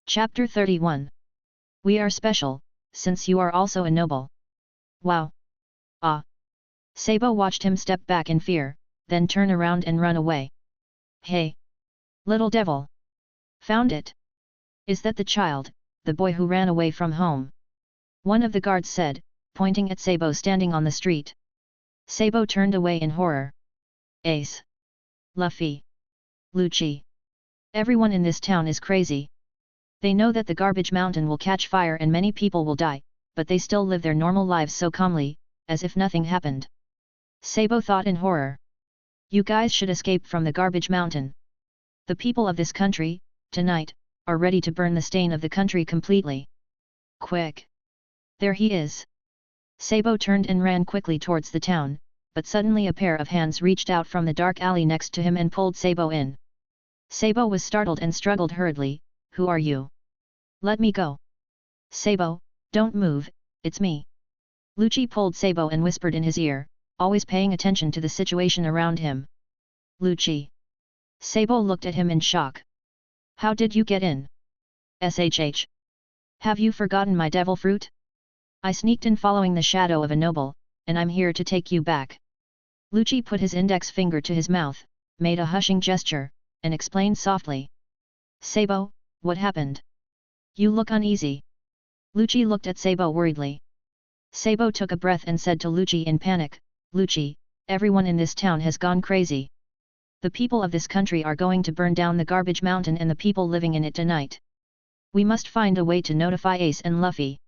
Chapter 31. We are special, since you are also a noble. Wow! Ah! Sabo watched him step back in fear, then turn around and run away. Hey! Little devil! Found it! Is that the child, the boy who ran away from home? One of the guards said, pointing at Sabo standing on the street. Sabo turned away in horror. Ace! Luffy! Lucci! Everyone in this town is crazy. They know that the garbage mountain will catch fire and many people will die, but they still live their normal lives so calmly, as if nothing happened. Sabo thought in horror. You guys should escape from the garbage mountain. The people of this country, tonight, are ready to burn the stain of the country completely. Quick! There he is! Sabo turned and ran quickly towards the town, but suddenly a pair of hands reached out from the dark alley next to him and pulled Sabo in. Sabo was startled and struggled hurriedly. Who are you? Let me go. Sabo, don't move, it's me. Lucci pulled Sabo and whispered in his ear, always paying attention to the situation around him. Lucci. Sabo looked at him in shock. How did you get in? SHH. Have you forgotten my devil fruit? I sneaked in following the shadow of a noble, and I'm here to take you back. Lucci put his index finger to his mouth, made a hushing gesture, and explained softly. Sabo, what happened? You look uneasy. Lucci looked at Sabo worriedly. Sabo took a breath and said to Lucci in panic, Lucci, everyone in this town has gone crazy. The people of this country are going to burn down the garbage mountain and the people living in it tonight. We must find a way to notify Ace and Luffy.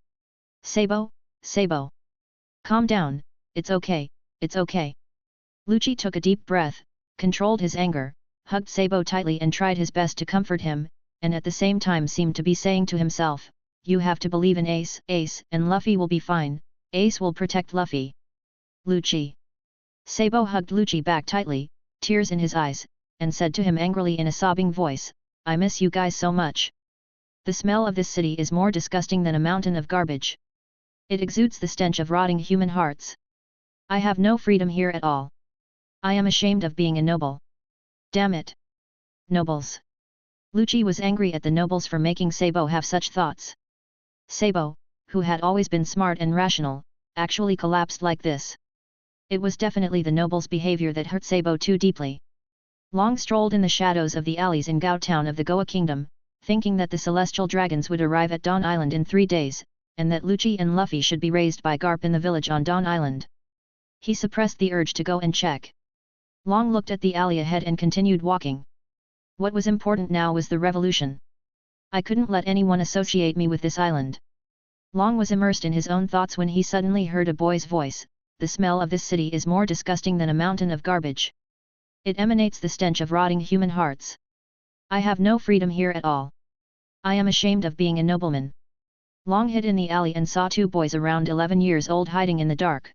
Sabo, Sabo. Calm down, it's okay, it's okay. Lucci took a deep breath, controlled his anger, hugged Sabo tightly and tried his best to comfort him, and at the same time seemed to be saying to himself, you have to believe in Ace, and Luffy will be fine, Ace will protect Luffy. Lucci. Sabo hugged Lucci back tightly, tears in his eyes, and said to him angrily in a sobbing voice, I miss you guys so much. The smell of this city is more disgusting than a mountain of garbage. It exudes the stench of rotting human hearts. I have no freedom here at all. I am ashamed of being a noble. Damn it! Nobles! Lucci was angry at the nobles for making Sabo have such thoughts. Sabo, who had always been smart and rational, actually collapsed like this. It was definitely the nobles' behavior that hurt Sabo too deeply. Long strolled in the shadows of the alleys in Gao Town of the Goa Kingdom, thinking that the celestial dragons would arrive at Dawn Island in 3 days, and that Lucci and Luffy should be raised by Garp in the village on Dawn Island. He suppressed the urge to go and check. Long looked at the alley ahead and continued walking. What was important now was the revolution. I couldn't let anyone associate me with this island. Long was immersed in his own thoughts when he suddenly heard a boy's voice, the smell of this city is more disgusting than a mountain of garbage. It emanates the stench of rotting human hearts. I have no freedom here at all. I am ashamed of being a nobleman. Long hid in the alley and saw 2 boys around 11 years old hiding in the dark.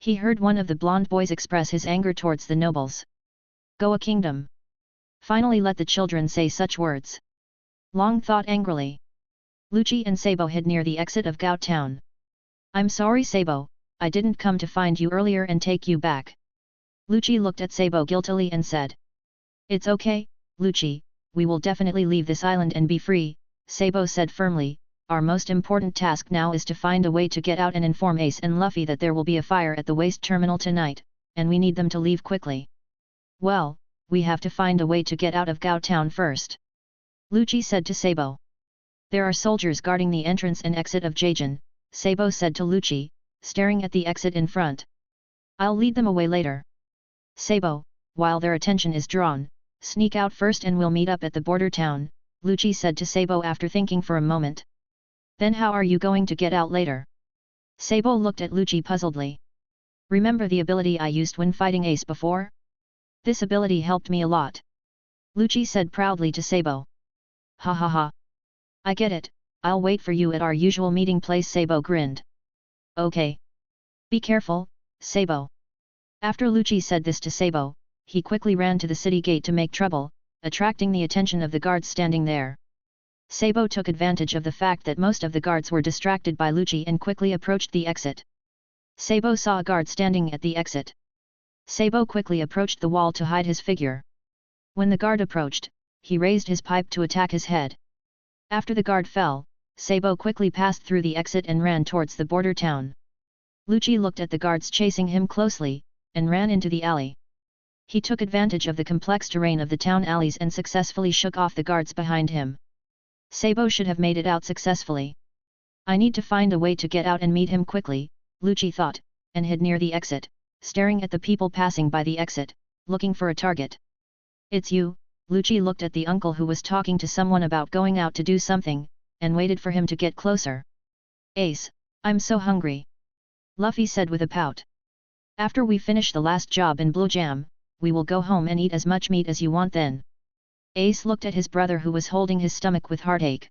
He heard one of the blonde boys express his anger towards the nobles. Goa Kingdom. Finally let the children say such words. Long thought angrily. Lucci and Sabo hid near the exit of Gao Town. I'm sorry Sabo, I didn't come to find you earlier and take you back. Lucci looked at Sabo guiltily and said. It's okay, Lucci, we will definitely leave this island and be free, Sabo said firmly. Our most important task now is to find a way to get out and inform Ace and Luffy that there will be a fire at the waste terminal tonight, and we need them to leave quickly. Well, we have to find a way to get out of Gao Town first. Lucci said to Sabo. There are soldiers guarding the entrance and exit of Jajan, Sabo said to Lucci, staring at the exit in front. I'll lead them away later. Sabo, while their attention is drawn, sneak out first and we'll meet up at the border town, Lucci said to Sabo after thinking for a moment. Then how are you going to get out later? Sabo looked at Lucci puzzledly. Remember the ability I used when fighting Ace before? This ability helped me a lot. Lucci said proudly to Sabo. Ha ha ha. I get it, I'll wait for you at our usual meeting place Sabo grinned. Okay. Be careful, Sabo. After Lucci said this to Sabo, he quickly ran to the city gate to make trouble, attracting the attention of the guards standing there. Sabo took advantage of the fact that most of the guards were distracted by Lucci and quickly approached the exit. Sabo saw a guard standing at the exit. Sabo quickly approached the wall to hide his figure. When the guard approached, he raised his pipe to attack his head. After the guard fell, Sabo quickly passed through the exit and ran towards the border town. Lucci looked at the guards chasing him closely, and ran into the alley. He took advantage of the complex terrain of the town alleys and successfully shook off the guards behind him. Sabo should have made it out successfully. I need to find a way to get out and meet him quickly, Lucci thought, and hid near the exit, staring at the people passing by the exit, looking for a target. It's you, Lucci looked at the uncle who was talking to someone about going out to do something, and waited for him to get closer. Ace, I'm so hungry. Luffy said with a pout. After we finish the last job in Blue Jam, we will go home and eat as much meat as you want then. Ace looked at his brother who was holding his stomach with heartache.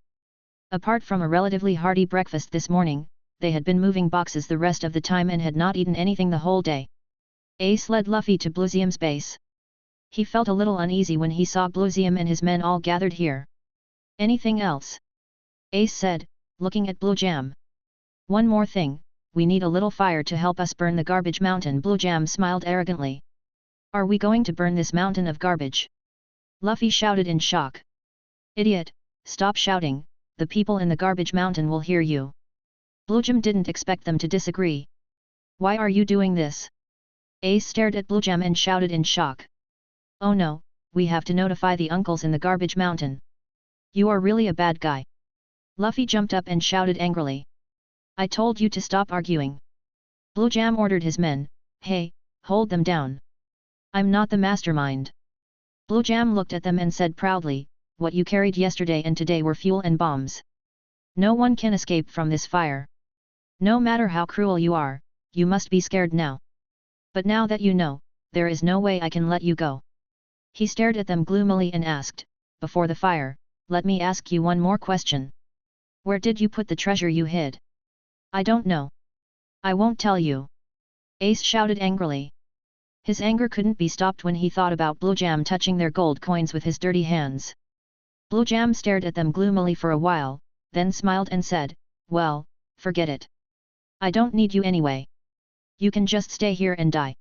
Apart from a relatively hearty breakfast this morning, they had been moving boxes the rest of the time and had not eaten anything the whole day. Ace led Luffy to Bluezium's base. He felt a little uneasy when he saw Bluezium and his men all gathered here. Anything else? Ace said, looking at Blue Jam. One more thing, we need a little fire to help us burn the garbage mountain. Blue Jam smiled arrogantly. Are we going to burn this mountain of garbage? Luffy shouted in shock. Idiot, stop shouting, the people in the garbage mountain will hear you. Bluejam didn't expect them to disagree. Why are you doing this? Ace stared at Bluejam and shouted in shock. Oh no, we have to notify the uncles in the garbage mountain. You are really a bad guy. Luffy jumped up and shouted angrily. I told you to stop arguing. Bluejam ordered his men, hey, hold them down. I'm not the mastermind. Bluejam looked at them and said proudly, what you carried yesterday and today were fuel and bombs. No one can escape from this fire. No matter how cruel you are, you must be scared now. But now that you know, there is no way I can let you go. He stared at them gloomily and asked, before the fire, let me ask you one more question. Where did you put the treasure you hid? I don't know. I won't tell you. Ace shouted angrily. His anger couldn't be stopped when he thought about Bluejam touching their gold coins with his dirty hands. Bluejam stared at them gloomily for a while, then smiled and said, well, forget it. I don't need you anyway. You can just stay here and die.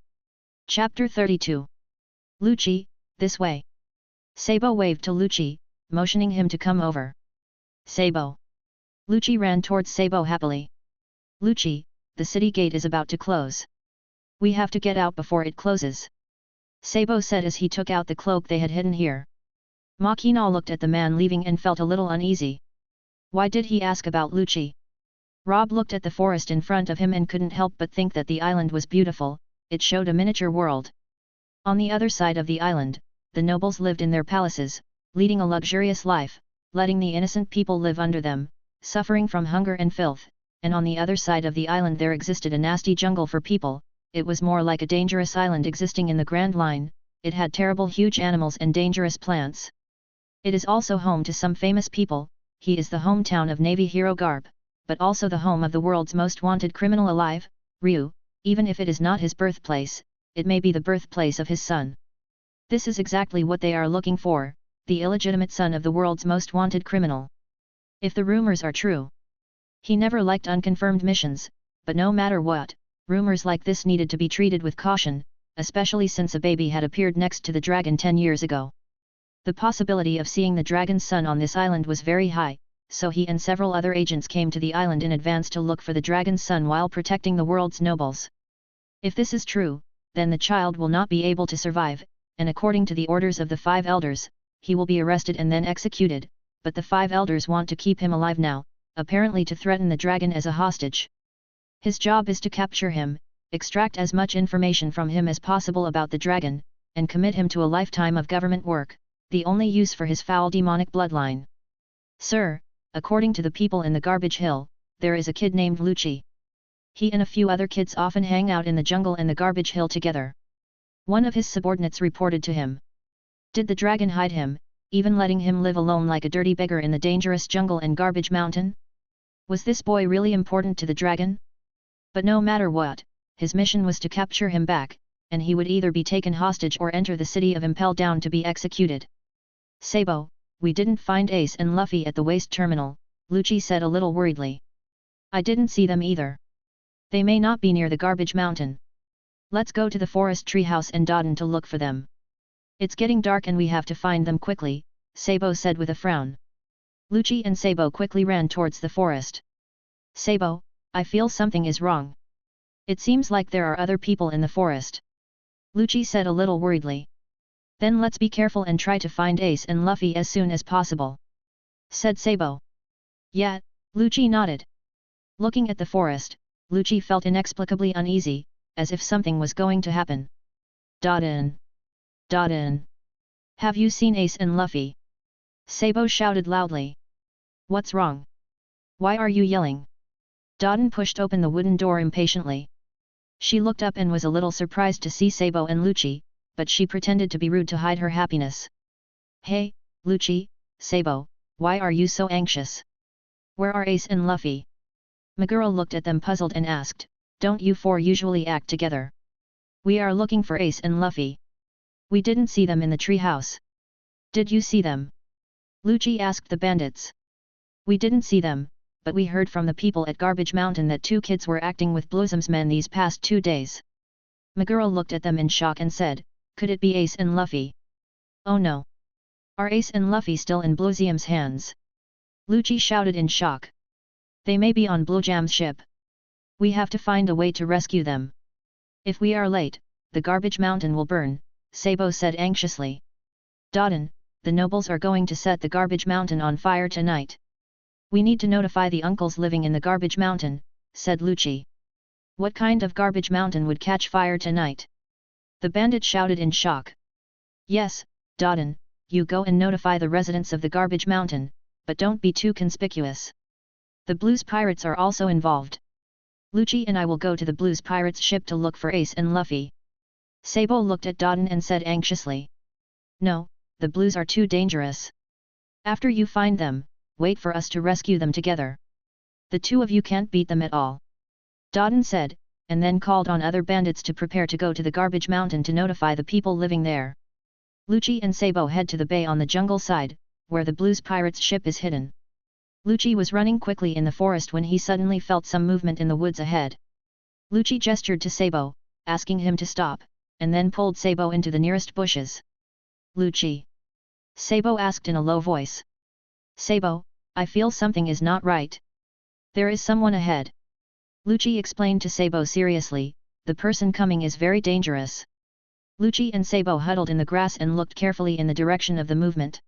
Chapter 32. Lucci, this way. Sabo waved to Lucci, motioning him to come over. Sabo. Lucci ran towards Sabo happily. Lucci, the city gate is about to close. We have to get out before it closes. Sabo said as he took out the cloak they had hidden here. Makina looked at the man leaving and felt a little uneasy. Why did he ask about Lucci? Rob looked at the forest in front of him and couldn't help but think that the island was beautiful, it showed a miniature world. On the other side of the island, the nobles lived in their palaces, leading a luxurious life, letting the innocent people live under them, suffering from hunger and filth, and on the other side of the island there existed a nasty jungle for people. It was more like a dangerous island existing in the Grand Line, it had terrible huge animals and dangerous plants. It is also home to some famous people, he is the hometown of Navy hero Garp, but also the home of the world's most wanted criminal alive, Ryu, even if it is not his birthplace, it may be the birthplace of his son. This is exactly what they are looking for, the illegitimate son of the world's most wanted criminal. If the rumors are true. He never liked unconfirmed missions, but no matter what, rumors like this needed to be treated with caution, especially since a baby had appeared next to the dragon 10 years ago. The possibility of seeing the dragon's son on this island was very high, so he and several other agents came to the island in advance to look for the dragon's son while protecting the world's nobles. If this is true, then the child will not be able to survive, and according to the orders of the 5 elders, he will be arrested and then executed, but the 5 elders want to keep him alive now, apparently to threaten the dragon as a hostage. His job is to capture him, extract as much information from him as possible about the dragon, and commit him to a lifetime of government work, the only use for his foul demonic bloodline. Sir, according to the people in the Garbage Hill, there is a kid named Lucci. He and a few other kids often hang out in the jungle and the Garbage Hill together. One of his subordinates reported to him. Did the dragon hide him, even letting him live alone like a dirty beggar in the dangerous jungle and Garbage Mountain? Was this boy really important to the dragon? But no matter what, his mission was to capture him back, and he would either be taken hostage or enter the city of Impel Down to be executed. Sabo, we didn't find Ace and Luffy at the waste terminal, Lucci said a little worriedly. I didn't see them either. They may not be near the Garbage Mountain. Let's go to the forest treehouse and Dodden to look for them. It's getting dark and we have to find them quickly, Sabo said with a frown. Lucci and Sabo quickly ran towards the forest. Sabo, I feel something is wrong. It seems like there are other people in the forest. Lucci said a little worriedly. Then let's be careful and try to find Ace and Luffy as soon as possible, said Sabo. Yeah, Lucci nodded. Looking at the forest, Lucci felt inexplicably uneasy, as if something was going to happen. Dodin! Dodin! Have you seen Ace and Luffy? Sabo shouted loudly. What's wrong? Why are you yelling? Dodin pushed open the wooden door impatiently. She looked up and was a little surprised to see Sabo and Lucci, but she pretended to be rude to hide her happiness. Hey, Lucci, Sabo, why are you so anxious? Where are Ace and Luffy? Meguro looked at them puzzled and asked, don't you four usually act together? We are looking for Ace and Luffy. We didn't see them in the tree house. Did you see them? Lucci asked the bandits. We didn't see them, but we heard from the people at Garbage Mountain that two kids were acting with Blossom's men these past 2 days. Meguro looked at them in shock and said, could it be Ace and Luffy? Oh no! Are Ace and Luffy still in Blossom's hands? Lucci shouted in shock. They may be on Blowjam's ship. We have to find a way to rescue them. If we are late, the Garbage Mountain will burn, Sabo said anxiously. Dodin, the nobles are going to set the Garbage Mountain on fire tonight. We need to notify the uncles living in the Garbage Mountain, said Lucci. What kind of Garbage Mountain would catch fire tonight? The bandit shouted in shock. Yes, Dodin, you go and notify the residents of the Garbage Mountain, but don't be too conspicuous. The Blues Pirates are also involved. Lucci and I will go to the Blues Pirates ship to look for Ace and Luffy. Sabo looked at Dodin and said anxiously. No, the Blues are too dangerous. After you find them, wait for us to rescue them together. The two of you can't beat them at all. Dodin said, and then called on other bandits to prepare to go to the Garbage Mountain to notify the people living there. Lucci and Sabo head to the bay on the jungle side, where the Blues Pirates ship is hidden. Lucci was running quickly in the forest when he suddenly felt some movement in the woods ahead. Lucci gestured to Sabo, asking him to stop, and then pulled Sabo into the nearest bushes. Lucci? Sabo asked in a low voice. Sabo, I feel something is not right. There is someone ahead. Lucci explained to Sabo seriously, the person coming is very dangerous. Lucci and Sabo huddled in the grass and looked carefully in the direction of the movement.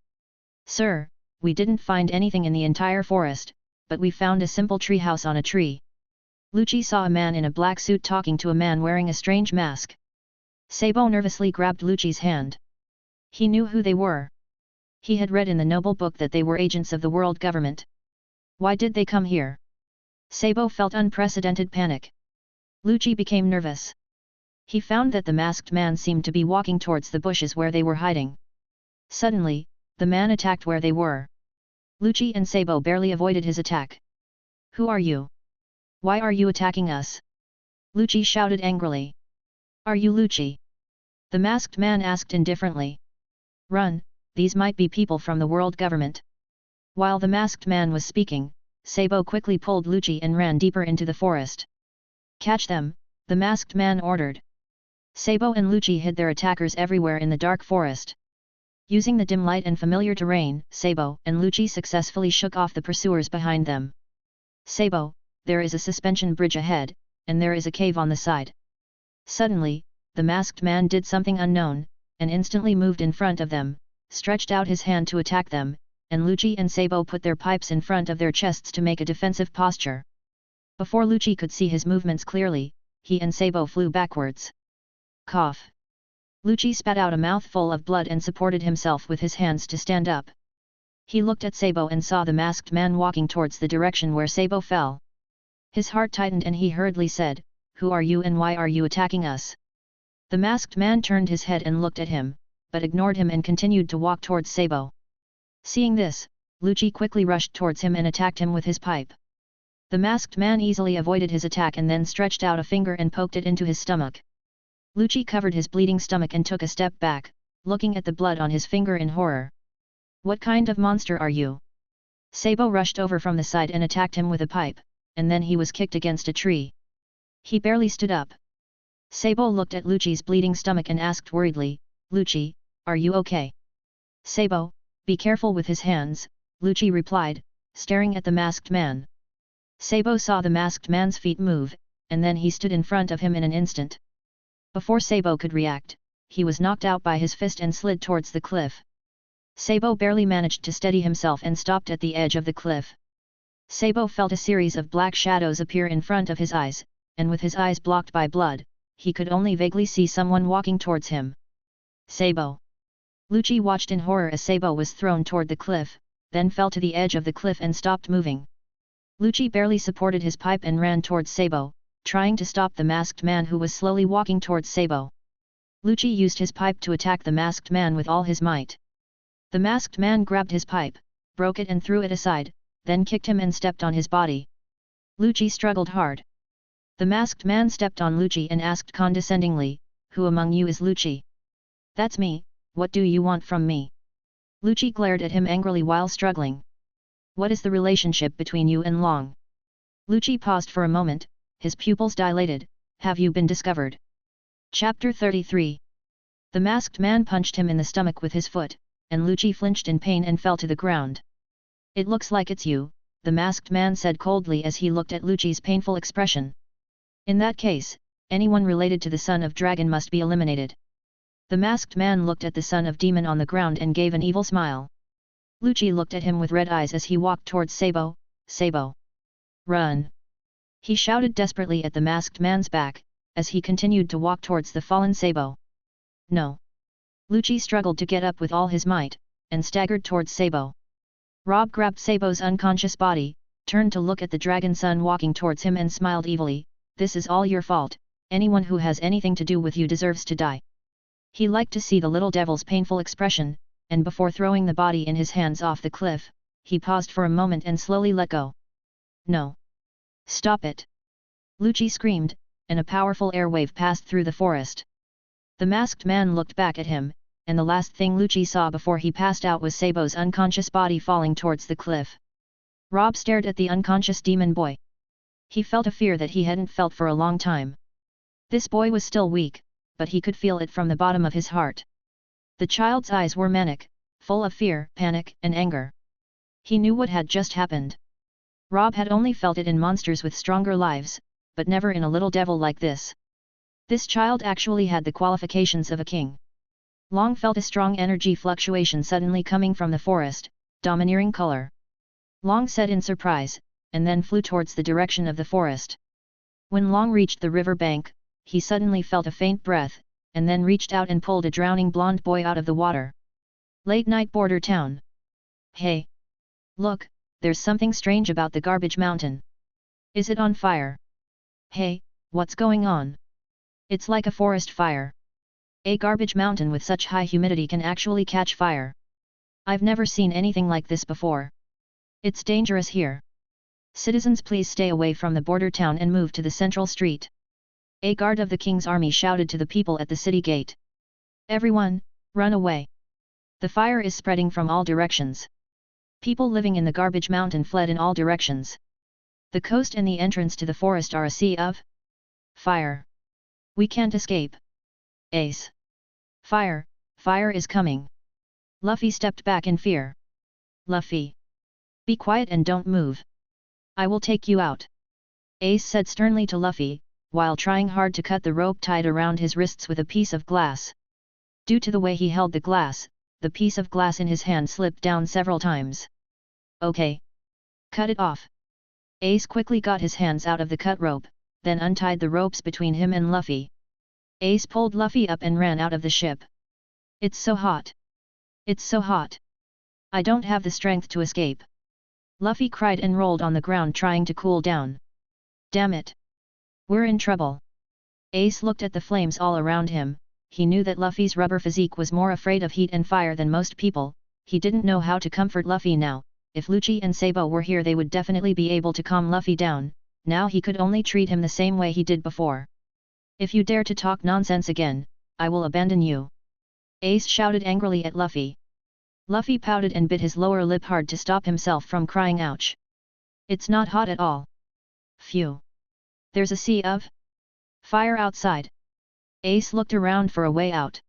Sir, we didn't find anything in the entire forest, but we found a simple tree house on a tree. Lucci saw a man in a black suit talking to a man wearing a strange mask. Sabo nervously grabbed Lucci's hand. He knew who they were. He had read in the noble book that they were agents of the world government. Why did they come here? Sabo felt unprecedented panic. Lucci became nervous. He found that the masked man seemed to be walking towards the bushes where they were hiding. Suddenly, the man attacked where they were. Lucci and Sabo barely avoided his attack. Who are you? Why are you attacking us? Lucci shouted angrily. Are you Lucci? The masked man asked indifferently. Run, these might be people from the world government. While the masked man was speaking, Sabo quickly pulled Lucci and ran deeper into the forest. Catch them, the masked man ordered. Sabo and Lucci hid their attackers everywhere in the dark forest. Using the dim light and familiar terrain, Sabo and Lucci successfully shook off the pursuers behind them. Sabo, there is a suspension bridge ahead, and there is a cave on the side. Suddenly, the masked man did something unknown, and instantly moved in front of them, stretched out his hand to attack them, and Lucci and Sabo put their pipes in front of their chests to make a defensive posture. Before Lucci could see his movements clearly, he and Sabo flew backwards. Cough. Lucci spat out a mouthful of blood and supported himself with his hands to stand up. He looked at Sabo and saw the masked man walking towards the direction where Sabo fell. His heart tightened and he hurriedly said, Who are you and why are you attacking us? The masked man turned his head and looked at him, but ignored him and continued to walk towards Sabo. Seeing this, Lucci quickly rushed towards him and attacked him with his pipe. The masked man easily avoided his attack and then stretched out a finger and poked it into his stomach. Lucci covered his bleeding stomach and took a step back, looking at the blood on his finger in horror. What kind of monster are you? Sabo rushed over from the side and attacked him with a pipe, and then he was kicked against a tree. He barely stood up. Sabo looked at Lucci's bleeding stomach and asked worriedly, Lucci, are you okay? Sabo, be careful with his hands, Lucci replied, staring at the masked man. Sabo saw the masked man's feet move, and then he stood in front of him in an instant. Before Sabo could react, he was knocked out by his fist and slid towards the cliff. Sabo barely managed to steady himself and stopped at the edge of the cliff. Sabo felt a series of black shadows appear in front of his eyes, and with his eyes blocked by blood, he could only vaguely see someone walking towards him. Sabo! Lucci watched in horror as Sabo was thrown toward the cliff, then fell to the edge of the cliff and stopped moving. Lucci barely supported his pipe and ran towards Sabo, trying to stop the masked man who was slowly walking towards Sabo. Lucci used his pipe to attack the masked man with all his might. The masked man grabbed his pipe, broke it and threw it aside, then kicked him and stepped on his body. Lucci struggled hard. The masked man stepped on Lucci and asked condescendingly, "Who among you is Lucci?" "That's me, what do you want from me?" Lucci glared at him angrily while struggling. "What is the relationship between you and Long?" Lucci paused for a moment, his pupils dilated. "Have you been discovered?" Chapter 33. The masked man punched him in the stomach with his foot, and Lucci flinched in pain and fell to the ground. "It looks like it's you," the masked man said coldly as he looked at Lucci's painful expression. "In that case, anyone related to the son of dragon must be eliminated." The masked man looked at the son of demon on the ground and gave an evil smile. Lucci looked at him with red eyes as he walked towards Sabo. "Sabo! Run!" He shouted desperately at the masked man's back, as he continued to walk towards the fallen Sabo. "No!" Lucci struggled to get up with all his might, and staggered towards Sabo. Rob grabbed Sabo's unconscious body, turned to look at the dragon son walking towards him and smiled evilly. "This is all your fault, anyone who has anything to do with you deserves to die." He liked to see the little devil's painful expression, and before throwing the body in his hands off the cliff, he paused for a moment and slowly let go. "No! Stop it!" Lucci screamed, and a powerful airwave passed through the forest. The masked man looked back at him, and the last thing Lucci saw before he passed out was Sabo's unconscious body falling towards the cliff. Rob stared at the unconscious demon boy. He felt a fear that he hadn't felt for a long time. This boy was still weak, but he could feel it from the bottom of his heart. The child's eyes were manic, full of fear, panic, and anger. He knew what had just happened. Rob had only felt it in monsters with stronger lives, but never in a little devil like this. This child actually had the qualifications of a king. Long felt a strong energy fluctuation suddenly coming from the forest, domineering color. Long said in surprise, and then flew towards the direction of the forest. When Long reached the river bank, he suddenly felt a faint breath, and then reached out and pulled a drowning blonde boy out of the water. Late night border town. "Hey! Look, there's something strange about the garbage mountain. Is it on fire? Hey, what's going on? It's like a forest fire. A garbage mountain with such high humidity can actually catch fire. I've never seen anything like this before. It's dangerous here. Citizens, please stay away from the border town and move to the central street." A guard of the king's army shouted to the people at the city gate. "Everyone, run away. The fire is spreading from all directions." People living in the garbage mountain fled in all directions. The coast and the entrance to the forest are a sea of fire. "We can't escape. Ace! Fire, fire is coming." Luffy stepped back in fear. "Luffy! Be quiet and don't move. I will take you out," Ace said sternly to Luffy, while trying hard to cut the rope tied around his wrists with a piece of glass. Due to the way he held the glass, the piece of glass in his hand slipped down several times. "Okay. Cut it off." Ace quickly got his hands out of the cut rope, then untied the ropes between him and Luffy. Ace pulled Luffy up and ran out of the ship. "It's so hot. It's so hot. I don't have the strength to escape." Luffy cried and rolled on the ground trying to cool down. "Damn it! We're in trouble." Ace looked at the flames all around him. He knew that Luffy's rubber physique was more afraid of heat and fire than most people. He didn't know how to comfort Luffy now. If Lucci and Sabo were here they would definitely be able to calm Luffy down. Now he could only treat him the same way he did before. "If you dare to talk nonsense again, I will abandon you," Ace shouted angrily at Luffy. Luffy pouted and bit his lower lip hard to stop himself from crying ouch. "It's not hot at all. Phew! There's a sea of fire outside." Ace looked around for a way out.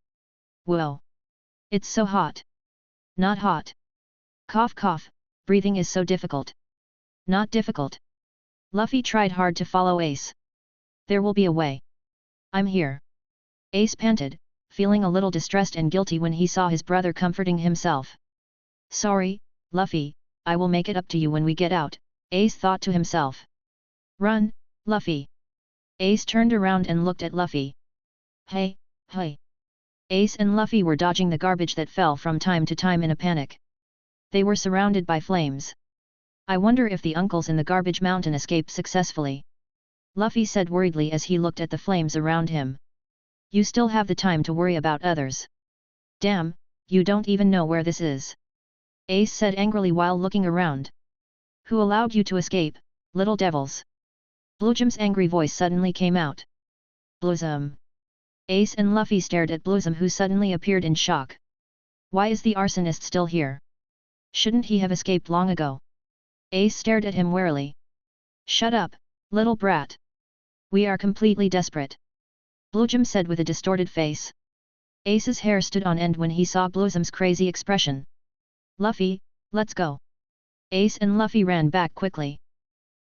"Whoa! It's so hot." "Not hot. Cough cough, Breathing is so difficult. Not difficult. Luffy tried hard to follow Ace. There will be a way. I'm here. Ace panted, feeling a little distressed and guilty when he saw his brother comforting himself. Sorry, Luffy, I will make it up to you when we get out, Ace thought to himself. Run, Luffy. Ace turned around and looked at Luffy. Hey, hey. Ace and Luffy were dodging the garbage that fell from time to time in a panic. They were surrounded by flames. I wonder if the uncles in the garbage mountain escaped successfully. Luffy said worriedly as he looked at the flames around him. You still have the time to worry about others. Damn, you don't even know where this is. Ace said angrily while looking around. Who allowed you to escape, little devils? Bluejum's angry voice suddenly came out. Bluejum. Ace and Luffy stared at Bluejum, who suddenly appeared in shock. Why is the arsonist still here? Shouldn't he have escaped long ago? Ace stared at him warily. Shut up, little brat. We are completely desperate. Bluejum said with a distorted face. Ace's hair stood on end when he saw Bluejum's crazy expression. Luffy, let's go. Ace and Luffy ran back quickly.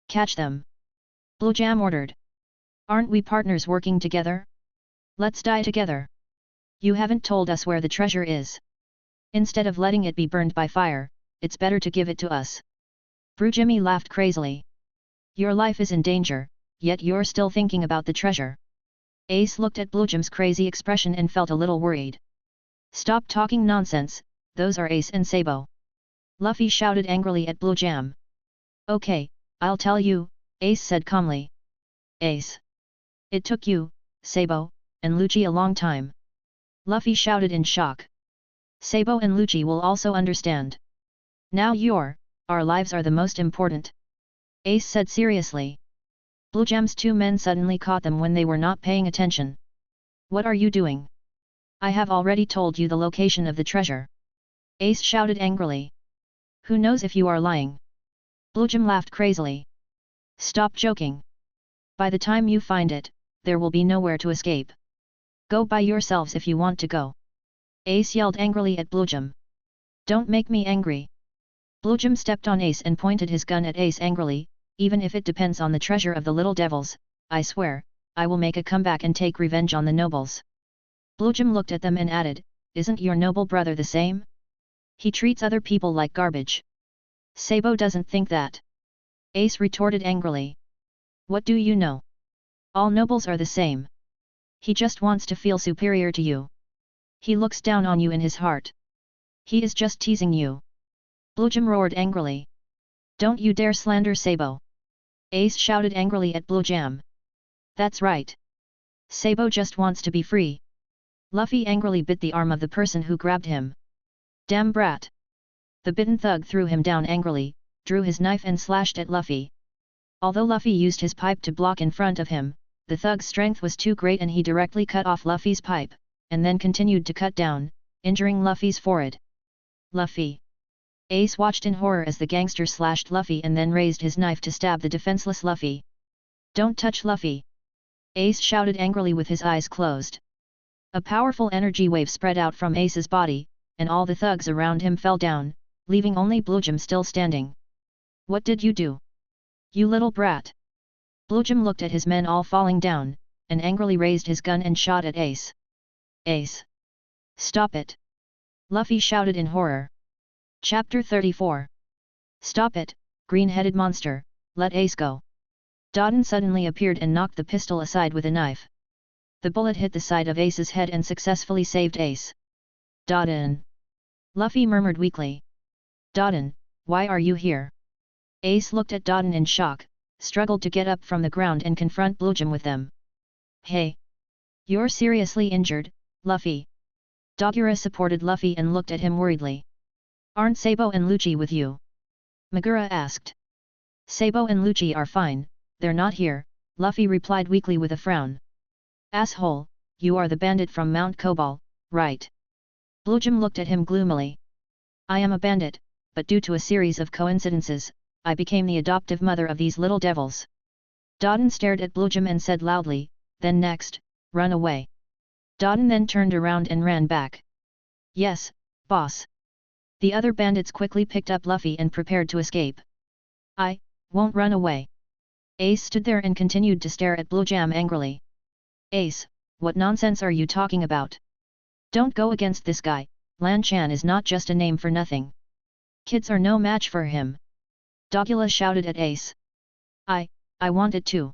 Catch them. Bluejum ordered. Aren't we partners working together? Let's die together. You haven't told us where the treasure is. Instead of letting it be burned by fire, it's better to give it to us. Bluejummy laughed crazily. Your life is in danger, yet you're still thinking about the treasure. Ace looked at Bluejum's crazy expression and felt a little worried. Stop talking nonsense, those are Ace and Sabo. Luffy shouted angrily at Bluejum. Okay, I'll tell you, Ace said calmly. Ace. It took you, Sabo, and Lucci a long time. Luffy shouted in shock. Sabo and Lucci will also understand. Now our lives are the most important. Ace said seriously. Bluejum's two men suddenly caught them when they were not paying attention. What are you doing? I have already told you the location of the treasure. Ace shouted angrily. Who knows if you are lying? Bluejum laughed crazily. Stop joking. By the time you find it, there will be nowhere to escape. Go by yourselves if you want to go. Ace yelled angrily at Bluejum. Don't make me angry. Bluejum stepped on Ace and pointed his gun at Ace angrily. Even if it depends on the treasure of the little devils, I swear, I will make a comeback and take revenge on the nobles. Bluejum looked at them and added, isn't your noble brother the same? He treats other people like garbage. Sabo doesn't think that. Ace retorted angrily. What do you know? All nobles are the same. He just wants to feel superior to you. He looks down on you in his heart. He is just teasing you. Bluejum roared angrily. Don't you dare slander Sabo. Ace shouted angrily at Bluejum. That's right. Sabo just wants to be free. Luffy angrily bit the arm of the person who grabbed him. Damn brat. The bitten thug threw him down angrily, drew his knife and slashed at Luffy. Although Luffy used his pipe to block in front of him, the thug's strength was too great and he directly cut off Luffy's pipe, and then continued to cut down, injuring Luffy's forehead. Luffy. Ace watched in horror as the gangster slashed Luffy and then raised his knife to stab the defenseless Luffy. Don't touch Luffy! Ace shouted angrily with his eyes closed. A powerful energy wave spread out from Ace's body, and all the thugs around him fell down, leaving only Bluejum still standing. What did you do? You little brat! Bluejum looked at his men all falling down, and angrily raised his gun and shot at Ace. Ace! Stop it! Luffy shouted in horror. Chapter 34. Stop it, green-headed monster, let Ace go. Dodden suddenly appeared and knocked the pistol aside with a knife. The bullet hit the side of Ace's head and successfully saved Ace. Dodden! Luffy murmured weakly. Dodden, why are you here? Ace looked at Dodden in shock, struggled to get up from the ground and confront Bluejum with them. Hey! You're seriously injured, Luffy. Dogura supported Luffy and looked at him worriedly. Aren't Sabo and Lucci with you? Megura asked. Sabo and Lucci are fine, they're not here, Luffy replied weakly with a frown. Asshole, you are the bandit from Mount Cobol, right? Bluejum looked at him gloomily. I am a bandit, but due to a series of coincidences, I became the adoptive mother of these little devils. Dodden stared at Bluejum and said loudly, then next, run away. Dodden then turned around and ran back. Yes, boss. The other bandits quickly picked up Luffy and prepared to escape. I won't run away. Ace stood there and continued to stare at Blue Jam angrily. Ace, what nonsense are you talking about? Don't go against this guy, Lan Chan is not just a name for nothing. Kids are no match for him. Dogula shouted at Ace. I wanted to.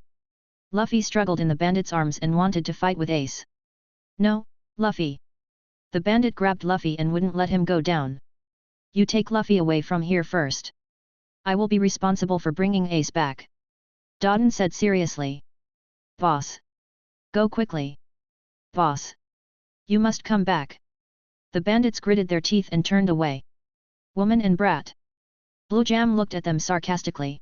Luffy struggled in the bandit's arms and wanted to fight with Ace. No, Luffy. The bandit grabbed Luffy and wouldn't let him go down. You take Luffy away from here first. I will be responsible for bringing Ace back. Dodden said seriously. Boss. Go quickly. Boss. You must come back. The bandits gritted their teeth and turned away. Woman and brat. Blue Jam looked at them sarcastically.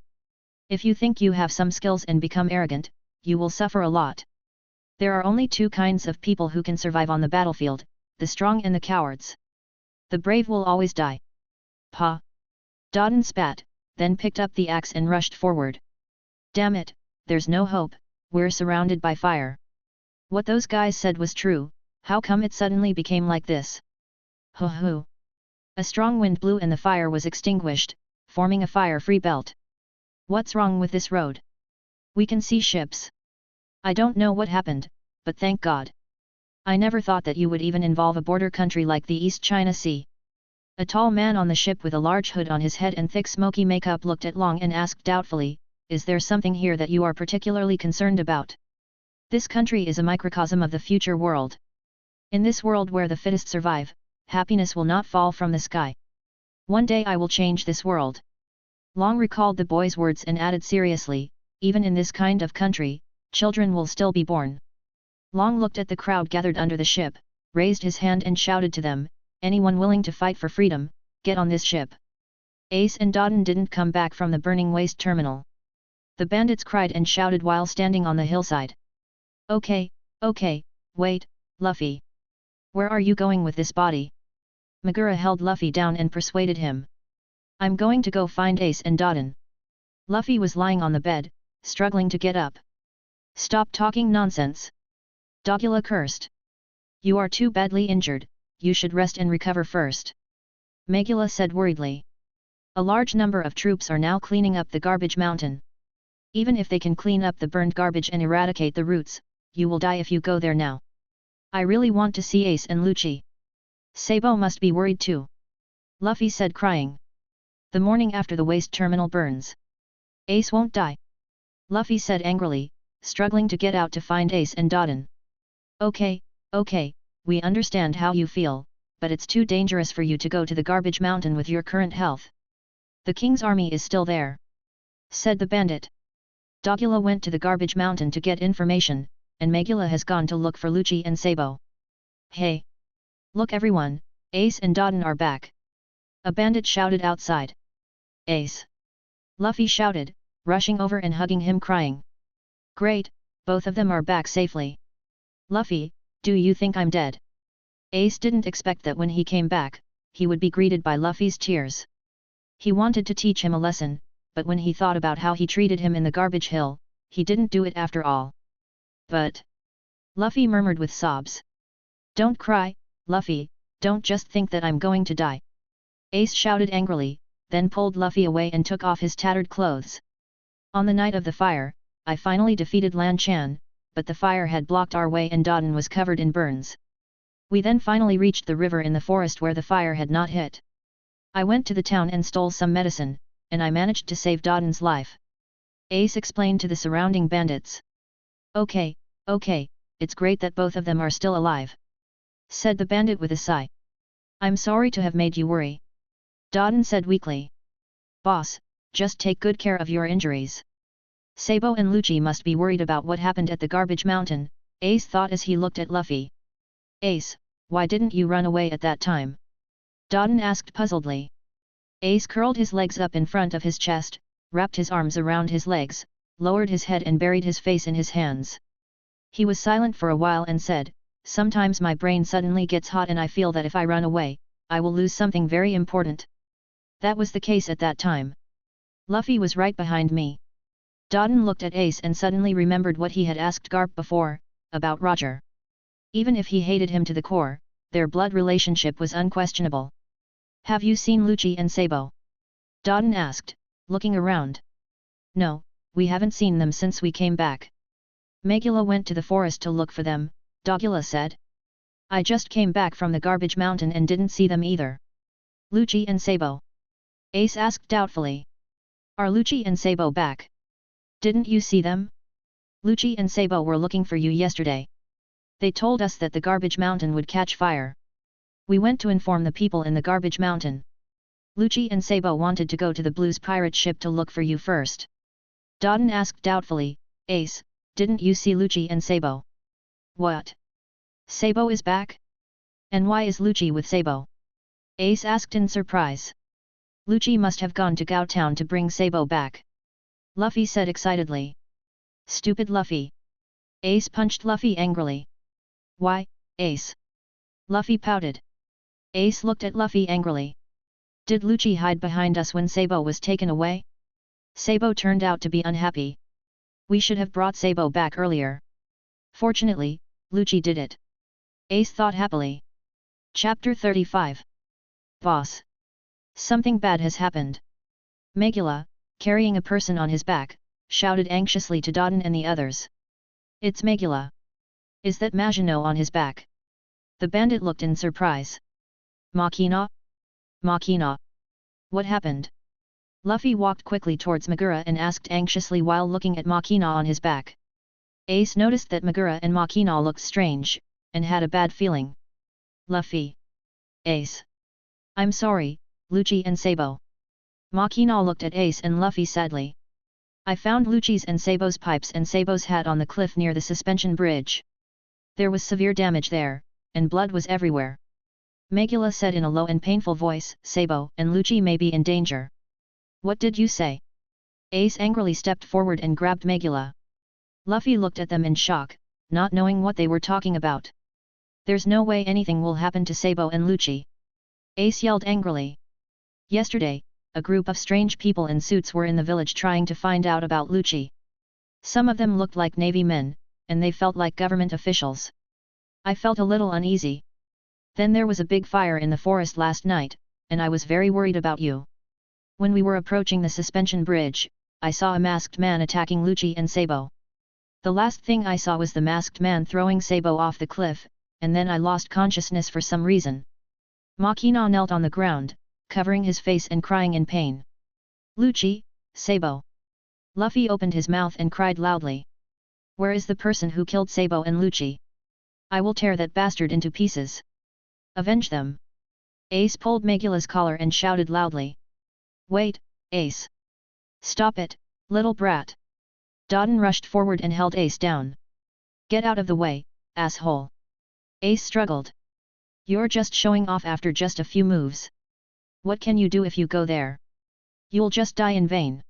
If you think you have some skills and become arrogant, you will suffer a lot. There are only two kinds of people who can survive on the battlefield, the strong and the cowards. The brave will always die. Pa. Dodden spat, then picked up the axe and rushed forward. Damn it, there's no hope, we're surrounded by fire. What those guys said was true, how come it suddenly became like this? Hoo hoo. A strong wind blew and the fire was extinguished, forming a fire-free belt. What's wrong with this road? We can see ships. I don't know what happened, but thank God. I never thought that you would even involve a border country like the East China Sea. A tall man on the ship with a large hood on his head and thick smoky makeup looked at Long and asked doubtfully, is there something here that you are particularly concerned about? This country is a microcosm of the future world. In this world where the fittest survive, happiness will not fall from the sky. One day I will change this world. Long recalled the boy's words and added seriously, even in this kind of country, children will still be born. Long looked at the crowd gathered under the ship, raised his hand and shouted to them, anyone willing to fight for freedom, get on this ship. Ace and Dodden didn't come back from the burning waste terminal. The bandits cried and shouted while standing on the hillside. Okay, wait, Luffy. Where are you going with this body? Megura held Luffy down and persuaded him. I'm going to go find Ace and Dodden. Luffy was lying on the bed, struggling to get up. Stop talking nonsense. Dogula cursed. You are too badly injured, you should rest and recover first. Megula said worriedly. A large number of troops are now cleaning up the garbage mountain. Even if they can clean up the burned garbage and eradicate the roots, you will die if you go there now. I really want to see Ace and Lucci. Sabo must be worried too. Luffy said crying. The morning after the waste terminal burns. Ace won't die. Luffy said angrily, struggling to get out to find Ace and Dodden. Okay, we understand how you feel, but it's too dangerous for you to go to the garbage mountain with your current health. The king's army is still there, said the bandit. Dogula went to the garbage mountain to get information, and Megula has gone to look for Lucci and Sabo. Hey! Look everyone, Ace and Dodden are back. A bandit shouted outside. Ace! Luffy shouted, rushing over and hugging him crying. Great, both of them are back safely. Luffy, do you think I'm dead? Ace didn't expect that when he came back, he would be greeted by Luffy's tears. He wanted to teach him a lesson, but when he thought about how he treated him in the garbage hill, he didn't do it after all. But... Luffy murmured with sobs. Don't cry, Luffy, don't just think that I'm going to die. Ace shouted angrily, then pulled Luffy away and took off his tattered clothes. On the night of the fire, I finally defeated Lan Chan, but the fire had blocked our way and Dodden was covered in burns. We then finally reached the river in the forest where the fire had not hit. I went to the town and stole some medicine, and I managed to save Dodden's life. Ace explained to the surrounding bandits. Okay, it's great that both of them are still alive, said the bandit with a sigh. I'm sorry to have made you worry. Dodden said weakly. Boss, just take good care of your injuries. Sabo and Lucci must be worried about what happened at the garbage mountain, Ace thought as he looked at Luffy. Ace, why didn't you run away at that time? Dodden asked puzzledly. Ace curled his legs up in front of his chest, wrapped his arms around his legs, lowered his head and buried his face in his hands. He was silent for a while and said, sometimes my brain suddenly gets hot and I feel that if I run away, I will lose something very important. That was the case at that time. Luffy was right behind me. Dodden looked at Ace and suddenly remembered what he had asked Garp before, about Roger. Even if he hated him to the core, their blood relationship was unquestionable. Have you seen Lucci and Sabo? Dodden asked, looking around. No, we haven't seen them since we came back. Megula went to the forest to look for them, Dogula said. I just came back from the garbage mountain and didn't see them either. Lucci and Sabo? Ace asked doubtfully. Are Lucci and Sabo back? Didn't you see them? Lucci and Sabo were looking for you yesterday. They told us that the garbage mountain would catch fire. We went to inform the people in the garbage mountain. Lucci and Sabo wanted to go to the Blues pirate ship to look for you first. Dodden asked doubtfully, Ace, didn't you see Lucci and Sabo? What? Sabo is back? And why is Lucci with Sabo? Ace asked in surprise. Lucci must have gone to Gao Town to bring Sabo back. Luffy said excitedly. Stupid Luffy. Ace punched Luffy angrily. Why, Ace? Luffy pouted. Ace looked at Luffy angrily. Did Lucci hide behind us when Sabo was taken away? Sabo turned out to be unhappy. We should have brought Sabo back earlier. Fortunately, Lucci did it. Ace thought happily. Chapter 35. Boss. Something bad has happened. Megula, carrying a person on his back, shouted anxiously to Dodden and the others. It's Megula. Is that Maginot on his back? The bandit looked in surprise. Machina? Machina. What happened? Luffy walked quickly towards Megura and asked anxiously while looking at Machina on his back. Ace noticed that Megura and Machina looked strange, and had a bad feeling. Luffy. Ace. I'm sorry, Lucci and Sabo. Machina looked at Ace and Luffy sadly. I found Lucci's and Sabo's pipes and Sabo's hat on the cliff near the suspension bridge. There was severe damage there, and blood was everywhere. Megula said in a low and painful voice, Sabo and Lucci may be in danger. What did you say? Ace angrily stepped forward and grabbed Megula. Luffy looked at them in shock, not knowing what they were talking about. There's no way anything will happen to Sabo and Lucci. Ace yelled angrily. Yesterday, a group of strange people in suits were in the village trying to find out about Lucci. Some of them looked like Navy men, and they felt like government officials. I felt a little uneasy. Then there was a big fire in the forest last night, and I was very worried about you. When we were approaching the suspension bridge, I saw a masked man attacking Lucci and Sabo. The last thing I saw was the masked man throwing Sabo off the cliff, and then I lost consciousness for some reason. Machina knelt on the ground, covering his face and crying in pain. Lucci, Sabo. Luffy opened his mouth and cried loudly. Where is the person who killed Sabo and Lucci? I will tear that bastard into pieces. Avenge them. Ace pulled Megula's collar and shouted loudly. Wait, Ace. Stop it, little brat. Dodden rushed forward and held Ace down. Get out of the way, asshole. Ace struggled. You're just showing off after just a few moves. What can you do if you go there? You'll just die in vain.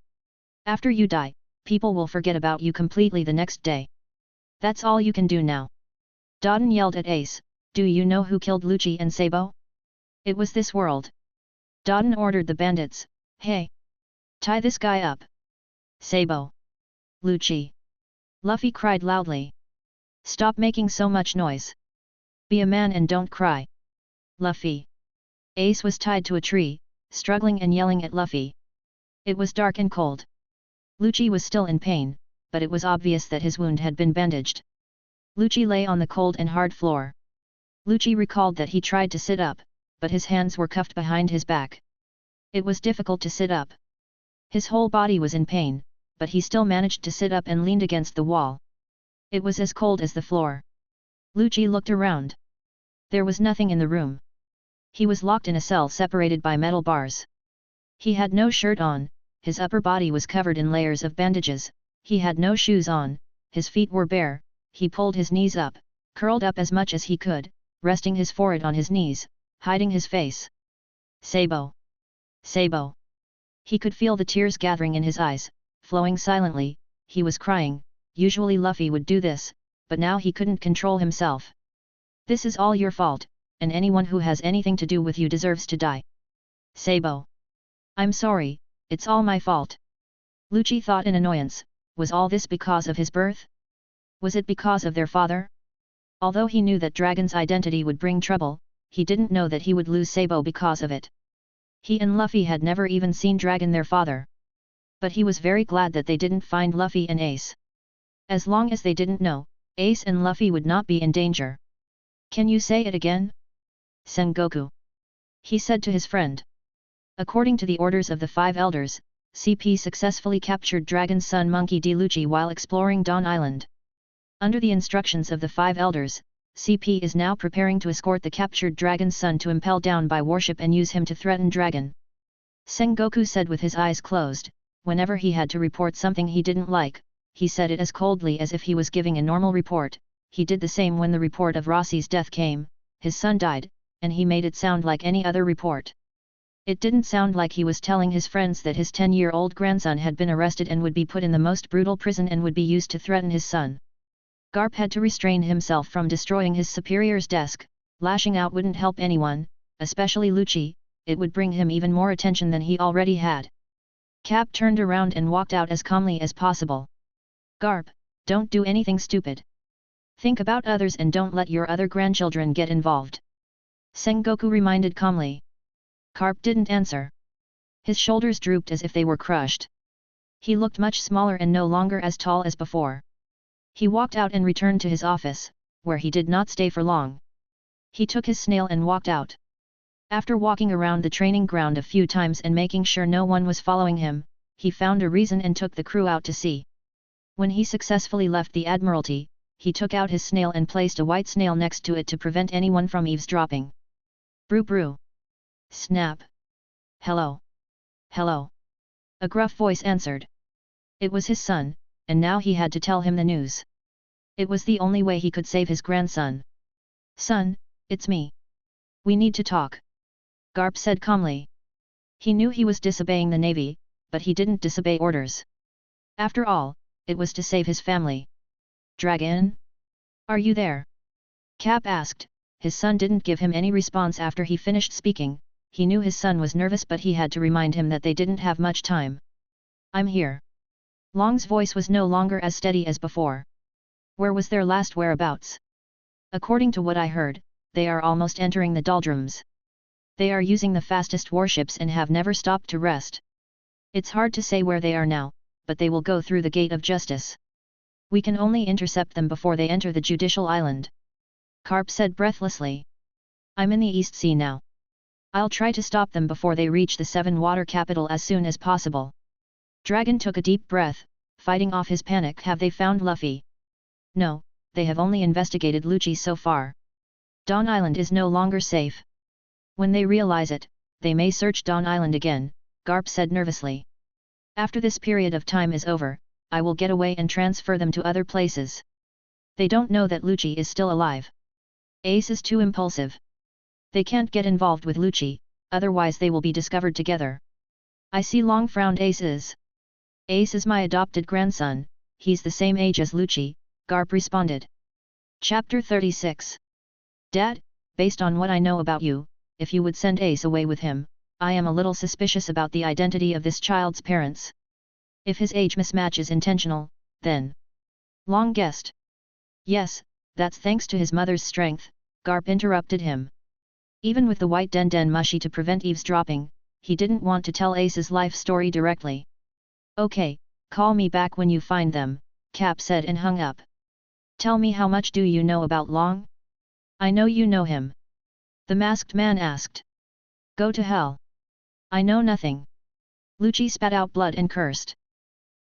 After you die, people will forget about you completely the next day. That's all you can do now. Dodden yelled at Ace, do you know who killed Lucci and Sabo? It was this world. Dodden ordered the bandits, hey! Tie this guy up. Sabo. Lucci. Luffy cried loudly. Stop making so much noise. Be a man and don't cry. Luffy. Ace was tied to a tree, struggling and yelling at Luffy. It was dark and cold. Lucci was still in pain, but it was obvious that his wound had been bandaged. Lucci lay on the cold and hard floor. Lucci recalled that he tried to sit up, but his hands were cuffed behind his back. It was difficult to sit up. His whole body was in pain, but he still managed to sit up and leaned against the wall. It was as cold as the floor. Lucci looked around. There was nothing in the room. He was locked in a cell separated by metal bars. He had no shirt on, his upper body was covered in layers of bandages, he had no shoes on, his feet were bare, he pulled his knees up, curled up as much as he could, resting his forehead on his knees, hiding his face. Sabo. Sabo. He could feel the tears gathering in his eyes, flowing silently, he was crying. Usually Luffy would do this, but now he couldn't control himself. This is all your fault, and anyone who has anything to do with you deserves to die. Sabo. I'm sorry, it's all my fault. Lucci thought in annoyance, was all this because of his birth? Was it because of their father? Although he knew that Dragon's identity would bring trouble, he didn't know that he would lose Sabo because of it. He and Luffy had never even seen Dragon their father. But he was very glad that they didn't find Luffy and Ace. As long as they didn't know, Ace and Luffy would not be in danger. Can you say it again? Sengoku. He said to his friend. According to the orders of the 5 elders, CP successfully captured Dragon's son Monkey D. Lucci while exploring Dawn Island. Under the instructions of the 5 elders, CP is now preparing to escort the captured Dragon's son to Impel Down by warship and use him to threaten Dragon. Sengoku said with his eyes closed. Whenever he had to report something he didn't like, he said it as coldly as if he was giving a normal report. He did the same when the report of Rossi's death came. His son died, and he made it sound like any other report. It didn't sound like he was telling his friends that his 10-year-old grandson had been arrested and would be put in the most brutal prison and would be used to threaten his son. Garp had to restrain himself from destroying his superior's desk. Lashing out wouldn't help anyone, especially Lucci. It would bring him even more attention than he already had. Cap turned around and walked out as calmly as possible. Garp, don't do anything stupid. Think about others and don't let your other grandchildren get involved. Sengoku reminded calmly. Garp didn't answer. His shoulders drooped as if they were crushed. He looked much smaller and no longer as tall as before. He walked out and returned to his office, where he did not stay for long. He took his snail and walked out. After walking around the training ground a few times and making sure no one was following him, he found a reason and took the crew out to sea. When he successfully left the Admiralty, he took out his snail and placed a white snail next to it to prevent anyone from eavesdropping. Brew brew. Snap. Hello. Hello. A gruff voice answered. It was his son, and now he had to tell him the news. It was the only way he could save his grandson. Son, it's me. We need to talk. Garp said calmly. He knew he was disobeying the Navy, but he didn't disobey orders. After all, it was to save his family. Dragon? Are you there? Cap asked. His son didn't give him any response after he finished speaking. He knew his son was nervous but he had to remind him that they didn't have much time. I'm here. Long's voice was no longer as steady as before. Where was their last whereabouts? According to what I heard, they are almost entering the doldrums. They are using the fastest warships and have never stopped to rest. It's hard to say where they are now, but they will go through the gate of justice. We can only intercept them before they enter the judicial island. Garp said breathlessly. I'm in the East Sea now. I'll try to stop them before they reach the 7-water capital as soon as possible. Dragon took a deep breath, fighting off his panic. Have they found Luffy? No, they have only investigated Lucci so far. Dawn Island is no longer safe. When they realize it, they may search Dawn Island again, Garp said nervously. After this period of time is over, I will get away and transfer them to other places. They don't know that Lucci is still alive. Ace is too impulsive. They can't get involved with Lucci, otherwise they will be discovered together. I see. Long frowned. Ace is my adopted grandson, he's the same age as Lucci, Garp responded. Chapter 36. Dad, based on what I know about you, if you would send Ace away with him, I am a little suspicious about the identity of this child's parents. If his age mismatch is intentional, then... Long guessed. Yes, that's thanks to his mother's strength, Garp interrupted him. Even with the white den mushi to prevent eavesdropping, he didn't want to tell Ace's life story directly. Okay, call me back when you find them, Cap said and hung up. Tell me, how much do you know about Long? I know you know him. The masked man asked. Go to hell. I know nothing. Lucci spat out blood and cursed.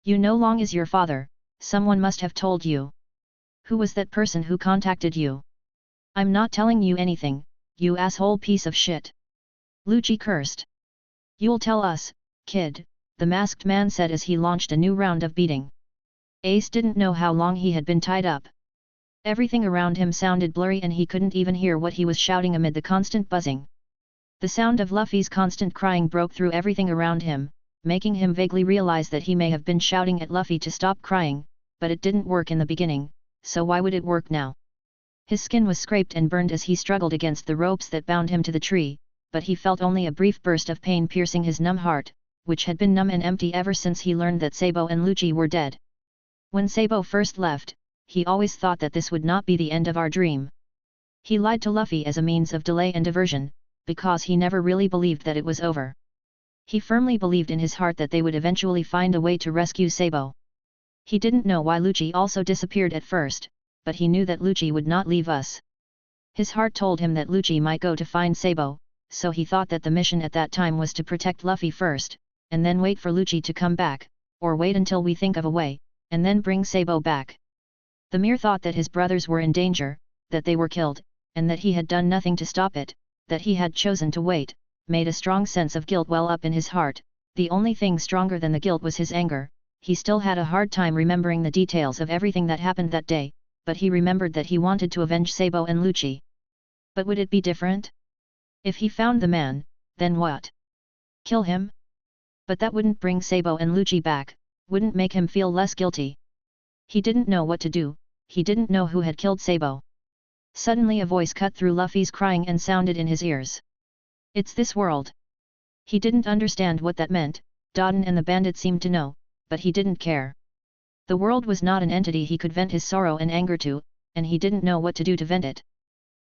You know Long is your father, someone must have told you. Who was that person who contacted you? I'm not telling you anything, you asshole piece of shit. Lucci cursed. You'll tell us, kid, the masked man said as he launched a new round of beating. Ace didn't know how long he had been tied up. Everything around him sounded blurry and he couldn't even hear what he was shouting amid the constant buzzing. The sound of Luffy's constant crying broke through everything around him, making him vaguely realize that he may have been shouting at Luffy to stop crying, but it didn't work in the beginning, so why would it work now? His skin was scraped and burned as he struggled against the ropes that bound him to the tree, but he felt only a brief burst of pain piercing his numb heart, which had been numb and empty ever since he learned that Sabo and Lucci were dead. When Sabo first left, he always thought that this would not be the end of our dream. He lied to Luffy as a means of delay and diversion, because he never really believed that it was over. He firmly believed in his heart that they would eventually find a way to rescue Sabo. He didn't know why Lucci also disappeared at first, but he knew that Lucci would not leave us. His heart told him that Lucci might go to find Sabo, so he thought that the mission at that time was to protect Luffy first, and then wait for Lucci to come back, or wait until we think of a way, and then bring Sabo back. The mere thought that his brothers were in danger, that they were killed, and that he had done nothing to stop it, that he had chosen to wait, made a strong sense of guilt well up in his heart. The only thing stronger than the guilt was his anger. He still had a hard time remembering the details of everything that happened that day, but he remembered that he wanted to avenge Sabo and Lucci. But would it be different? If he found the man, then what? Kill him? But that wouldn't bring Sabo and Lucci back, wouldn't make him feel less guilty. He didn't know what to do, he didn't know who had killed Sabo. Suddenly a voice cut through Luffy's crying and sounded in his ears. It's this world. He didn't understand what that meant. Dodden and the bandit seemed to know, but he didn't care. The world was not an entity he could vent his sorrow and anger to, and he didn't know what to do to vent it.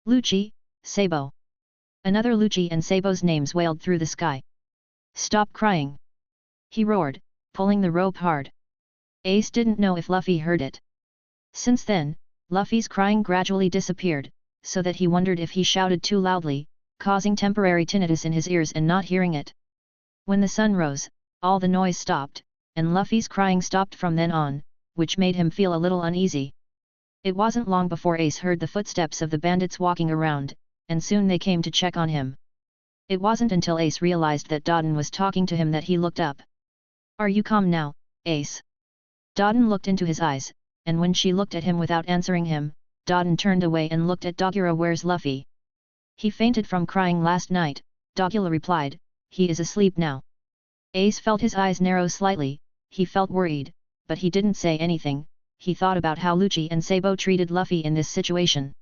Lucci, Sabo. Another Lucci and Sabo's names wailed through the sky. Stop crying! He roared, pulling the rope hard. Ace didn't know if Luffy heard it. Since then, Luffy's crying gradually disappeared, so that he wondered if he shouted too loudly, causing temporary tinnitus in his ears and not hearing it. When the sun rose, all the noise stopped, and Luffy's crying stopped from then on, which made him feel a little uneasy. It wasn't long before Ace heard the footsteps of the bandits walking around, and soon they came to check on him. It wasn't until Ace realized that Dodden was talking to him that he looked up. Are you calm now, Ace? Dodden looked into his eyes, and when she looked at him without answering him, Dodden turned away and looked at Dogura. Where's Luffy? He fainted from crying last night, Dogura replied. He is asleep now. Ace felt his eyes narrow slightly. He felt worried, but he didn't say anything. He thought about how Lucci and Sabo treated Luffy in this situation.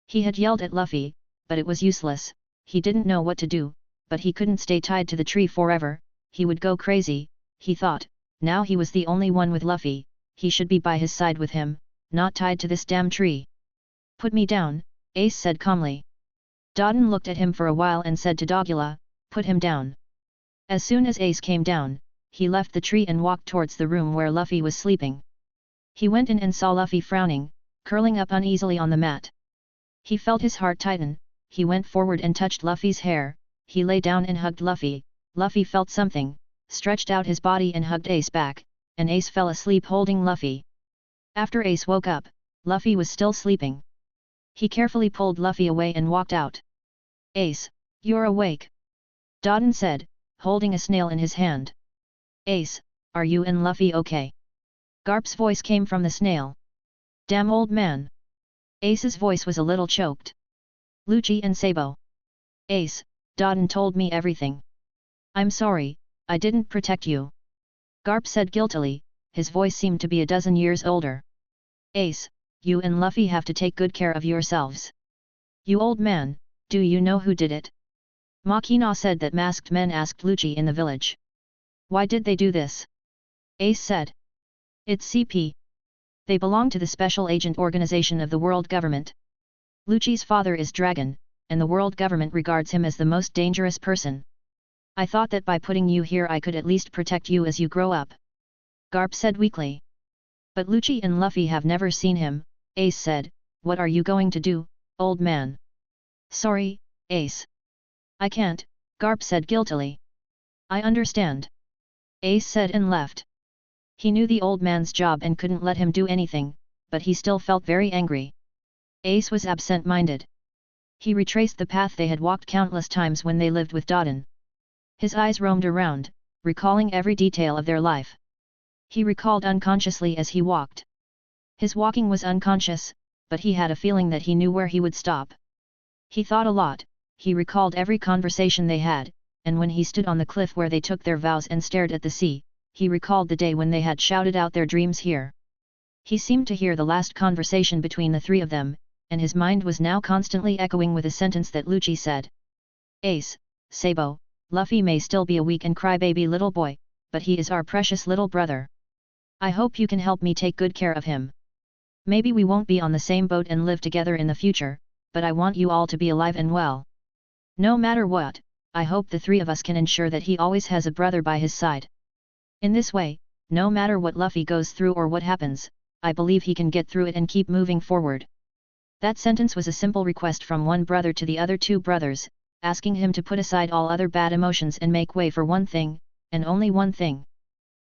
He had yelled at Luffy, but it was useless. He didn't know what to do, but he couldn't stay tied to the tree forever. He would go crazy, he thought. Now he was the only one with Luffy. He should be by his side with him, not tied to this damn tree. Put me down, Ace said calmly. Dodden looked at him for a while and said to Dogula, put him down. As soon as Ace came down, he left the tree and walked towards the room where Luffy was sleeping. He went in and saw Luffy frowning, curling up uneasily on the mat. He felt his heart tighten. He went forward and touched Luffy's hair. He lay down and hugged Luffy. Luffy felt something, stretched out his body and hugged Ace back, and Ace fell asleep holding Luffy. After Ace woke up, Luffy was still sleeping. He carefully pulled Luffy away and walked out. Ace, you're awake. Dodden said, holding a snail in his hand. Ace, are you and Luffy okay? Garp's voice came from the snail. Damn old man. Ace's voice was a little choked. Lucci and Sabo. Ace, Dodden told me everything. I'm sorry, I didn't protect you. Garp said guiltily, his voice seemed to be a dozen years older. Ace, you and Luffy have to take good care of yourselves. You old man, do you know who did it? Makina said that masked men asked Lucci in the village. Why did they do this? Ace said. It's CP. They belong to the Special Agent Organization of the World Government. Lucci's father is Dragon, and the world government regards him as the most dangerous person. I thought that by putting you here I could at least protect you as you grow up. Garp said weakly. But Lucci and Luffy have never seen him, Ace said. What are you going to do, old man? Sorry, Ace. I can't, Garp said guiltily. I understand. Ace said and left. He knew the old man's job and couldn't let him do anything, but he still felt very angry. Ace was absent-minded. He retraced the path they had walked countless times when they lived with Dodden. His eyes roamed around, recalling every detail of their life. He recalled unconsciously as he walked. His walking was unconscious, but he had a feeling that he knew where he would stop. He thought a lot. He recalled every conversation they had, and when he stood on the cliff where they took their vows and stared at the sea, he recalled the day when they had shouted out their dreams here. He seemed to hear the last conversation between the three of them, and his mind was now constantly echoing with a sentence that Lucci said. Ace, Sabo, Luffy may still be a weak and crybaby little boy, but he is our precious little brother. I hope you can help me take good care of him. Maybe we won't be on the same boat and live together in the future, but I want you all to be alive and well. No matter what, I hope the three of us can ensure that he always has a brother by his side. In this way, no matter what Luffy goes through or what happens, I believe he can get through it and keep moving forward." That sentence was a simple request from one brother to the other two brothers, asking him to put aside all other bad emotions and make way for one thing, and only one thing.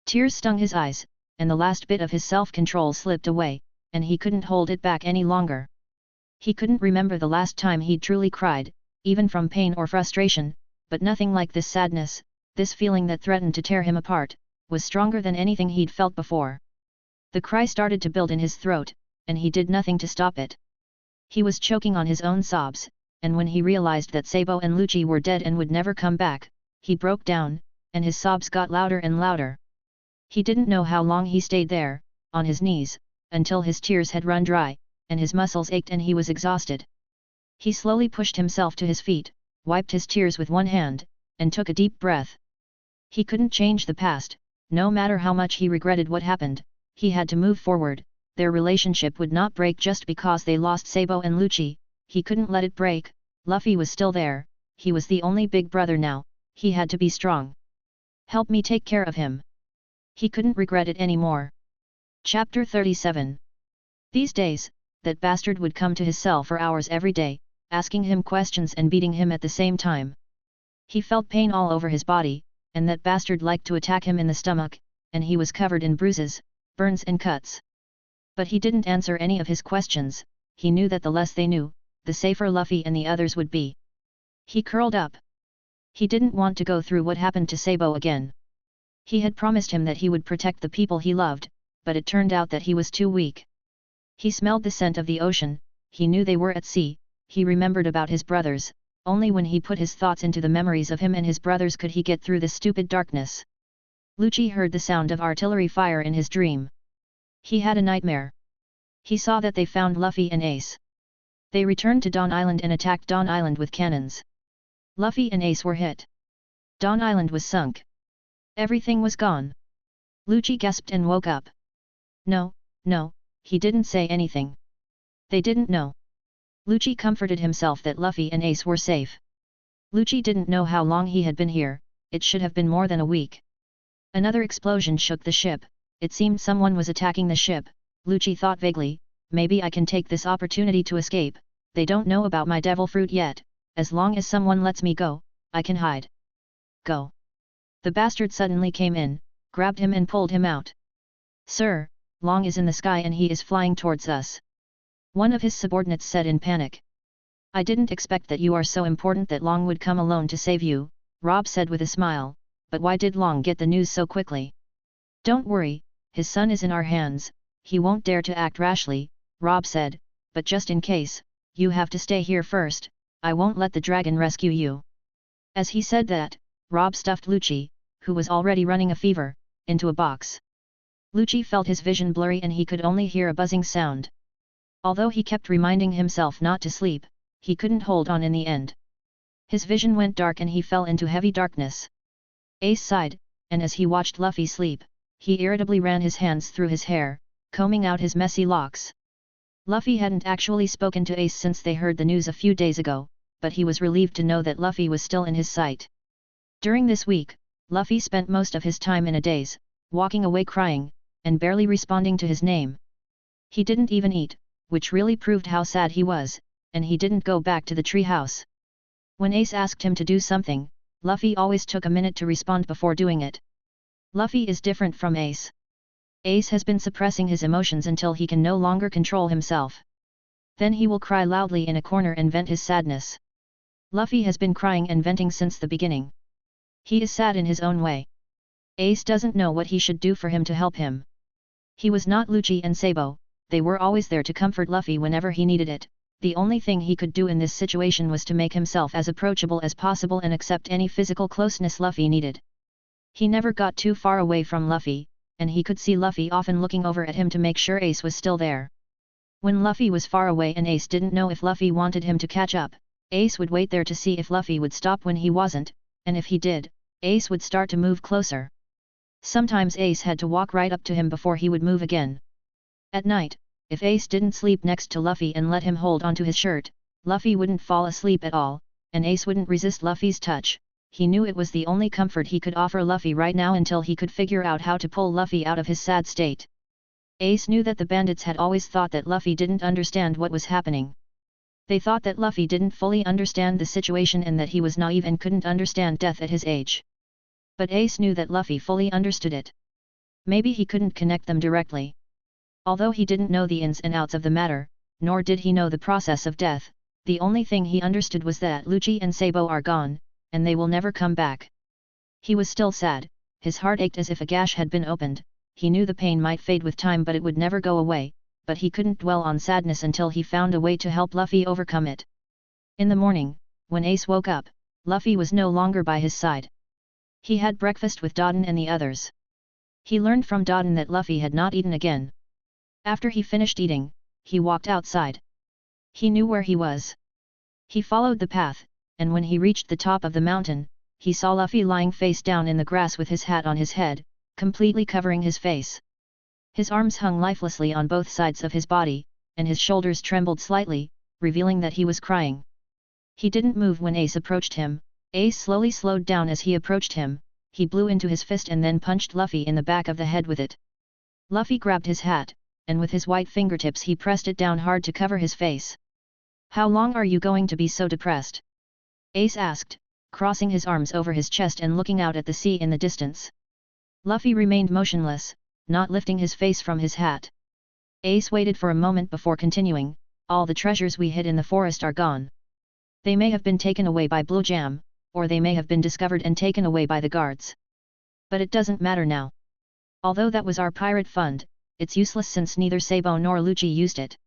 Tears stung his eyes, and the last bit of his self-control slipped away, and he couldn't hold it back any longer. He couldn't remember the last time he'd truly cried, even from pain or frustration, but nothing like this sadness, this feeling that threatened to tear him apart, was stronger than anything he'd felt before. The cry started to build in his throat, and he did nothing to stop it. He was choking on his own sobs, and when he realized that Sabo and Lucci were dead and would never come back, he broke down, and his sobs got louder and louder. He didn't know how long he stayed there, on his knees, until his tears had run dry, and his muscles ached and he was exhausted. He slowly pushed himself to his feet, wiped his tears with one hand, and took a deep breath. He couldn't change the past, no matter how much he regretted what happened, he had to move forward. Their relationship would not break just because they lost Sabo and Lucci, he couldn't let it break. Luffy was still there, he was the only big brother now, he had to be strong. "Help me take care of him." He couldn't regret it anymore. Chapter 37. These days, that bastard would come to his cell for hours every day, asking him questions and beating him at the same time. He felt pain all over his body, and that bastard liked to attack him in the stomach, and he was covered in bruises, burns and cuts. But he didn't answer any of his questions, he knew that the less they knew, the safer Luffy and the others would be. He curled up. He didn't want to go through what happened to Sabo again. He had promised him that he would protect the people he loved, but it turned out that he was too weak. He smelled the scent of the ocean, he knew they were at sea, he remembered about his brothers, only when he put his thoughts into the memories of him and his brothers could he get through the stupid darkness. Lucci heard the sound of artillery fire in his dream. He had a nightmare. He saw that they found Luffy and Ace. They returned to Dawn Island and attacked Dawn Island with cannons. Luffy and Ace were hit. Dawn Island was sunk. Everything was gone. Lucci gasped and woke up. No, he didn't say anything. They didn't know. Lucci comforted himself that Luffy and Ace were safe. Lucci didn't know how long he had been here, it should have been more than a week. Another explosion shook the ship, it seemed someone was attacking the ship. Lucci thought vaguely, maybe I can take this opportunity to escape, they don't know about my devil fruit yet, as long as someone lets me go, I can hide. Go. The bastard suddenly came in, grabbed him and pulled him out. Sir, Long is in the sky and he is flying towards us. One of his subordinates said in panic. I didn't expect that you are so important that Long would come alone to save you, Rob said with a smile, but why did Long get the news so quickly? Don't worry, his son is in our hands, he won't dare to act rashly, Rob said, but just in case, you have to stay here first, I won't let the dragon rescue you. As he said that, Rob stuffed Lucci, who was already running a fever, into a box. Lucci felt his vision blurry and he could only hear a buzzing sound. Although he kept reminding himself not to sleep, he couldn't hold on in the end. His vision went dark and he fell into heavy darkness. Ace sighed, and as he watched Luffy sleep, he irritably ran his hands through his hair, combing out his messy locks. Luffy hadn't actually spoken to Ace since they heard the news a few days ago, but he was relieved to know that Luffy was still in his sight. During this week, Luffy spent most of his time in a daze, walking away crying, and barely responding to his name. He didn't even eat, which really proved how sad he was, and he didn't go back to the tree house. When Ace asked him to do something, Luffy always took a minute to respond before doing it. Luffy is different from Ace. Ace has been suppressing his emotions until he can no longer control himself. Then he will cry loudly in a corner and vent his sadness. Luffy has been crying and venting since the beginning. He is sad in his own way. Ace doesn't know what he should do for him to help him. He was not Lucci and Sabo, they were always there to comfort Luffy whenever he needed it. The only thing he could do in this situation was to make himself as approachable as possible and accept any physical closeness Luffy needed. He never got too far away from Luffy, and he could see Luffy often looking over at him to make sure Ace was still there. When Luffy was far away and Ace didn't know if Luffy wanted him to catch up, Ace would wait there to see if Luffy would stop when he wasn't, and if he did, Ace would start to move closer. Sometimes Ace had to walk right up to him before he would move again. At night, if Ace didn't sleep next to Luffy and let him hold onto his shirt, Luffy wouldn't fall asleep at all, and Ace wouldn't resist Luffy's touch, he knew it was the only comfort he could offer Luffy right now until he could figure out how to pull Luffy out of his sad state. Ace knew that the bandits had always thought that Luffy didn't understand what was happening. They thought that Luffy didn't fully understand the situation and that he was naive and couldn't understand death at his age. But Ace knew that Luffy fully understood it. Maybe he couldn't connect them directly. Although he didn't know the ins and outs of the matter, nor did he know the process of death, the only thing he understood was that Lucci and Sabo are gone, and they will never come back. He was still sad, his heart ached as if a gash had been opened, he knew the pain might fade with time but it would never go away, but he couldn't dwell on sadness until he found a way to help Luffy overcome it. In the morning, when Ace woke up, Luffy was no longer by his side. He had breakfast with Dodden and the others. He learned from Dodden that Luffy had not eaten again. After he finished eating, he walked outside. He knew where he was. He followed the path, and when he reached the top of the mountain, he saw Luffy lying face down in the grass with his hat on his head, completely covering his face. His arms hung lifelessly on both sides of his body, and his shoulders trembled slightly, revealing that he was crying. He didn't move when Ace approached him. Ace slowly slowed down as he approached him, he blew into his fist and then punched Luffy in the back of the head with it. Luffy grabbed his hat, and with his white fingertips he pressed it down hard to cover his face. "How long are you going to be so depressed?" Ace asked, crossing his arms over his chest and looking out at the sea in the distance. Luffy remained motionless, not lifting his face from his hat. Ace waited for a moment before continuing, "All the treasures we hid in the forest are gone. They may have been taken away by Blue Jam, or they may have been discovered and taken away by the guards. But it doesn't matter now. Although that was our pirate fund, it's useless since neither Sabo nor Lucci used it.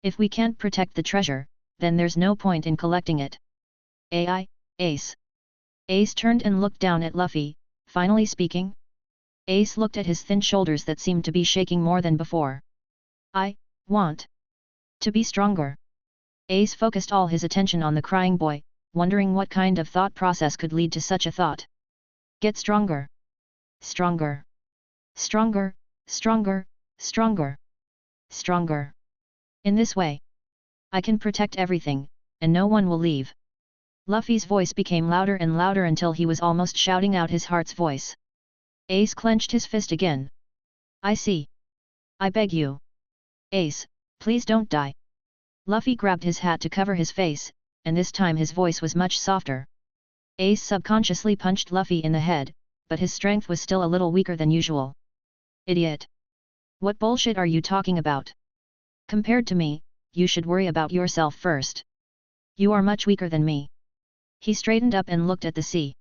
If we can't protect the treasure, then there's no point in collecting it." Ace. Ace turned and looked down at Luffy, finally speaking. Ace looked at his thin shoulders that seemed to be shaking more than before. "I want to be stronger." Ace focused all his attention on the crying boy, wondering what kind of thought process could lead to such a thought. "Get stronger. Stronger. Stronger, stronger, stronger. Stronger. In this way, I can protect everything, and no one will leave." Luffy's voice became louder and louder until he was almost shouting out his heart's voice. Ace clenched his fist again. "I see. I beg you. Ace, please don't die." Luffy grabbed his hat to cover his face, and this time his voice was much softer. Ace subconsciously punched Luffy in the head, but his strength was still a little weaker than usual. "Idiot! What bullshit are you talking about? Compared to me, you should worry about yourself first. You are much weaker than me." He straightened up and looked at the sea.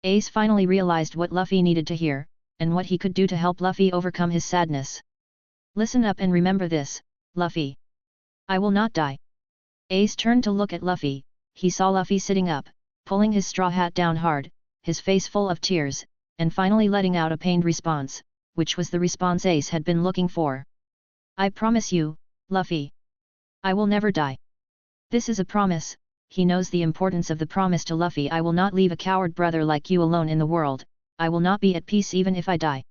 Ace finally realized what Luffy needed to hear, and what he could do to help Luffy overcome his sadness. "Listen up and remember this, Luffy. I will not die." Ace turned to look at Luffy. He saw Luffy sitting up, pulling his straw hat down hard, his face full of tears, and finally letting out a pained response, which was the response Ace had been looking for. "I promise you, Luffy. I will never die. This is a promise." He knows the importance of the promise to Luffy. "I will not leave a coward brother like you alone in the world. I will not be at peace even if I die."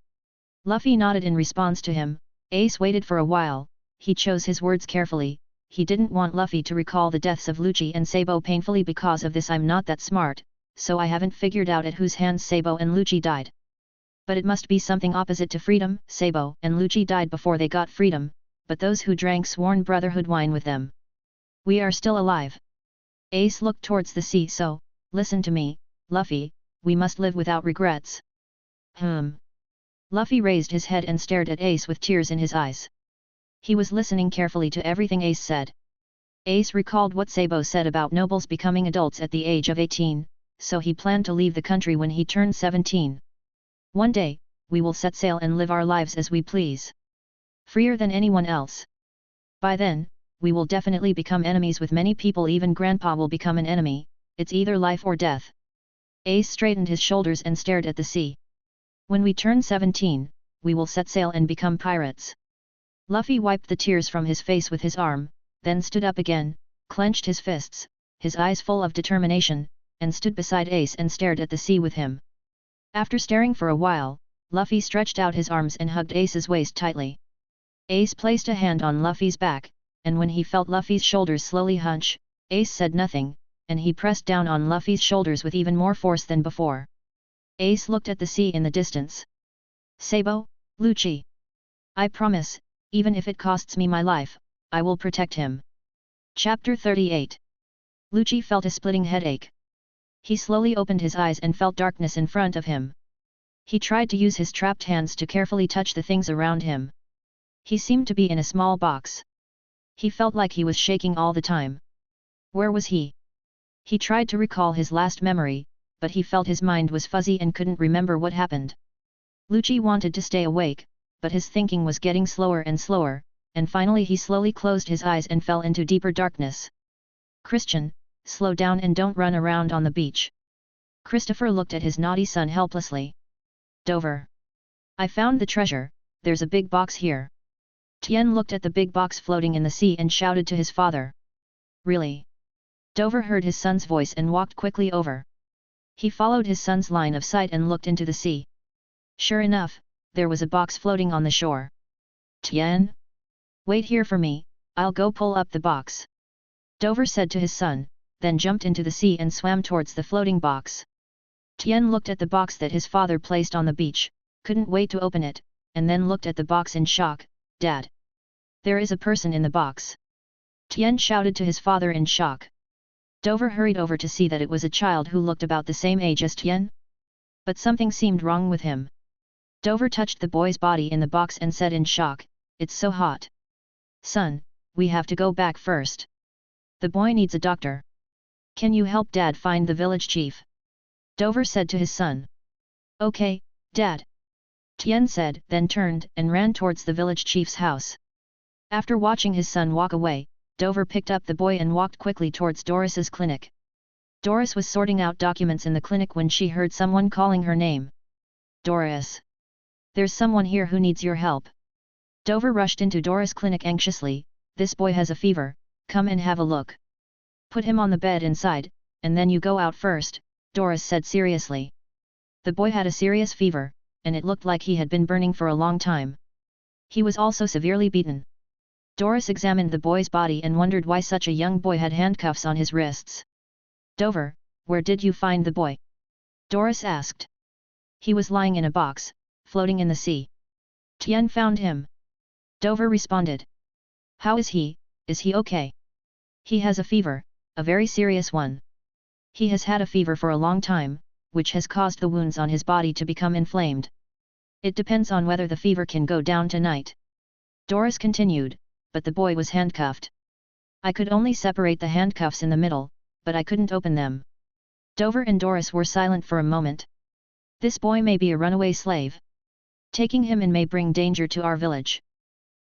Luffy nodded in response to him. Ace waited for a while, he chose his words carefully. He didn't want Luffy to recall the deaths of Lucci and Sabo painfully. "Because of this I'm not that smart, so I haven't figured out at whose hands Sabo and Lucci died. But it must be something opposite to freedom. Sabo and Lucci died before they got freedom, but those who drank sworn brotherhood wine with them. We are still alive." Ace looked towards the sea. "So, listen to me, Luffy, we must live without regrets." Luffy raised his head and stared at Ace with tears in his eyes. He was listening carefully to everything Ace said. Ace recalled what Sabo said about nobles becoming adults at the age of 18, so he planned to leave the country when he turned 17. "One day, we will set sail and live our lives as we please. Freer than anyone else. By then, we will definitely become enemies with many people. Even Grandpa will become an enemy. It's either life or death." Ace straightened his shoulders and stared at the sea. "When we turn 17, we will set sail and become pirates." Luffy wiped the tears from his face with his arm, then stood up again, clenched his fists, his eyes full of determination, and stood beside Ace and stared at the sea with him. After staring for a while, Luffy stretched out his arms and hugged Ace's waist tightly. Ace placed a hand on Luffy's back, and when he felt Luffy's shoulders slowly hunch, Ace said nothing, and he pressed down on Luffy's shoulders with even more force than before. Ace looked at the sea in the distance. Sabo, Lucci. I promise, even if it costs me my life, I will protect him. Chapter 38. Lucci felt a splitting headache. He slowly opened his eyes and felt darkness in front of him. He tried to use his trapped hands to carefully touch the things around him. He seemed to be in a small box. He felt like he was shaking all the time. Where was he? He tried to recall his last memory, but he felt his mind was fuzzy and couldn't remember what happened. Lucci wanted to stay awake, but his thinking was getting slower and slower, and finally he slowly closed his eyes and fell into deeper darkness. Christian, slow down and don't run around on the beach. Christopher looked at his naughty son helplessly. Dover. I found the treasure, there's a big box here. Tien looked at the big box floating in the sea and shouted to his father. Really? Dover heard his son's voice and walked quickly over. He followed his son's line of sight and looked into the sea. Sure enough, there was a box floating on the shore. Tien? Wait here for me, I'll go pull up the box. Dover said to his son, then jumped into the sea and swam towards the floating box. Tien looked at the box that his father placed on the beach, couldn't wait to open it, and then looked at the box in shock. Dad! There is a person in the box. Tien shouted to his father in shock. Dover hurried over to see that it was a child who looked about the same age as Tien. But something seemed wrong with him. Dover touched the boy's body in the box and said in shock, It's so hot. Son, we have to go back first. The boy needs a doctor. Can you help Dad find the village chief? Dover said to his son. Okay, Dad. Tien said, then turned and ran towards the village chief's house. After watching his son walk away, Dover picked up the boy and walked quickly towards Doris's clinic. Doris was sorting out documents in the clinic when she heard someone calling her name. Doris! There's someone here who needs your help. Dover rushed into Doris' clinic anxiously. This boy has a fever, come and have a look. Put him on the bed inside, and then you go out first, Doris said seriously. The boy had a serious fever, and it looked like he had been burning for a long time. He was also severely beaten. Doris examined the boy's body and wondered why such a young boy had handcuffs on his wrists. Dover, where did you find the boy? Doris asked. He was lying in a box, floating in the sea. Tien found him. Dover responded. How is he? Is he okay? He has a fever, a very serious one. He has had a fever for a long time, which has caused the wounds on his body to become inflamed. It depends on whether the fever can go down tonight. Doris continued, but the boy was handcuffed. I could only separate the handcuffs in the middle, but I couldn't open them. Dover and Doris were silent for a moment. This boy may be a runaway slave. Taking him in may bring danger to our village.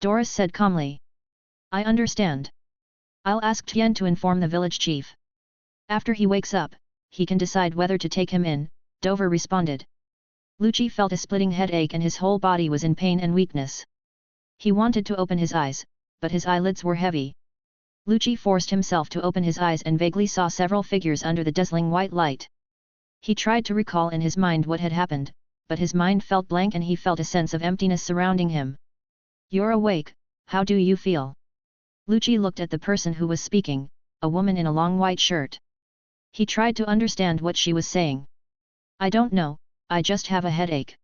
Doris said calmly. I understand. I'll ask Tien to inform the village chief. After he wakes up, he can decide whether to take him in, Dover responded. Lucci felt a splitting headache and his whole body was in pain and weakness. He wanted to open his eyes, but his eyelids were heavy. Lucci forced himself to open his eyes and vaguely saw several figures under the dazzling white light. He tried to recall in his mind what had happened, but his mind felt blank and he felt a sense of emptiness surrounding him. You're awake, how do you feel? Lucci looked at the person who was speaking, a woman in a long white shirt. He tried to understand what she was saying. I don't know, I just have a headache.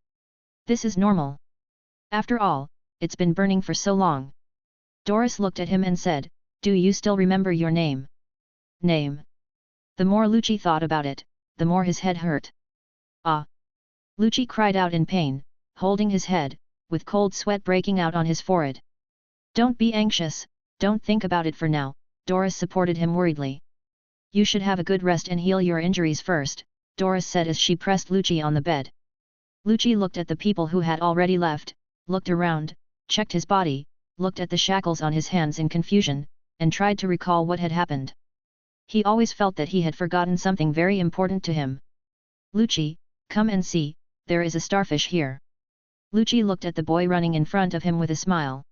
This is normal. After all, it's been burning for so long. Doris looked at him and said, Do you still remember your name? Name. The more Lucci thought about it, the more his head hurt. Ah! Lucci cried out in pain, holding his head, with cold sweat breaking out on his forehead. Don't be anxious, don't think about it for now, Doris supported him worriedly. You should have a good rest and heal your injuries first, Doris said as she pressed Lucci on the bed. Lucci looked at the people who had already left, looked around, checked his body, looked at the shackles on his hands in confusion, and tried to recall what had happened. He always felt that he had forgotten something very important to him. Lucci, come and see, there is a starfish here. Lucci looked at the boy running in front of him with a smile.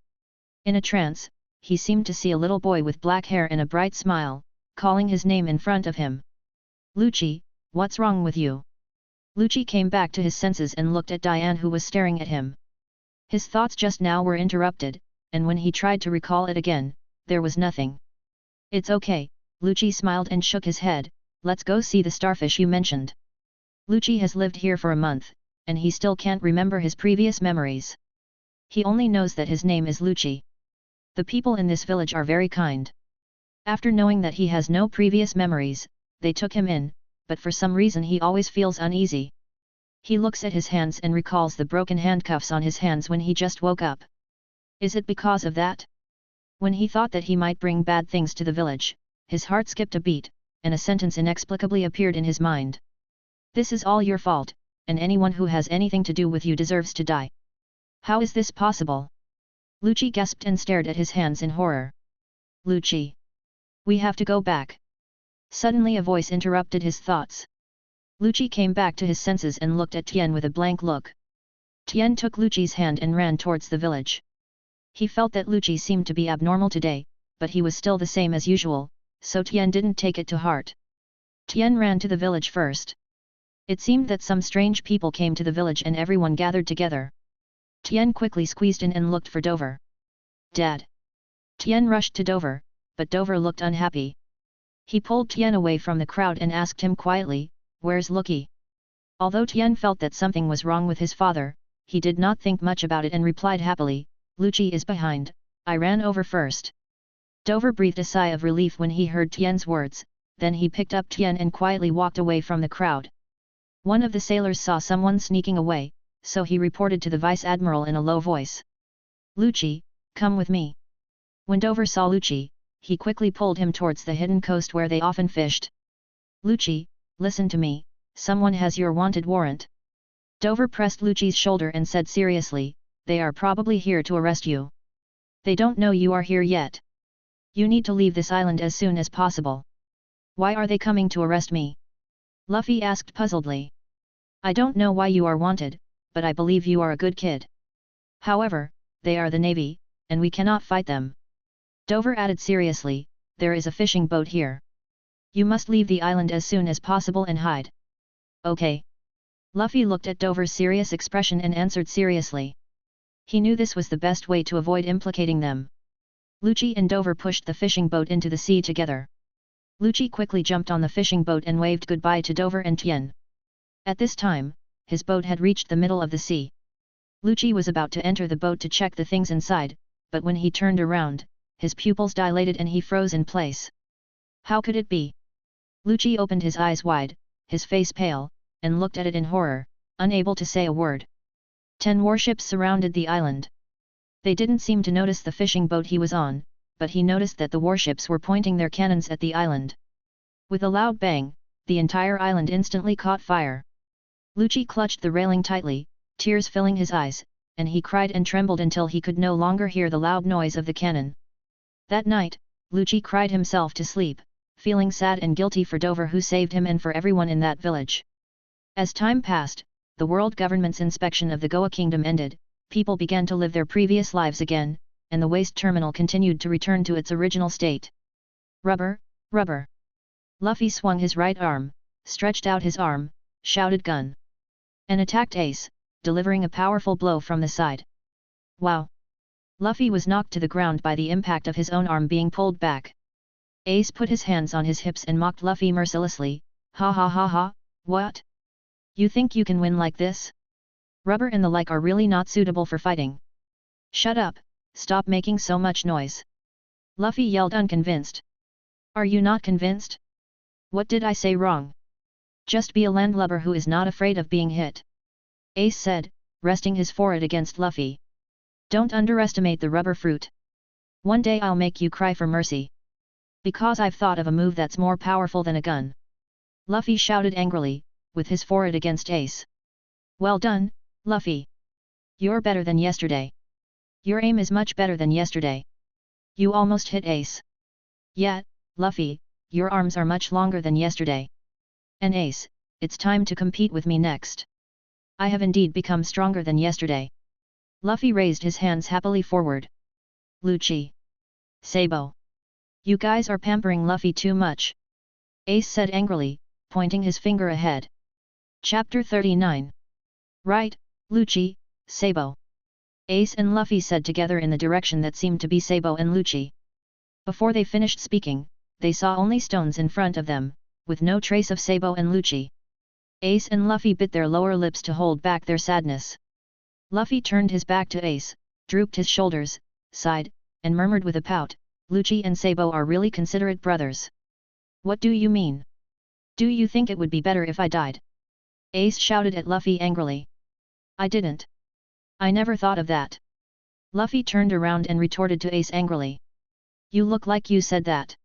In a trance, he seemed to see a little boy with black hair and a bright smile, calling his name in front of him. Lucci, what's wrong with you? Lucci came back to his senses and looked at Diane who was staring at him. His thoughts just now were interrupted, and when he tried to recall it again, there was nothing. It's okay, Lucci smiled and shook his head. Let's go see the starfish you mentioned. Lucci has lived here for a month, and he still can't remember his previous memories. He only knows that his name is Lucci. The people in this village are very kind. After knowing that he has no previous memories, they took him in, but for some reason he always feels uneasy. He looks at his hands and recalls the broken handcuffs on his hands when he just woke up. Is it because of that? When he thought that he might bring bad things to the village, his heart skipped a beat, and a sentence inexplicably appeared in his mind. This is all your fault, and anyone who has anything to do with you deserves to die. How is this possible? Lucci gasped and stared at his hands in horror. Lucci! We have to go back. Suddenly a voice interrupted his thoughts. Lucci came back to his senses and looked at Tian with a blank look. Tian took Lucci's hand and ran towards the village. He felt that Lucci seemed to be abnormal today, but he was still the same as usual, so Tian didn't take it to heart. Tian ran to the village first. It seemed that some strange people came to the village and everyone gathered together. Tian quickly squeezed in and looked for Dover. Dad! Tian rushed to Dover, but Dover looked unhappy. He pulled Tian away from the crowd and asked him quietly, "Where's Lucky?" Although Tian felt that something was wrong with his father, he did not think much about it and replied happily, "Lucci is behind, I ran over first." Dover breathed a sigh of relief when he heard Tian's words, then he picked up Tian and quietly walked away from the crowd. One of the sailors saw someone sneaking away, so he reported to the vice-admiral in a low voice. "Lucci, come with me." When Dover saw Lucci, he quickly pulled him towards the hidden coast where they often fished. "Lucci, listen to me, someone has your wanted warrant." Dover pressed Lucci's shoulder and said seriously, "They are probably here to arrest you. They don't know you are here yet. You need to leave this island as soon as possible." "Why are they coming to arrest me?" Luffy asked puzzledly. "I don't know why you are wanted, but I believe you are a good kid. However, they are the Navy, and we cannot fight them." Dover added seriously, "There is a fishing boat here. You must leave the island as soon as possible and hide." "Okay." Luffy looked at Dover's serious expression and answered seriously. He knew this was the best way to avoid implicating them. Lucci and Dover pushed the fishing boat into the sea together. Lucci quickly jumped on the fishing boat and waved goodbye to Dover and Tien. At this time, his boat had reached the middle of the sea. Lucci was about to enter the boat to check the things inside, but when he turned around, his pupils dilated and he froze in place. How could it be? Lucci opened his eyes wide, his face pale, and looked at it in horror, unable to say a word. 10 warships surrounded the island. They didn't seem to notice the fishing boat he was on, but he noticed that the warships were pointing their cannons at the island. With a loud bang, the entire island instantly caught fire. Lucci clutched the railing tightly, tears filling his eyes, and he cried and trembled until he could no longer hear the loud noise of the cannon. That night, Lucci cried himself to sleep, feeling sad and guilty for Dover who saved him and for everyone in that village. As time passed, the world government's inspection of the Goa Kingdom ended, people began to live their previous lives again, and the waste terminal continued to return to its original state. Rubber, rubber. Luffy swung his right arm, stretched out his arm, shouted gun. And attacked Ace, delivering a powerful blow from the side. Wow! Luffy was knocked to the ground by the impact of his own arm being pulled back. Ace put his hands on his hips and mocked Luffy mercilessly, "Ha ha ha ha, what? You think you can win like this? Rubber and the like are really not suitable for fighting. Shut up, stop making so much noise." Luffy yelled unconvinced. "Are you not convinced? What did I say wrong? Just be a landlubber who is not afraid of being hit," Ace said, resting his forehead against Luffy. "Don't underestimate the rubber fruit. One day I'll make you cry for mercy. Because I've thought of a move that's more powerful than a gun." Luffy shouted angrily, with his forehead against Ace. "Well done, Luffy. You're better than yesterday. Your aim is much better than yesterday. You almost hit Ace. Yet, Luffy, your arms are much longer than yesterday. And Ace, it's time to compete with me next. I have indeed become stronger than yesterday." Luffy raised his hands happily forward. "Lucci. Sabo. You guys are pampering Luffy too much," Ace said angrily, pointing his finger ahead. Chapter 39. "Right, Lucci, Sabo," Ace and Luffy said together in the direction that seemed to be Sabo and Lucci. Before they finished speaking, they saw only stones in front of them, with no trace of Sabo and Lucci. Ace and Luffy bit their lower lips to hold back their sadness. Luffy turned his back to Ace, drooped his shoulders, sighed, and murmured with a pout, "Lucci and Sabo are really considerate brothers." "What do you mean? Do you think it would be better if I died?" Ace shouted at Luffy angrily. "I didn't. I never thought of that." Luffy turned around and retorted to Ace angrily. "You look like you said that."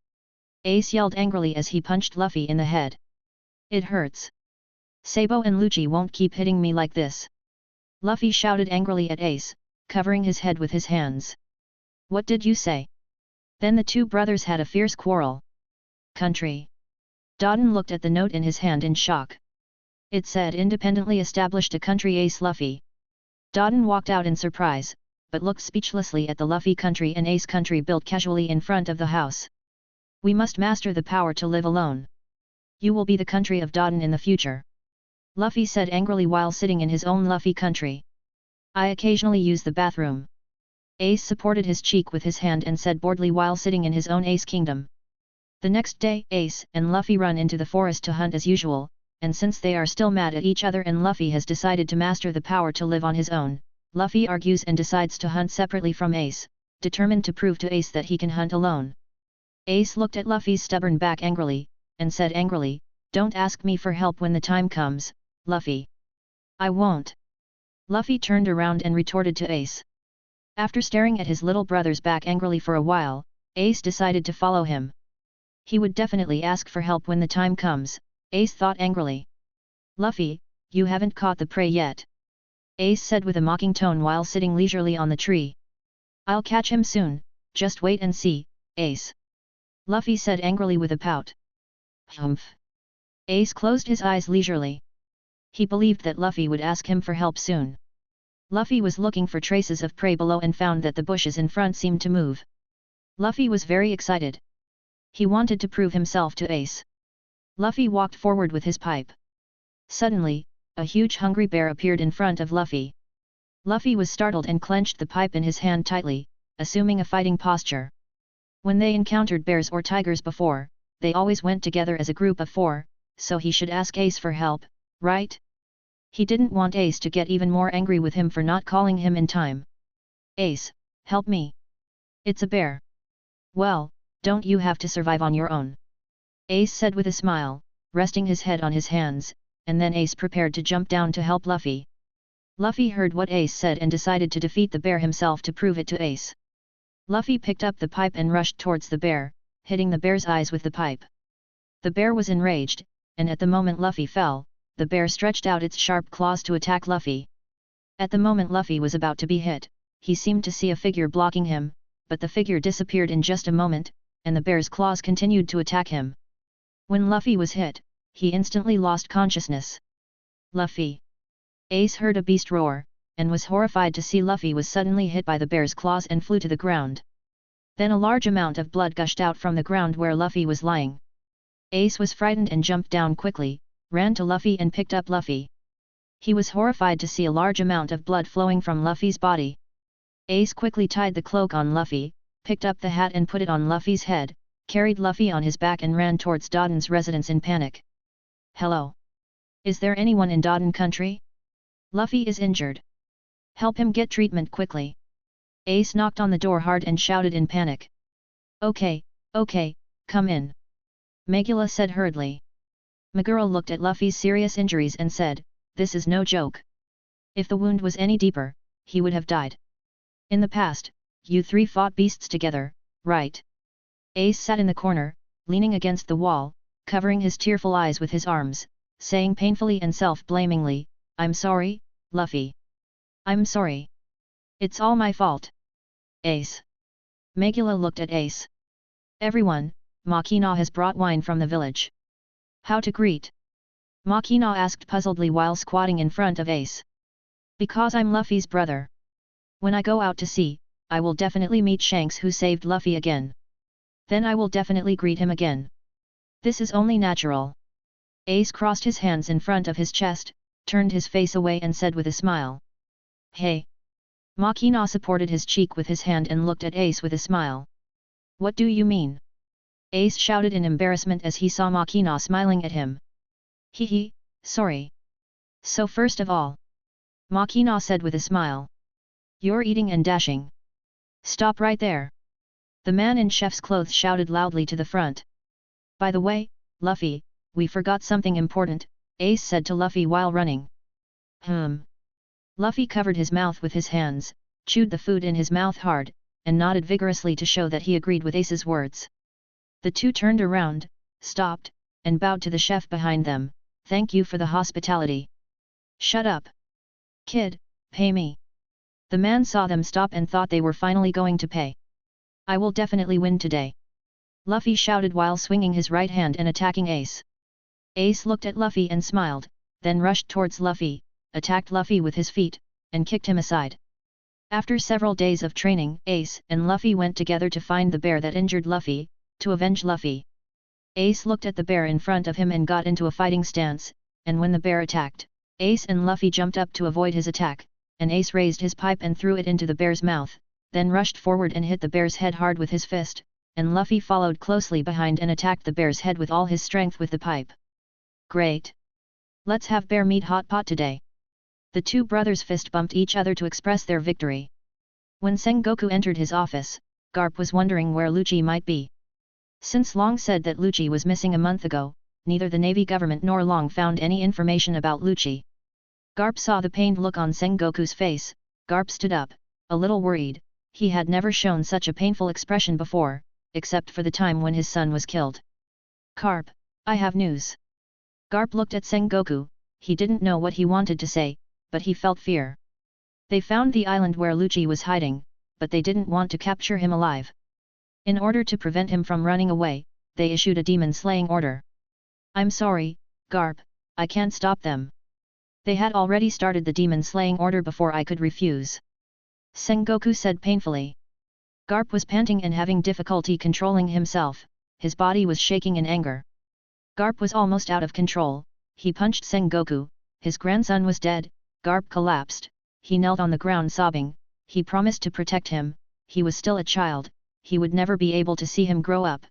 Ace yelled angrily as he punched Luffy in the head. "It hurts. Sabo and Lucci won't keep hitting me like this." Luffy shouted angrily at Ace, covering his head with his hands. "What did you say?" Then the two brothers had a fierce quarrel. Country. Dodden looked at the note in his hand in shock. It said independently established a country. Ace Luffy. Dodden walked out in surprise, but looked speechlessly at the Luffy country and Ace country built casually in front of the house. "We must master the power to live alone. You will be the country of Dodden in the future," Luffy said angrily while sitting in his own Luffy country. "I occasionally use the bathroom." Ace supported his cheek with his hand and said boredly while sitting in his own Ace Kingdom. The next day, Ace and Luffy run into the forest to hunt as usual, and since they are still mad at each other and Luffy has decided to master the power to live on his own, Luffy argues and decides to hunt separately from Ace, determined to prove to Ace that he can hunt alone. Ace looked at Luffy's stubborn back angrily, and said angrily, "Don't ask me for help when the time comes, Luffy." "I won't." Luffy turned around and retorted to Ace. After staring at his little brother's back angrily for a while, Ace decided to follow him. He would definitely ask for help when the time comes, Ace thought angrily. "Luffy, you haven't caught the prey yet," Ace said with a mocking tone while sitting leisurely on the tree. "I'll catch him soon, just wait and see, Ace," Luffy said angrily with a pout. "Humph." Ace closed his eyes leisurely. He believed that Luffy would ask him for help soon. Luffy was looking for traces of prey below and found that the bushes in front seemed to move. Luffy was very excited. He wanted to prove himself to Ace. Luffy walked forward with his pipe. Suddenly, a huge hungry bear appeared in front of Luffy. Luffy was startled and clenched the pipe in his hand tightly, assuming a fighting posture. When they encountered bears or tigers before, they always went together as a group of 4, so he should ask Ace for help, right? He didn't want Ace to get even more angry with him for not calling him in time. "Ace, help me. It's a bear." "Well, don't you have to survive on your own?" Ace said with a smile, resting his head on his hands, and then Ace prepared to jump down to help Luffy. Luffy heard what Ace said and decided to defeat the bear himself to prove it to Ace. Luffy picked up the pipe and rushed towards the bear, hitting the bear's eyes with the pipe. The bear was enraged, and at the moment Luffy fell, the bear stretched out its sharp claws to attack Luffy. At the moment Luffy was about to be hit, he seemed to see a figure blocking him, but the figure disappeared in just a moment, and the bear's claws continued to attack him. When Luffy was hit, he instantly lost consciousness. "Luffy!" Ace heard a beast roar, and was horrified to see Luffy was suddenly hit by the bear's claws and flew to the ground. Then a large amount of blood gushed out from the ground where Luffy was lying. Ace was frightened and jumped down quickly, ran to Luffy and picked up Luffy. He was horrified to see a large amount of blood flowing from Luffy's body. Ace quickly tied the cloak on Luffy, picked up the hat and put it on Luffy's head, carried Luffy on his back and ran towards Dodden's residence in panic. "Hello? Is there anyone in Dodden country? Luffy is injured. Help him get treatment quickly." Ace knocked on the door hard and shouted in panic. Okay, come in," Megula said hurriedly. Megura looked at Luffy's serious injuries and said, "This is no joke. If the wound was any deeper, he would have died. In the past, you 3 fought beasts together, right?" Ace sat in the corner, leaning against the wall, covering his tearful eyes with his arms, saying painfully and self-blamingly, "I'm sorry, Luffy. I'm sorry. It's all my fault." "Ace." Megula looked at Ace. "Everyone, Makina has brought wine from the village." "How to greet?" Makina asked puzzledly while squatting in front of Ace. "Because I'm Luffy's brother. When I go out to sea, I will definitely meet Shanks who saved Luffy again. Then I will definitely greet him again. This is only natural." Ace crossed his hands in front of his chest, turned his face away and said with a smile. "Hey." Makina supported his cheek with his hand and looked at Ace with a smile. "What do you mean?" Ace shouted in embarrassment as he saw Makina smiling at him. Hee, sorry. So first of all, Makina said with a smile. You're eating and dashing. Stop right there. The man in chef's clothes shouted loudly to the front. By the way, Luffy, we forgot something important, Ace said to Luffy while running. Luffy covered his mouth with his hands, chewed the food in his mouth hard, and nodded vigorously to show that he agreed with Ace's words. The two turned around, stopped, and bowed to the chef behind them. Thank you for the hospitality. Shut up. Kid, pay me. The man saw them stop and thought they were finally going to pay. I will definitely win today. Luffy shouted while swinging his right hand and attacking Ace. Ace looked at Luffy and smiled, then rushed towards Luffy, attacked Luffy with his feet, and kicked him aside. After several days of training, Ace and Luffy went together to find the bear that injured Luffy, to avenge Luffy. Ace looked at the bear in front of him and got into a fighting stance, and when the bear attacked, Ace and Luffy jumped up to avoid his attack, and Ace raised his pipe and threw it into the bear's mouth, then rushed forward and hit the bear's head hard with his fist, and Luffy followed closely behind and attacked the bear's head with all his strength with the pipe. Great! Let's have bear meat hot pot today. The two brothers fist bumped each other to express their victory. When Sengoku entered his office, Garp was wondering where Lucci might be. Since Long said that Lucci was missing a month ago, neither the Navy government nor Long found any information about Lucci. Garp saw the pained look on Sengoku's face. Garp stood up, a little worried. He had never shown such a painful expression before, except for the time when his son was killed. Garp, I have news. Garp looked at Sengoku. He didn't know what he wanted to say, but he felt fear. They found the island where Lucci was hiding, but they didn't want to capture him alive. In order to prevent him from running away, they issued a demon-slaying order. I'm sorry, Garp, I can't stop them. They had already started the demon-slaying order before I could refuse. Sengoku said painfully. Garp was panting and having difficulty controlling himself. His body was shaking in anger. Garp was almost out of control. He punched Sengoku. His grandson was dead. Garp collapsed. He knelt on the ground sobbing. He promised to protect him. He was still a child. He would never be able to see him grow up.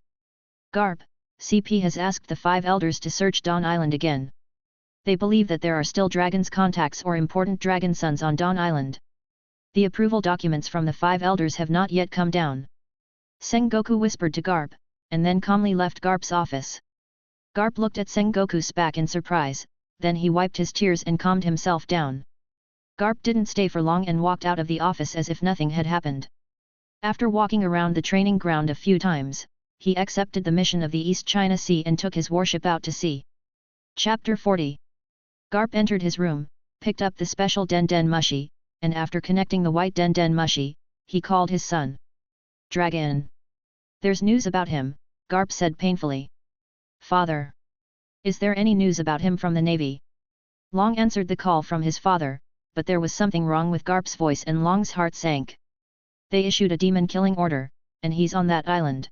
Garp, CP has asked the 5 elders to search Dawn Island again. They believe that there are still dragon's contacts or important dragon sons on Dawn Island. The approval documents from the 5 elders have not yet come down. Sengoku whispered to Garp, and then calmly left Garp's office. Garp looked at Sengoku's back in surprise, then he wiped his tears and calmed himself down. Garp didn't stay for long and walked out of the office as if nothing had happened. After walking around the training ground a few times, he accepted the mission of the East China Sea and took his warship out to sea. Chapter 40. Garp entered his room, picked up the special Den Den Mushi, and after connecting the white Den Den Mushi, he called his son. Dragon. There's news about him, Garp said painfully. Father. Is there any news about him from the Navy? Long answered the call from his father, but there was something wrong with Garp's voice and Long's heart sank. They issued a demon-killing order, and he's on that island.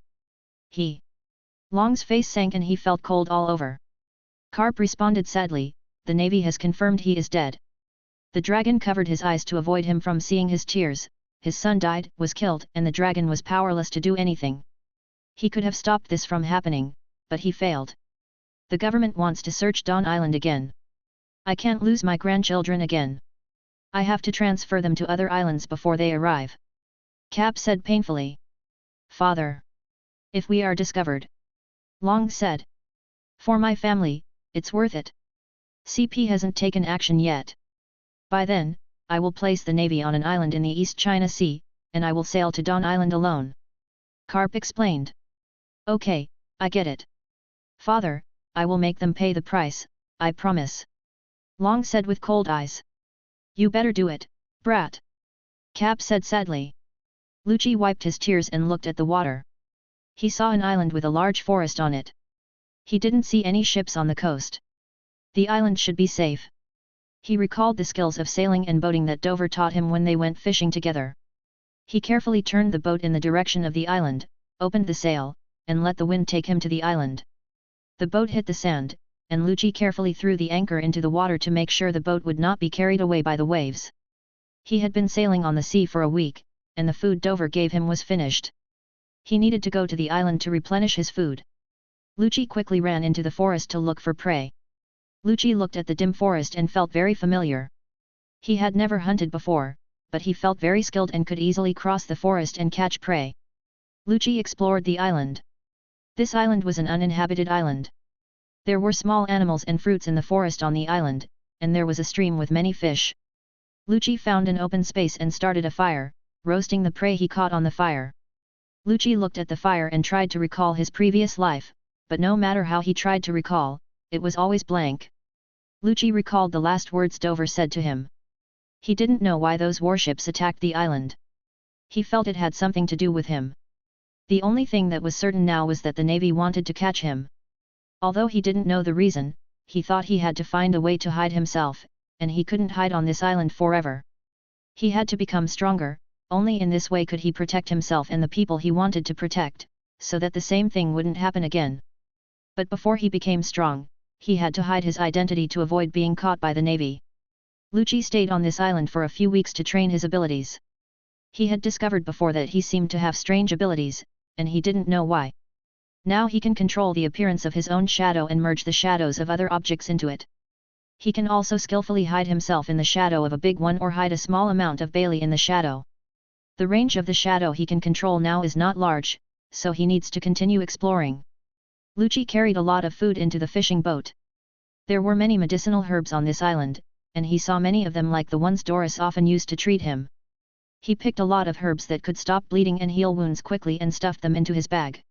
Long's face sank and he felt cold all over. Garp responded sadly, the Navy has confirmed he is dead. The dragon covered his eyes to avoid him from seeing his tears. His son died, was killed, and the dragon was powerless to do anything. He could have stopped this from happening, but he failed. The government wants to search Dawn Island again. I can't lose my grandchildren again. I have to transfer them to other islands before they arrive. Cap said painfully. Father. If we are discovered. Long said. For my family, it's worth it. CP hasn't taken action yet. By then, I will place the Navy on an island in the East China Sea, and I will sail to Dawn Island alone. Garp explained. Okay, I get it. Father, I will make them pay the price, I promise. Long said with cold eyes. You better do it, brat. Cap said sadly. Lucci wiped his tears and looked at the water. He saw an island with a large forest on it. He didn't see any ships on the coast. The island should be safe. He recalled the skills of sailing and boating that Dover taught him when they went fishing together. He carefully turned the boat in the direction of the island, opened the sail, and let the wind take him to the island. The boat hit the sand, and Lucci carefully threw the anchor into the water to make sure the boat would not be carried away by the waves. He had been sailing on the sea for a week, and the food Dover gave him was finished. He needed to go to the island to replenish his food. Lucci quickly ran into the forest to look for prey. Lucci looked at the dim forest and felt very familiar. He had never hunted before, but he felt very skilled and could easily cross the forest and catch prey. Lucci explored the island. This island was an uninhabited island. There were small animals and fruits in the forest on the island, and there was a stream with many fish. Lucci found an open space and started a fire, roasting the prey he caught on the fire. Lucci looked at the fire and tried to recall his previous life, but no matter how he tried to recall, it was always blank. Lucci recalled the last words Dover said to him. He didn't know why those warships attacked the island. He felt it had something to do with him. The only thing that was certain now was that the Navy wanted to catch him. Although he didn't know the reason, he thought he had to find a way to hide himself, and he couldn't hide on this island forever. He had to become stronger, only in this way could he protect himself and the people he wanted to protect, so that the same thing wouldn't happen again. But before he became strong, he had to hide his identity to avoid being caught by the Navy. Lucci stayed on this island for a few weeks to train his abilities. He had discovered before that he seemed to have strange abilities, and he didn't know why. Now he can control the appearance of his own shadow and merge the shadows of other objects into it. He can also skillfully hide himself in the shadow of a big one or hide a small amount of Bailey in the shadow. The range of the shadow he can control now is not large, so he needs to continue exploring. Lucci carried a lot of food into the fishing boat. There were many medicinal herbs on this island, and he saw many of them like the ones Doris often used to treat him. He picked a lot of herbs that could stop bleeding and heal wounds quickly and stuffed them into his bag.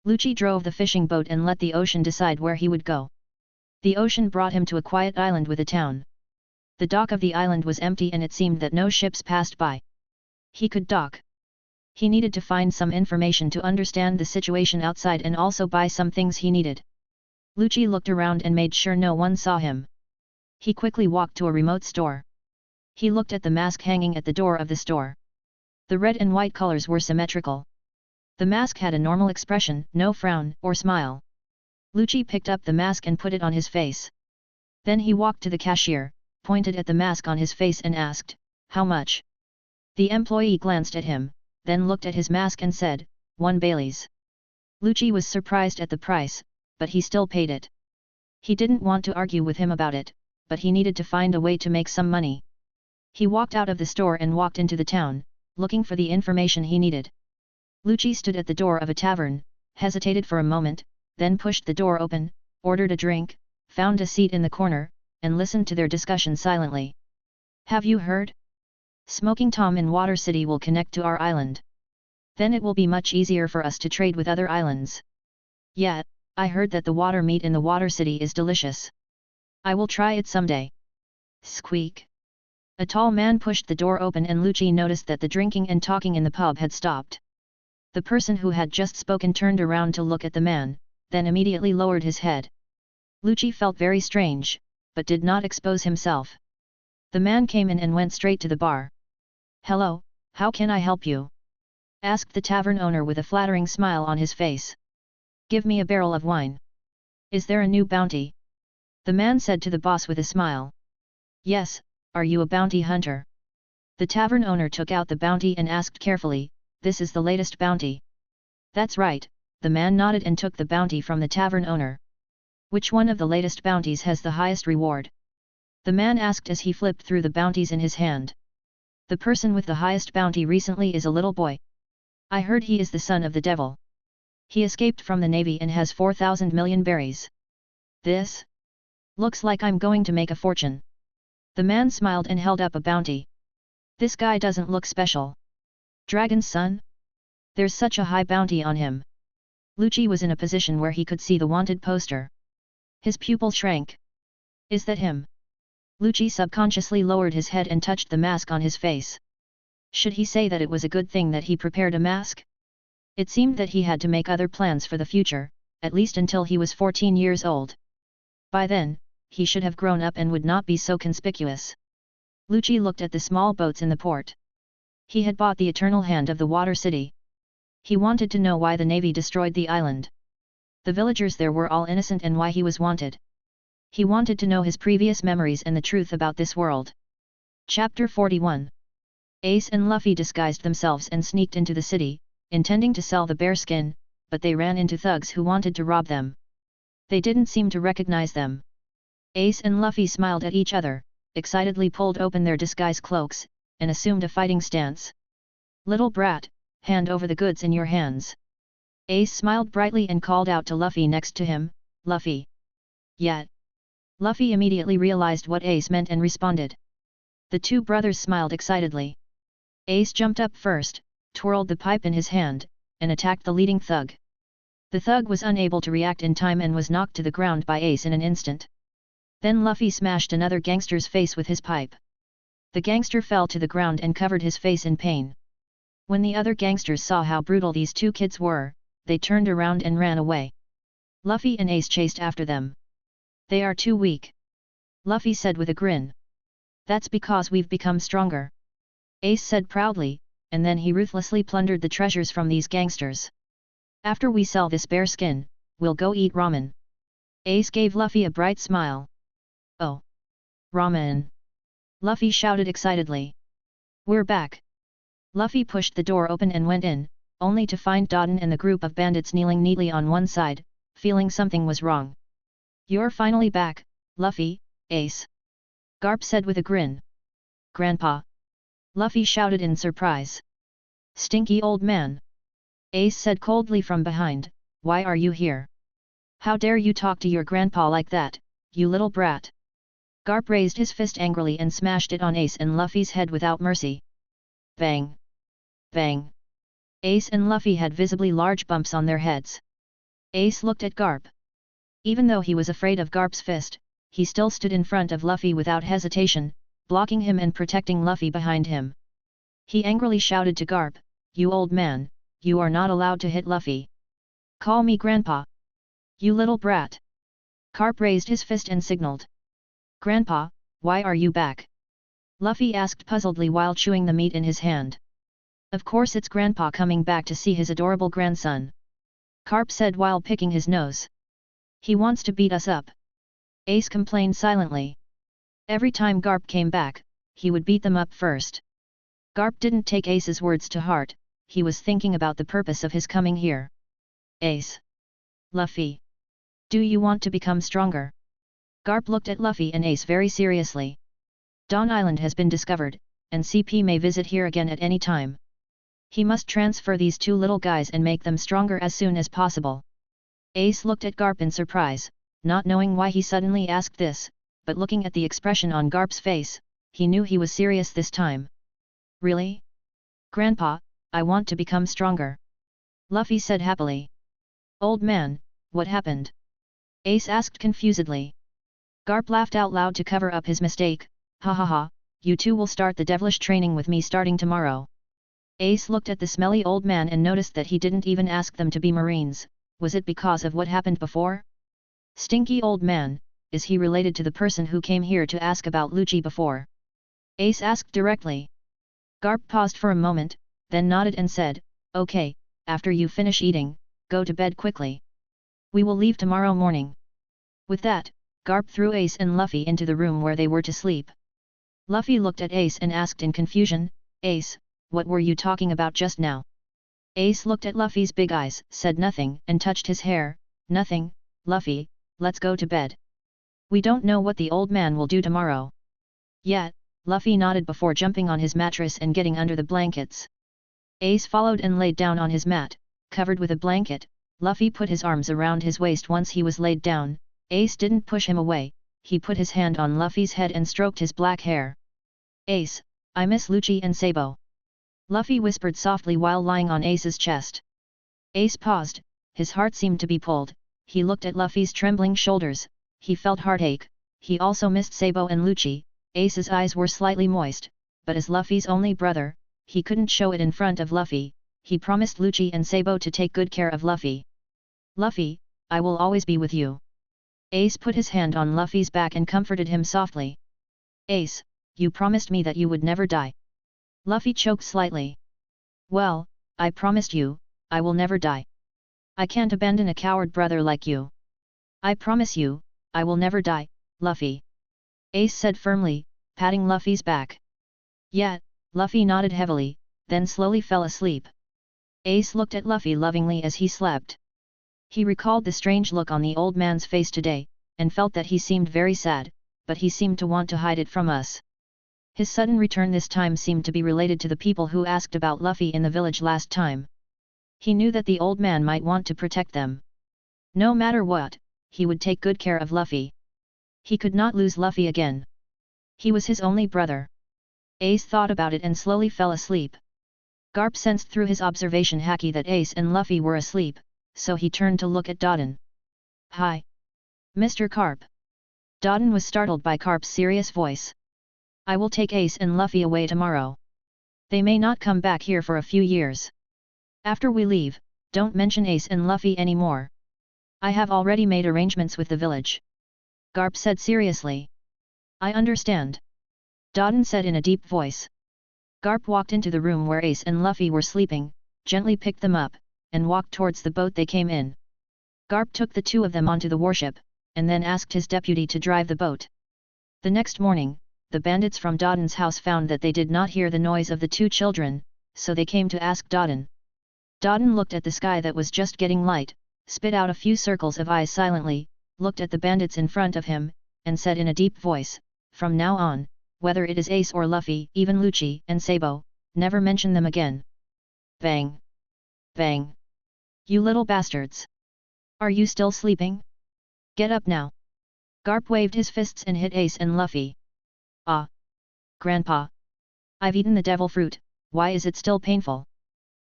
Lucci drove the fishing boat and let the ocean decide where he would go. The ocean brought him to a quiet island with a town. The dock of the island was empty and it seemed that no ships passed by. He could dock. He needed to find some information to understand the situation outside and also buy some things he needed. Lucci looked around and made sure no one saw him. He quickly walked to a remote store. He looked at the mask hanging at the door of the store. The red and white colors were symmetrical. The mask had a normal expression, no frown or smile. Lucci picked up the mask and put it on his face. Then he walked to the cashier, pointed at the mask on his face and asked, "How much?" The employee glanced at him, then looked at his mask and said, "1 Baileys." Lucci was surprised at the price, but he still paid it. He didn't want to argue with him about it, but he needed to find a way to make some money. He walked out of the store and walked into the town, looking for the information he needed. Lucci stood at the door of a tavern, hesitated for a moment, then pushed the door open, ordered a drink, found a seat in the corner, and listened to their discussion silently. "Have you heard? Smoking Tom in Water City will connect to our island. Then it will be much easier for us to trade with other islands. Yeah, I heard that the water meat in the Water City is delicious. I will try it someday." Squeak! A tall man pushed the door open and Lucci noticed that the drinking and talking in the pub had stopped. The person who had just spoken turned around to look at the man, then immediately lowered his head. Lucci felt very strange, but did not expose himself. The man came in and went straight to the bar. "Hello, how can I help you?" asked the tavern owner with a flattering smile on his face. "Give me a barrel of wine. Is there a new bounty?" the man said to the boss with a smile. "Yes, are you a bounty hunter?" The tavern owner took out the bounty and asked carefully, "This is the latest bounty?" "That's right," the man nodded and took the bounty from the tavern owner. "Which one of the latest bounties has the highest reward?" the man asked as he flipped through the bounties in his hand. "The person with the highest bounty recently is a little boy. I heard he is the son of the devil. He escaped from the Navy and has 4,000 million berries. This looks like I'm going to make a fortune." The man smiled and held up a bounty. "This guy doesn't look special. Dragon's son? There's such a high bounty on him." Lucci was in a position where he could see the wanted poster. His pupil shrank. "Is that him?" Lucci subconsciously lowered his head and touched the mask on his face. Should he say that it was a good thing that he prepared a mask? It seemed that he had to make other plans for the future, at least until he was 14 years old. By then, he should have grown up and would not be so conspicuous. Lucci looked at the small boats in the port. He had bought the Eternal Hand of the Water City. He wanted to know why the Navy destroyed the island. The villagers there were all innocent and why he was wanted. He wanted to know his previous memories and the truth about this world. Chapter 41. Ace and Luffy disguised themselves and sneaked into the city, intending to sell the bear skin, but they ran into thugs who wanted to rob them. They didn't seem to recognize them. Ace and Luffy smiled at each other, excitedly pulled open their disguise cloaks, and assumed a fighting stance. "Little brat, hand over the goods in your hands." Ace smiled brightly and called out to Luffy next to him, "Luffy." "Yet." Luffy immediately realized what Ace meant and responded. The two brothers smiled excitedly. Ace jumped up first, twirled the pipe in his hand, and attacked the leading thug. The thug was unable to react in time and was knocked to the ground by Ace in an instant. Then Luffy smashed another gangster's face with his pipe. The gangster fell to the ground and covered his face in pain. When the other gangsters saw how brutal these two kids were, they turned around and ran away. Luffy and Ace chased after them. "They are too weak," Luffy said with a grin. "That's because we've become stronger," Ace said proudly, and then he ruthlessly plundered the treasures from these gangsters. "After we sell this bear skin, we'll go eat ramen." Ace gave Luffy a bright smile. "Oh! Ramen!" Luffy shouted excitedly. "We're back!" Luffy pushed the door open and went in, only to find Dodden and the group of bandits kneeling neatly on one side, feeling something was wrong. "You're finally back, Luffy," Ace, Garp said with a grin. "Grandpa!" Luffy shouted in surprise. "Stinky old man!" Ace said coldly from behind, "Why are you here? How dare you talk to your grandpa like that, you little brat!" Garp raised his fist angrily and smashed it on Ace and Luffy's head without mercy. Bang! Bang! Ace and Luffy had visibly large bumps on their heads. Ace looked at Garp. Even though he was afraid of Garp's fist, he still stood in front of Luffy without hesitation, blocking him and protecting Luffy behind him. He angrily shouted to Garp, "You old man, you are not allowed to hit Luffy. Call me Grandpa. You little brat." Garp raised his fist and signaled. "Grandpa, why are you back?" Luffy asked puzzledly while chewing the meat in his hand. "Of course it's Grandpa coming back to see his adorable grandson," Garp said while picking his nose. "He wants to beat us up." Ace complained silently. Every time Garp came back, he would beat them up first. Garp didn't take Ace's words to heart, he was thinking about the purpose of his coming here. "Ace. Luffy. Do you want to become stronger?" Garp looked at Luffy and Ace very seriously. "Dawn Island has been discovered, and CP may visit here again at any time. He must transfer these two little guys and make them stronger as soon as possible." Ace looked at Garp in surprise, not knowing why he suddenly asked this, but looking at the expression on Garp's face, he knew he was serious this time. "Really? Grandpa, I want to become stronger," Luffy said happily. "Old man, what happened?" Ace asked confusedly. Garp laughed out loud to cover up his mistake, "Ha ha ha, you two will start the devilish training with me starting tomorrow." Ace looked at the smelly old man and noticed that he didn't even ask them to be Marines. Was it because of what happened before? Stinky old man, is he related to the person who came here to ask about Lucci before? Ace asked directly. Garp paused for a moment, then nodded and said, "Okay, after you finish eating, go to bed quickly. We will leave tomorrow morning." With that, Garp threw Ace and Luffy into the room where they were to sleep. Luffy looked at Ace and asked in confusion, "Ace, what were you talking about just now?" Ace looked at Luffy's big eyes, said nothing, and touched his hair, "Nothing, Luffy, let's go to bed. We don't know what the old man will do tomorrow." Yet, Luffy nodded before jumping on his mattress and getting under the blankets. Ace followed and laid down on his mat, covered with a blanket. Luffy put his arms around his waist once he was laid down. Ace didn't push him away, he put his hand on Luffy's head and stroked his black hair. "Ace, I miss Lucci and Sabo," Luffy whispered softly while lying on Ace's chest. Ace paused, his heart seemed to be pulled, he looked at Luffy's trembling shoulders, he felt heartache, he also missed Sabo and Lucci. Ace's eyes were slightly moist, but as Luffy's only brother, he couldn't show it in front of Luffy, he promised Lucci and Sabo to take good care of Luffy. "Luffy, I will always be with you." Ace put his hand on Luffy's back and comforted him softly. "Ace, you promised me that you would never die." Luffy choked slightly. "Well, I promised you, I will never die. I can't abandon a coward brother like you. I promise you, I will never die, Luffy," Ace said firmly, patting Luffy's back. Yet, Luffy nodded heavily, then slowly fell asleep. Ace looked at Luffy lovingly as he slept. He recalled the strange look on the old man's face today, and felt that he seemed very sad, but he seemed to want to hide it from us. His sudden return this time seemed to be related to the people who asked about Luffy in the village last time. He knew that the old man might want to protect them. No matter what, he would take good care of Luffy. He could not lose Luffy again. He was his only brother. Ace thought about it and slowly fell asleep. Garp sensed through his observation haki that Ace and Luffy were asleep, so he turned to look at Dodon. "Hi. Mr. Carp." Dodon was startled by Carp's serious voice. "I will take Ace and Luffy away tomorrow. They may not come back here for a few years. After we leave, don't mention Ace and Luffy anymore. I have already made arrangements with the village." Garp said seriously. "I understand," Dodon said in a deep voice. Garp walked into the room where Ace and Luffy were sleeping, gently picked them up, and walked towards the boat they came in. Garp took the two of them onto the warship, and then asked his deputy to drive the boat. The next morning, the bandits from Dodon's house found that they did not hear the noise of the two children, so they came to ask Dodon. Dodon looked at the sky that was just getting light, spit out a few circles of eyes silently, looked at the bandits in front of him, and said in a deep voice, "From now on, whether it is Ace or Luffy, even Lucci and Sabo, never mention them again." Bang! Bang! "You little bastards! Are you still sleeping? Get up now!" Garp waved his fists and hit Ace and Luffy. "Ah! Grandpa! I've eaten the devil fruit, why is it still painful?"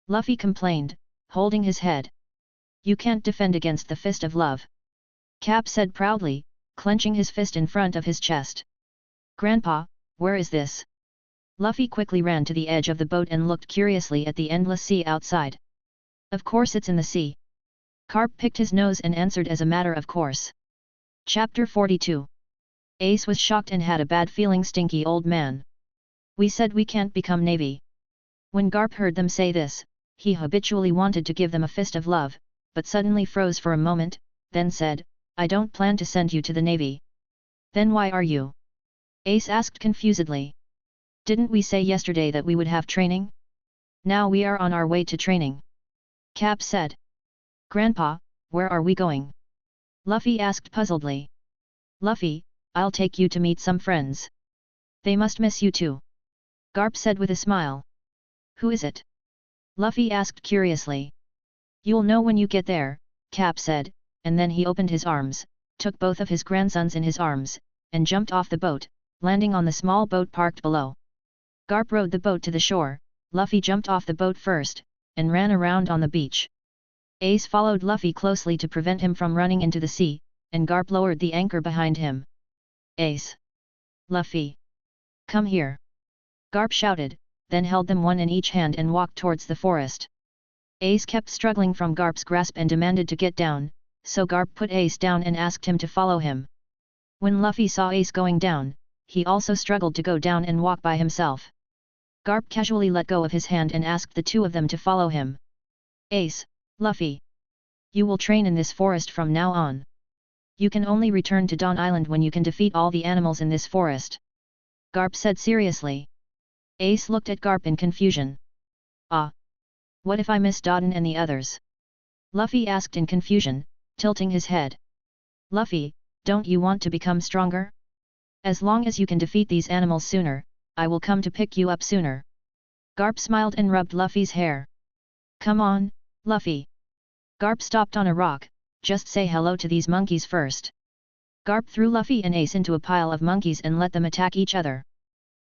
Luffy complained, holding his head. "You can't defend against the fist of love," Cap said proudly, clenching his fist in front of his chest. "Grandpa, where is this?" Luffy quickly ran to the edge of the boat and looked curiously at the endless sea outside. "Of course it's in the sea." Carp picked his nose and answered as a matter of course. Chapter 42. Ace was shocked and had a bad feeling. "Stinky old man. We said we can't become Navy." When Garp heard them say this, he habitually wanted to give them a fist of love, but suddenly froze for a moment, then said, "I don't plan to send you to the Navy." "Then why are you?" Ace asked confusedly. "Didn't we say yesterday that we would have training? Now we are on our way to training," Cap said. "Grandpa, where are we going?" Luffy asked puzzledly. "Luffy, I'll take you to meet some friends. They must miss you too," Garp said with a smile. "Who is it?" Luffy asked curiously. "You'll know when you get there," Cap said, and then he opened his arms, took both of his grandsons in his arms, and jumped off the boat, landing on the small boat parked below. Garp rowed the boat to the shore. Luffy jumped off the boat first, and ran around on the beach. Ace followed Luffy closely to prevent him from running into the sea, and Garp lowered the anchor behind him. "Ace! Luffy! Come here!" Garp shouted, then held them one in each hand and walked towards the forest. Ace kept struggling from Garp's grasp and demanded to get down, so Garp put Ace down and asked him to follow him. When Luffy saw Ace going down, he also struggled to go down and walk by himself. Garp casually let go of his hand and asked the two of them to follow him. "Ace, Luffy. You will train in this forest from now on. You can only return to Dawn Island when you can defeat all the animals in this forest," Garp said seriously. Ace looked at Garp in confusion. "Ah! What if I miss Dodon and the others?" Luffy asked in confusion, tilting his head. "Luffy, don't you want to become stronger? As long as you can defeat these animals sooner, I will come to pick you up sooner." Garp smiled and rubbed Luffy's hair. "Come on, Luffy." Garp stopped on a rock. "Just say hello to these monkeys first." Garp threw Luffy and Ace into a pile of monkeys and let them attack each other.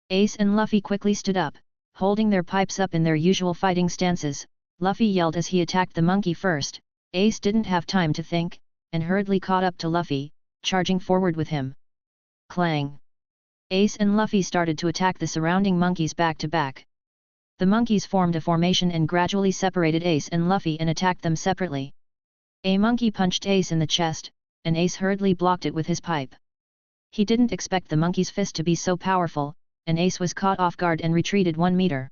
Ace and Luffy quickly stood up, holding their pipes up in their usual fighting stances. Luffy yelled as he attacked the monkey first. Ace didn't have time to think, and hurriedly caught up to Luffy, charging forward with him. Clang! Ace and Luffy started to attack the surrounding monkeys back to back. The monkeys formed a formation and gradually separated Ace and Luffy and attacked them separately. A monkey punched Ace in the chest, and Ace hurriedly blocked it with his pipe. He didn't expect the monkey's fist to be so powerful, and Ace was caught off guard and retreated 1 meter.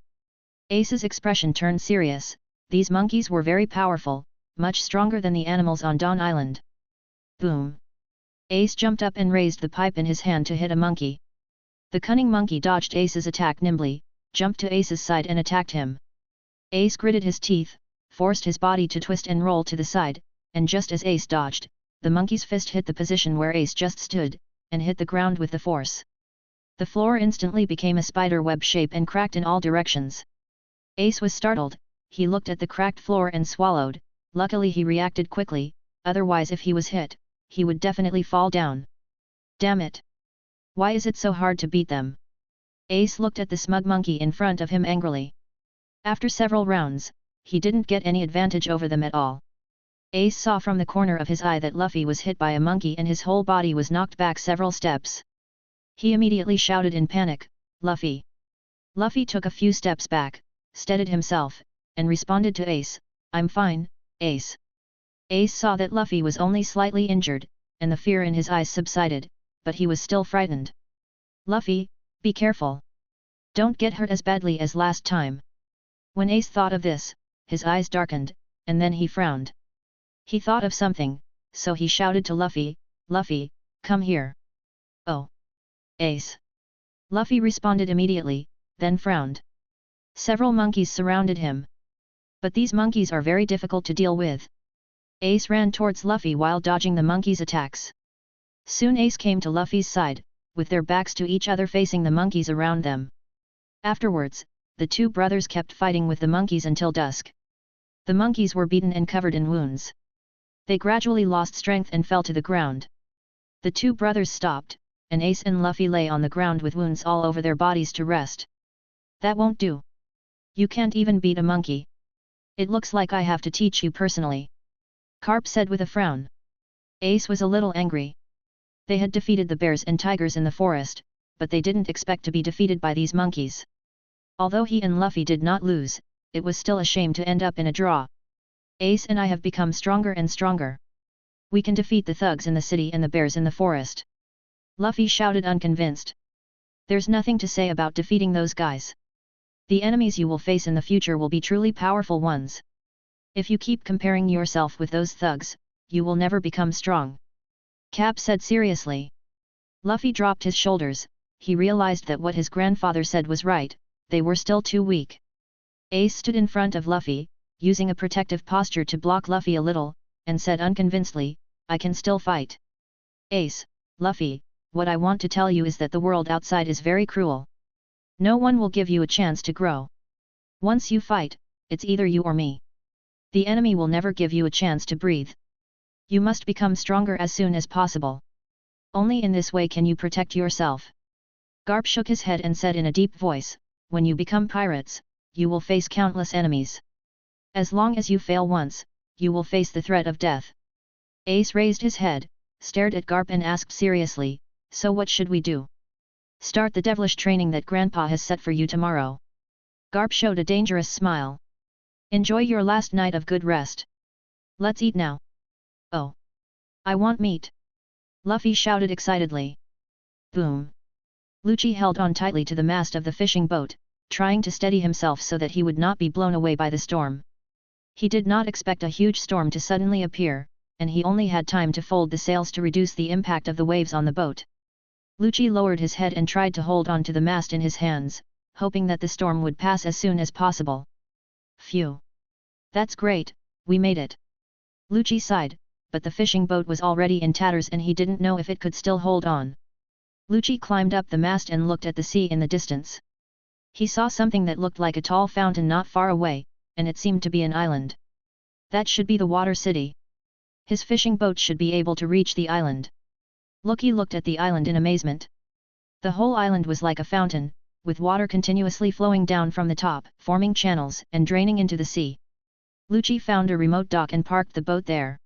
Ace's expression turned serious. These monkeys were very powerful, much stronger than the animals on Dawn Island. Boom! Ace jumped up and raised the pipe in his hand to hit a monkey. The cunning monkey dodged Ace's attack nimbly, jumped to Ace's side and attacked him. Ace gritted his teeth, forced his body to twist and roll to the side, and just as Ace dodged, the monkey's fist hit the position where Ace just stood, and hit the ground with the force. The floor instantly became a spider web shape and cracked in all directions. Ace was startled, he looked at the cracked floor and swallowed. Luckily he reacted quickly, otherwise if he was hit, he would definitely fall down. Damn it! Why is it so hard to beat them? Ace looked at the smug monkey in front of him angrily. After several rounds, he didn't get any advantage over them at all. Ace saw from the corner of his eye that Luffy was hit by a monkey and his whole body was knocked back several steps. He immediately shouted in panic, "Luffy!" Luffy took a few steps back, steadied himself, and responded to Ace, "I'm fine, Ace." Ace saw that Luffy was only slightly injured, and the fear in his eyes subsided, but he was still frightened. "Luffy, be careful. Don't get hurt as badly as last time." When Ace thought of this, his eyes darkened, and then he frowned. He thought of something, so he shouted to Luffy, "Luffy, come here." "Oh. Ace." Luffy responded immediately, then frowned. Several monkeys surrounded him. But these monkeys are very difficult to deal with. Ace ran towards Luffy while dodging the monkeys' attacks. Soon Ace came to Luffy's side, with their backs to each other facing the monkeys around them. Afterwards, the two brothers kept fighting with the monkeys until dusk. The monkeys were beaten and covered in wounds. They gradually lost strength and fell to the ground. The two brothers stopped, and Ace and Luffy lay on the ground with wounds all over their bodies to rest. "That won't do. You can't even beat a monkey. It looks like I have to teach you personally," Carp said with a frown. Ace was a little angry. They had defeated the bears and tigers in the forest, but they didn't expect to be defeated by these monkeys. Although he and Luffy did not lose, it was still a shame to end up in a draw. "Ace and I have become stronger and stronger. We can defeat the thugs in the city and the bears in the forest," Luffy shouted unconvinced. "There's nothing to say about defeating those guys. The enemies you will face in the future will be truly powerful ones. If you keep comparing yourself with those thugs, you will never become strong," Cap said seriously. Luffy dropped his shoulders, he realized that what his grandfather said was right, they were still too weak. Ace stood in front of Luffy, using a protective posture to block Luffy a little, and said unconvincedly, "I can still fight." "Ace, Luffy, what I want to tell you is that the world outside is very cruel. No one will give you a chance to grow. Once you fight, it's either you or me. The enemy will never give you a chance to breathe. You must become stronger as soon as possible. Only in this way can you protect yourself." Garp shook his head and said in a deep voice, "When you become pirates, you will face countless enemies. As long as you fail once, you will face the threat of death." Ace raised his head, stared at Garp and asked seriously, "So what should we do?" "Start the devilish training that Grandpa has set for you tomorrow." Garp showed a dangerous smile. "Enjoy your last night of good rest. Let's eat now." "Oh! I want meat!" Luffy shouted excitedly. Boom! Lucci held on tightly to the mast of the fishing boat, trying to steady himself so that he would not be blown away by the storm. He did not expect a huge storm to suddenly appear, and he only had time to fold the sails to reduce the impact of the waves on the boat. Lucci lowered his head and tried to hold on to the mast in his hands, hoping that the storm would pass as soon as possible. "Phew! That's great, we made it." Lucci sighed, but the fishing boat was already in tatters and he didn't know if it could still hold on. Lucci climbed up the mast and looked at the sea in the distance. He saw something that looked like a tall fountain not far away, and it seemed to be an island. That should be the water city. His fishing boat should be able to reach the island. Lucci looked at the island in amazement. The whole island was like a fountain, with water continuously flowing down from the top, forming channels and draining into the sea. Lucci found a remote dock and parked the boat there.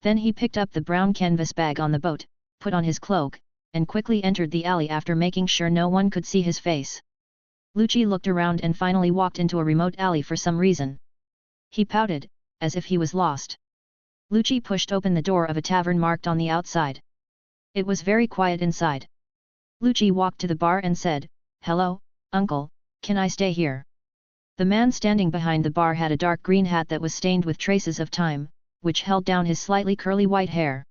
Then he picked up the brown canvas bag on the boat, put on his cloak, and quickly entered the alley after making sure no one could see his face. Lucci looked around and finally walked into a remote alley for some reason. He pouted, as if he was lost. Lucci pushed open the door of a tavern marked on the outside. It was very quiet inside. Lucci walked to the bar and said, "Hello, uncle, can I stay here?" The man standing behind the bar had a dark green hat that was stained with traces of time, which held down his slightly curly white hair.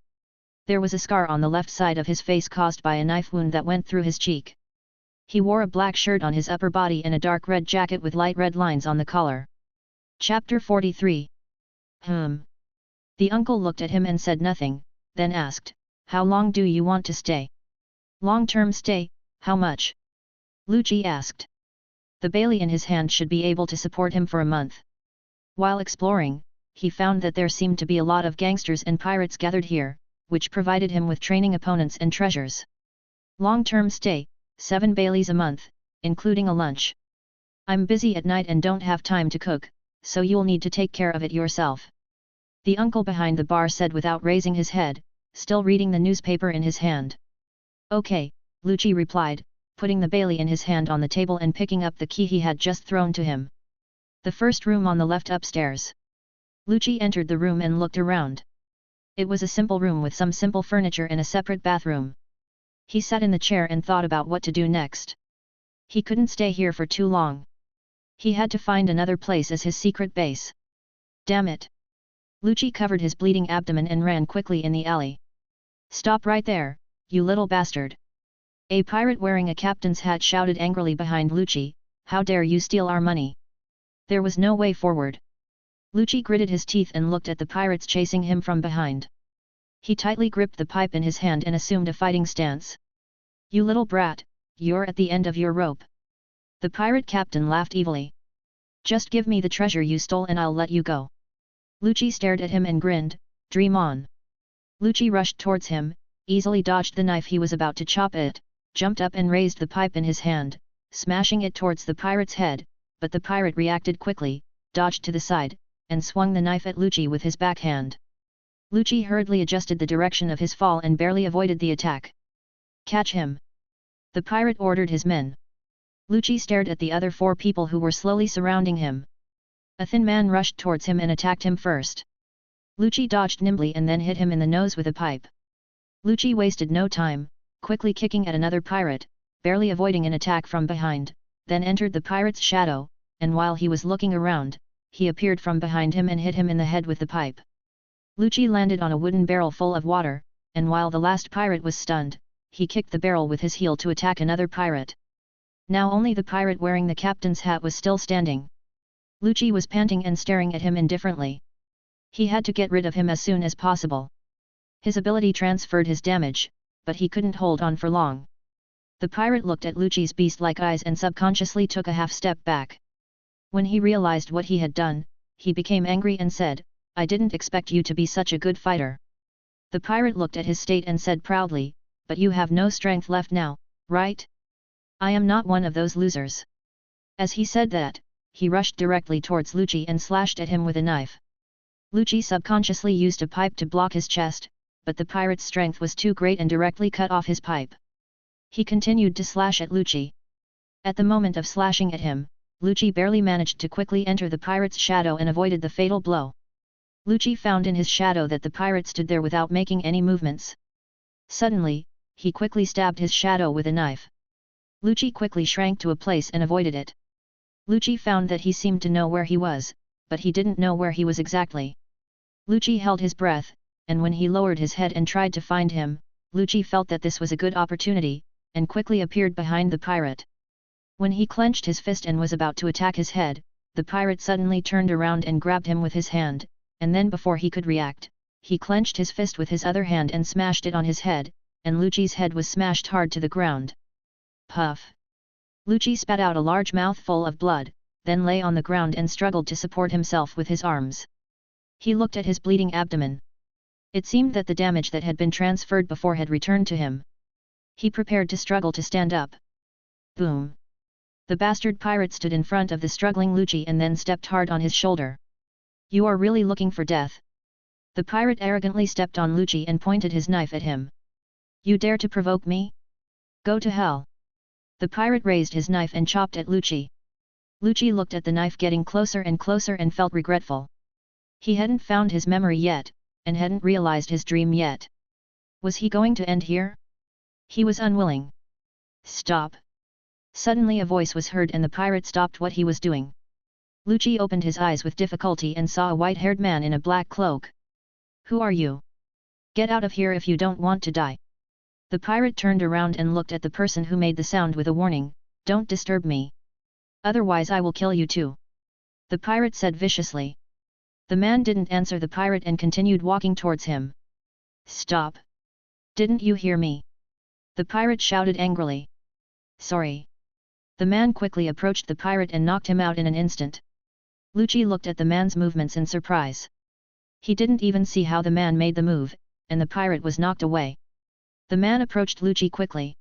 There was a scar on the left side of his face caused by a knife wound that went through his cheek. He wore a black shirt on his upper body and a dark red jacket with light red lines on the collar. Chapter 43. The uncle looked at him and said nothing, then asked, "How long do you want to stay?" "Long-term stay, how much?" Lucci asked. The bailey in his hand should be able to support him for a month. While exploring, he found that there seemed to be a lot of gangsters and pirates gathered here, which provided him with training opponents and treasures. Long-term stay, 7 baileys a month, including a lunch. I'm busy at night and don't have time to cook, so you'll need to take care of it yourself. The uncle behind the bar said without raising his head, still reading the newspaper in his hand. Okay, Lucci replied, putting the bailey in his hand on the table and picking up the key he had just thrown to him. The first room on the left upstairs. Lucci entered the room and looked around. It was a simple room with some simple furniture and a separate bathroom. He sat in the chair and thought about what to do next. He couldn't stay here for too long. He had to find another place as his secret base. Damn it! Lucci covered his bleeding abdomen and ran quickly in the alley. Stop right there, you little bastard! A pirate wearing a captain's hat shouted angrily behind Lucci, "How dare you steal our money?" There was no way forward. Lucci gritted his teeth and looked at the pirates chasing him from behind. He tightly gripped the pipe in his hand and assumed a fighting stance. "You little brat, you're at the end of your rope." The pirate captain laughed evilly. "Just give me the treasure you stole and I'll let you go." Lucci stared at him and grinned, "Dream on." Lucci rushed towards him, easily dodged the knife he was about to chop it, jumped up and raised the pipe in his hand, smashing it towards the pirate's head, but the pirate reacted quickly, dodged to the side, and swung the knife at Lucci with his backhand. Lucci hurriedly adjusted the direction of his fall and barely avoided the attack. "Catch him!" the pirate ordered his men. Lucci stared at the other 4 people who were slowly surrounding him. A thin man rushed towards him and attacked him first. Lucci dodged nimbly and then hit him in the nose with a pipe. Lucci wasted no time, quickly kicking at another pirate, barely avoiding an attack from behind, then entered the pirate's shadow, and while he was looking around, he appeared from behind him and hit him in the head with the pipe. Lucci landed on a wooden barrel full of water, and while the last pirate was stunned, he kicked the barrel with his heel to attack another pirate. Now only the pirate wearing the captain's hat was still standing. Lucci was panting and staring at him indifferently. He had to get rid of him as soon as possible. His ability transferred his damage, but he couldn't hold on for long. The pirate looked at Lucci's beast-like eyes and subconsciously took a half-step back. When he realized what he had done, he became angry and said, "I didn't expect you to be such a good fighter." The pirate looked at his state and said proudly, "But you have no strength left now, right? I am not one of those losers." As he said that, he rushed directly towards Lucci and slashed at him with a knife. Lucci subconsciously used a pipe to block his chest, but the pirate's strength was too great and directly cut off his pipe. He continued to slash at Lucci. At the moment of slashing at him, Lucci barely managed to quickly enter the pirate's shadow and avoided the fatal blow. Lucci found in his shadow that the pirate stood there without making any movements. Suddenly, he quickly stabbed his shadow with a knife. Lucci quickly shrank to a place and avoided it. Lucci found that he seemed to know where he was, but he didn't know where he was exactly. Lucci held his breath, and when he lowered his head and tried to find him, Lucci felt that this was a good opportunity, and quickly appeared behind the pirate. When he clenched his fist and was about to attack his head, the pirate suddenly turned around and grabbed him with his hand, and then before he could react, he clenched his fist with his other hand and smashed it on his head, and Lucci's head was smashed hard to the ground. Puff! Lucci spat out a large mouthful of blood, then lay on the ground and struggled to support himself with his arms. He looked at his bleeding abdomen. It seemed that the damage that had been transferred before had returned to him. He prepared to struggle to stand up. Boom! The bastard pirate stood in front of the struggling Lucci and then stepped hard on his shoulder. "You are really looking for death?" The pirate arrogantly stepped on Lucci and pointed his knife at him. "You dare to provoke me? Go to hell!" The pirate raised his knife and chopped at Lucci. Lucci looked at the knife getting closer and felt regretful. He hadn't found his memory yet, and hadn't realized his dream yet. Was he going to end here? He was unwilling. "Stop!" Suddenly a voice was heard and the pirate stopped what he was doing. Lucci opened his eyes with difficulty and saw a white-haired man in a black cloak. "Who are you? Get out of here if you don't want to die." The pirate turned around and looked at the person who made the sound with a warning, "Don't disturb me. Otherwise I will kill you too." the pirate said viciously. The man didn't answer the pirate and continued walking towards him. Stop! Didn't you hear me? The pirate shouted angrily. Sorry. The man quickly approached the pirate and knocked him out in an instant. Lucci looked at the man's movements in surprise. He didn't even see how the man made the move, and the pirate was knocked away. The man approached Lucci quickly.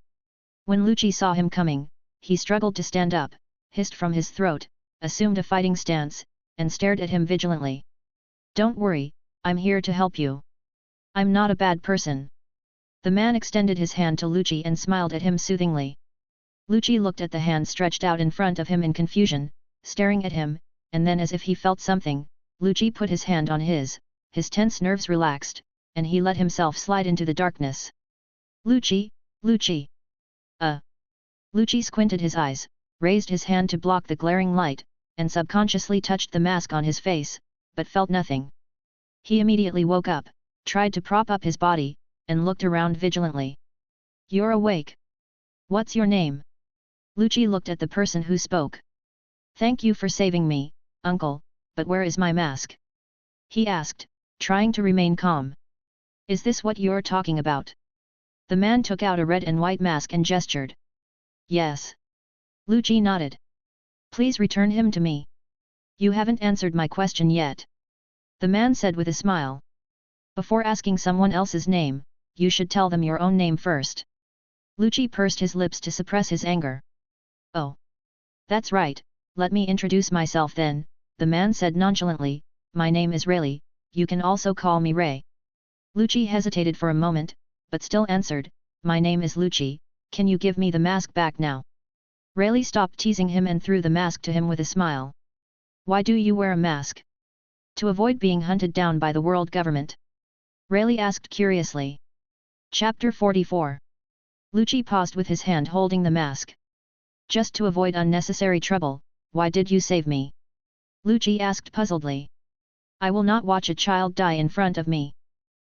When Lucci saw him coming, he struggled to stand up, hissed from his throat, assumed a fighting stance, and stared at him vigilantly. Don't worry, I'm here to help you. I'm not a bad person. The man extended his hand to Lucci and smiled at him soothingly. Lucci looked at the hand stretched out in front of him in confusion, staring at him, and then as if he felt something, Lucci put his hand on his tense nerves relaxed, and he let himself slide into the darkness. Lucci, Lucci! Lucci squinted his eyes, raised his hand to block the glaring light, and subconsciously touched the mask on his face, but felt nothing. He immediately woke up, tried to prop up his body, and looked around vigilantly. You're awake. What's your name? Lucci looked at the person who spoke. Thank you for saving me, uncle, but where is my mask? He asked, trying to remain calm. Is this what you're talking about? The man took out a red and white mask and gestured. Yes. Lucci nodded. Please return him to me. You haven't answered my question yet. The man said with a smile. Before asking someone else's name, you should tell them your own name first. Lucci pursed his lips to suppress his anger. Oh. That's right, let me introduce myself then, the man said nonchalantly, my name is Rayleigh, you can also call me Ray. Lucci hesitated for a moment, but still answered, my name is Lucci, can you give me the mask back now? Rayleigh stopped teasing him and threw the mask to him with a smile. Why do you wear a mask? To avoid being hunted down by the world government? Rayleigh asked curiously. Chapter 44. Lucci paused with his hand holding the mask. Just to avoid unnecessary trouble, why did you save me? Lucci asked puzzledly. I will not watch a child die in front of me.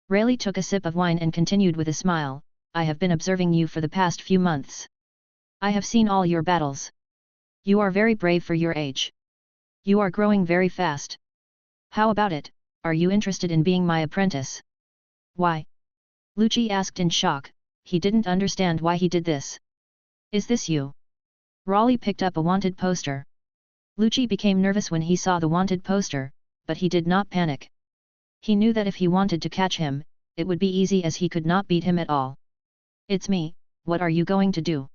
Rayleigh took a sip of wine and continued with a smile, I have been observing you for the past few months. I have seen all your battles. You are very brave for your age. You are growing very fast. How about it, are you interested in being my apprentice? Why? Lucci asked in shock, he didn't understand why he did this. Is this you? Raleigh picked up a wanted poster. Lucci became nervous when he saw the wanted poster, but he did not panic. He knew that if he wanted to catch him, it would be easy as he could not beat him at all. It's me, what are you going to do?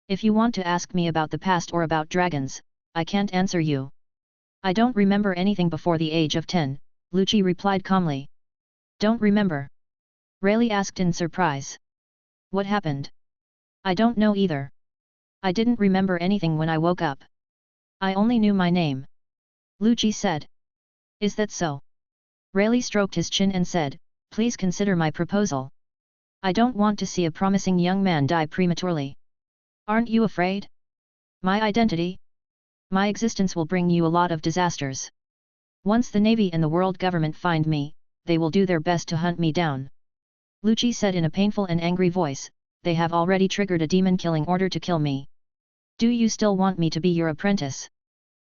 If you want to ask me about the past or about dragons, I can't answer you. I don't remember anything before the age of 10, Lucci replied calmly. Don't remember? Rayleigh asked in surprise. What happened? I don't know either. I didn't remember anything when I woke up. I only knew my name. Lucci said. Is that so? Rayleigh stroked his chin and said, please consider my proposal. I don't want to see a promising young man die prematurely. Aren't you afraid? My identity? My existence will bring you a lot of disasters. Once the Navy and the world government find me, they will do their best to hunt me down. Lucci said in a painful and angry voice, they have already triggered a demon-killing order to kill me. Do you still want me to be your apprentice?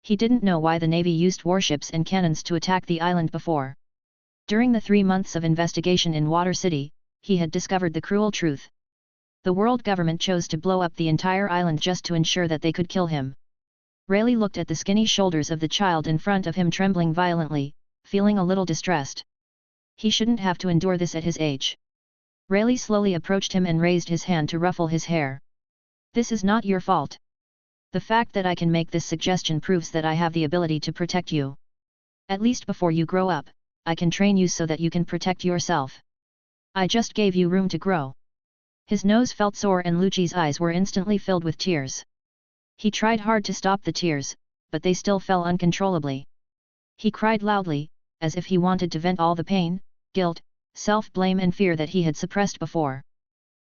He didn't know why the Navy used warships and cannons to attack the island before. During the 3 months of investigation in Water City, he had discovered the cruel truth. The world government chose to blow up the entire island just to ensure that they could kill him. Rayleigh looked at the skinny shoulders of the child in front of him trembling violently, feeling a little distressed. He shouldn't have to endure this at his age. Rayleigh slowly approached him and raised his hand to ruffle his hair. This is not your fault. The fact that I can make this suggestion proves that I have the ability to protect you. At least before you grow up, I can train you so that you can protect yourself. I just gave you room to grow. His nose felt sore and Lucci's eyes were instantly filled with tears. He tried hard to stop the tears, but they still fell uncontrollably. He cried loudly, as if he wanted to vent all the pain, guilt, self-blame and fear that he had suppressed before.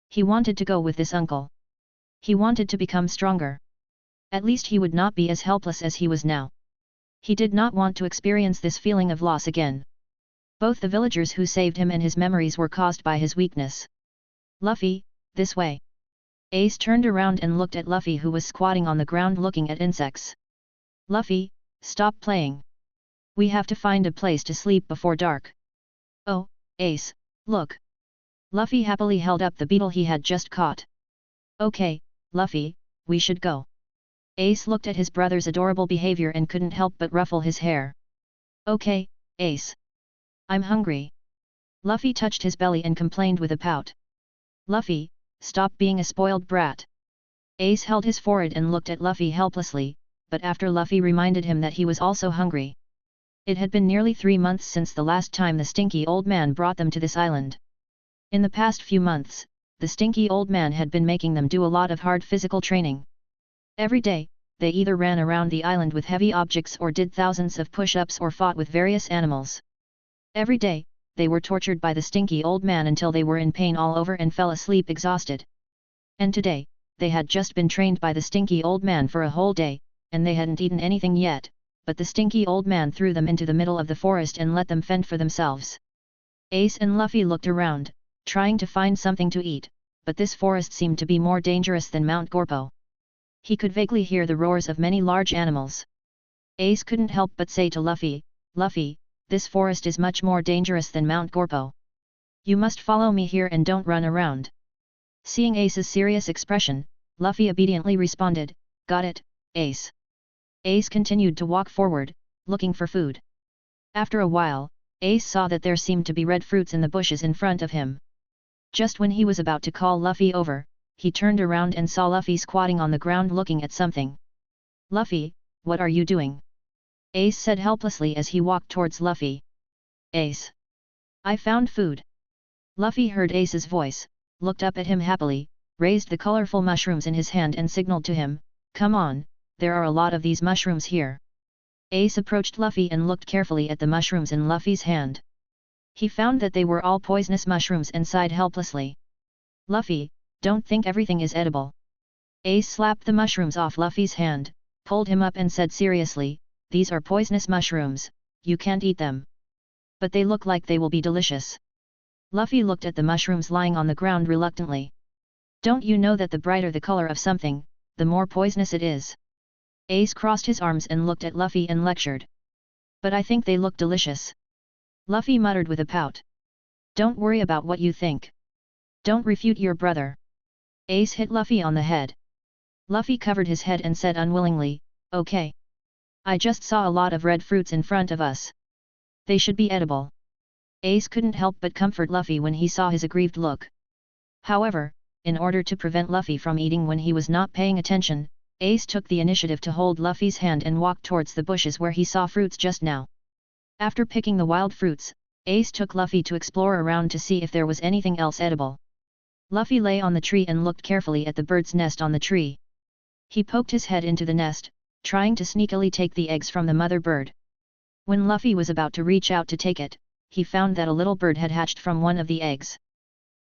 He wanted to go with this uncle. He wanted to become stronger. At least he would not be as helpless as he was now. He did not want to experience this feeling of loss again. Both the villagers who saved him and his memories were caused by his weakness. Luffy, this way. Ace turned around and looked at Luffy who was squatting on the ground looking at insects. Luffy, stop playing. We have to find a place to sleep before dark. Oh, Ace, look. Luffy happily held up the beetle he had just caught. Okay, Luffy, we should go. Ace looked at his brother's adorable behavior and couldn't help but ruffle his hair. Okay, Ace. I'm hungry. Luffy touched his belly and complained with a pout. Luffy, stop being a spoiled brat. Ace held his forehead and looked at Luffy helplessly, but after Luffy reminded him that he was also hungry. It had been nearly 3 months since the last time the stinky old man brought them to this island. In the past few months, the stinky old man had been making them do a lot of hard physical training. Every day, they either ran around the island with heavy objects or did thousands of push-ups or fought with various animals. Every day, they were tortured by the stinky old man until they were in pain all over and fell asleep exhausted. And today, they had just been trained by the stinky old man for a whole day, and they hadn't eaten anything yet, but the stinky old man threw them into the middle of the forest and let them fend for themselves. Ace and Luffy looked around, trying to find something to eat, but this forest seemed to be more dangerous than Mount Gorpo. He could vaguely hear the roars of many large animals. Ace couldn't help but say to Luffy, Luffy, this forest is much more dangerous than Mount Gorpo. You must follow me here and don't run around. Seeing Ace's serious expression, Luffy obediently responded, got it, Ace. Ace continued to walk forward, looking for food. After a while, Ace saw that there seemed to be red fruits in the bushes in front of him. Just when he was about to call Luffy over, he turned around and saw Luffy squatting on the ground looking at something. Luffy, what are you doing? Ace said helplessly as he walked towards Luffy. Ace. I found food. Luffy heard Ace's voice, looked up at him happily, raised the colorful mushrooms in his hand and signaled to him, come on, there are a lot of these mushrooms here. Ace approached Luffy and looked carefully at the mushrooms in Luffy's hand. He found that they were all poisonous mushrooms and sighed helplessly. Luffy, don't think everything is edible. Ace slapped the mushrooms off Luffy's hand, pulled him up and said seriously, these are poisonous mushrooms, you can't eat them. But they look like they will be delicious. Luffy looked at the mushrooms lying on the ground reluctantly. Don't you know that the brighter the color of something, the more poisonous it is? Ace crossed his arms and looked at Luffy and lectured. But I think they look delicious. Luffy muttered with a pout. Don't worry about what you think. Don't refute your brother. Ace hit Luffy on the head. Luffy covered his head and said unwillingly, okay. I just saw a lot of red fruits in front of us. They should be edible. Ace couldn't help but comfort Luffy when he saw his aggrieved look. However, in order to prevent Luffy from eating when he was not paying attention, Ace took the initiative to hold Luffy's hand and walk towards the bushes where he saw fruits just now. After picking the wild fruits, Ace took Luffy to explore around to see if there was anything else edible. Luffy lay on the tree and looked carefully at the bird's nest on the tree. He poked his head into the nest, trying to sneakily take the eggs from the mother bird. When Luffy was about to reach out to take it, he found that a little bird had hatched from one of the eggs.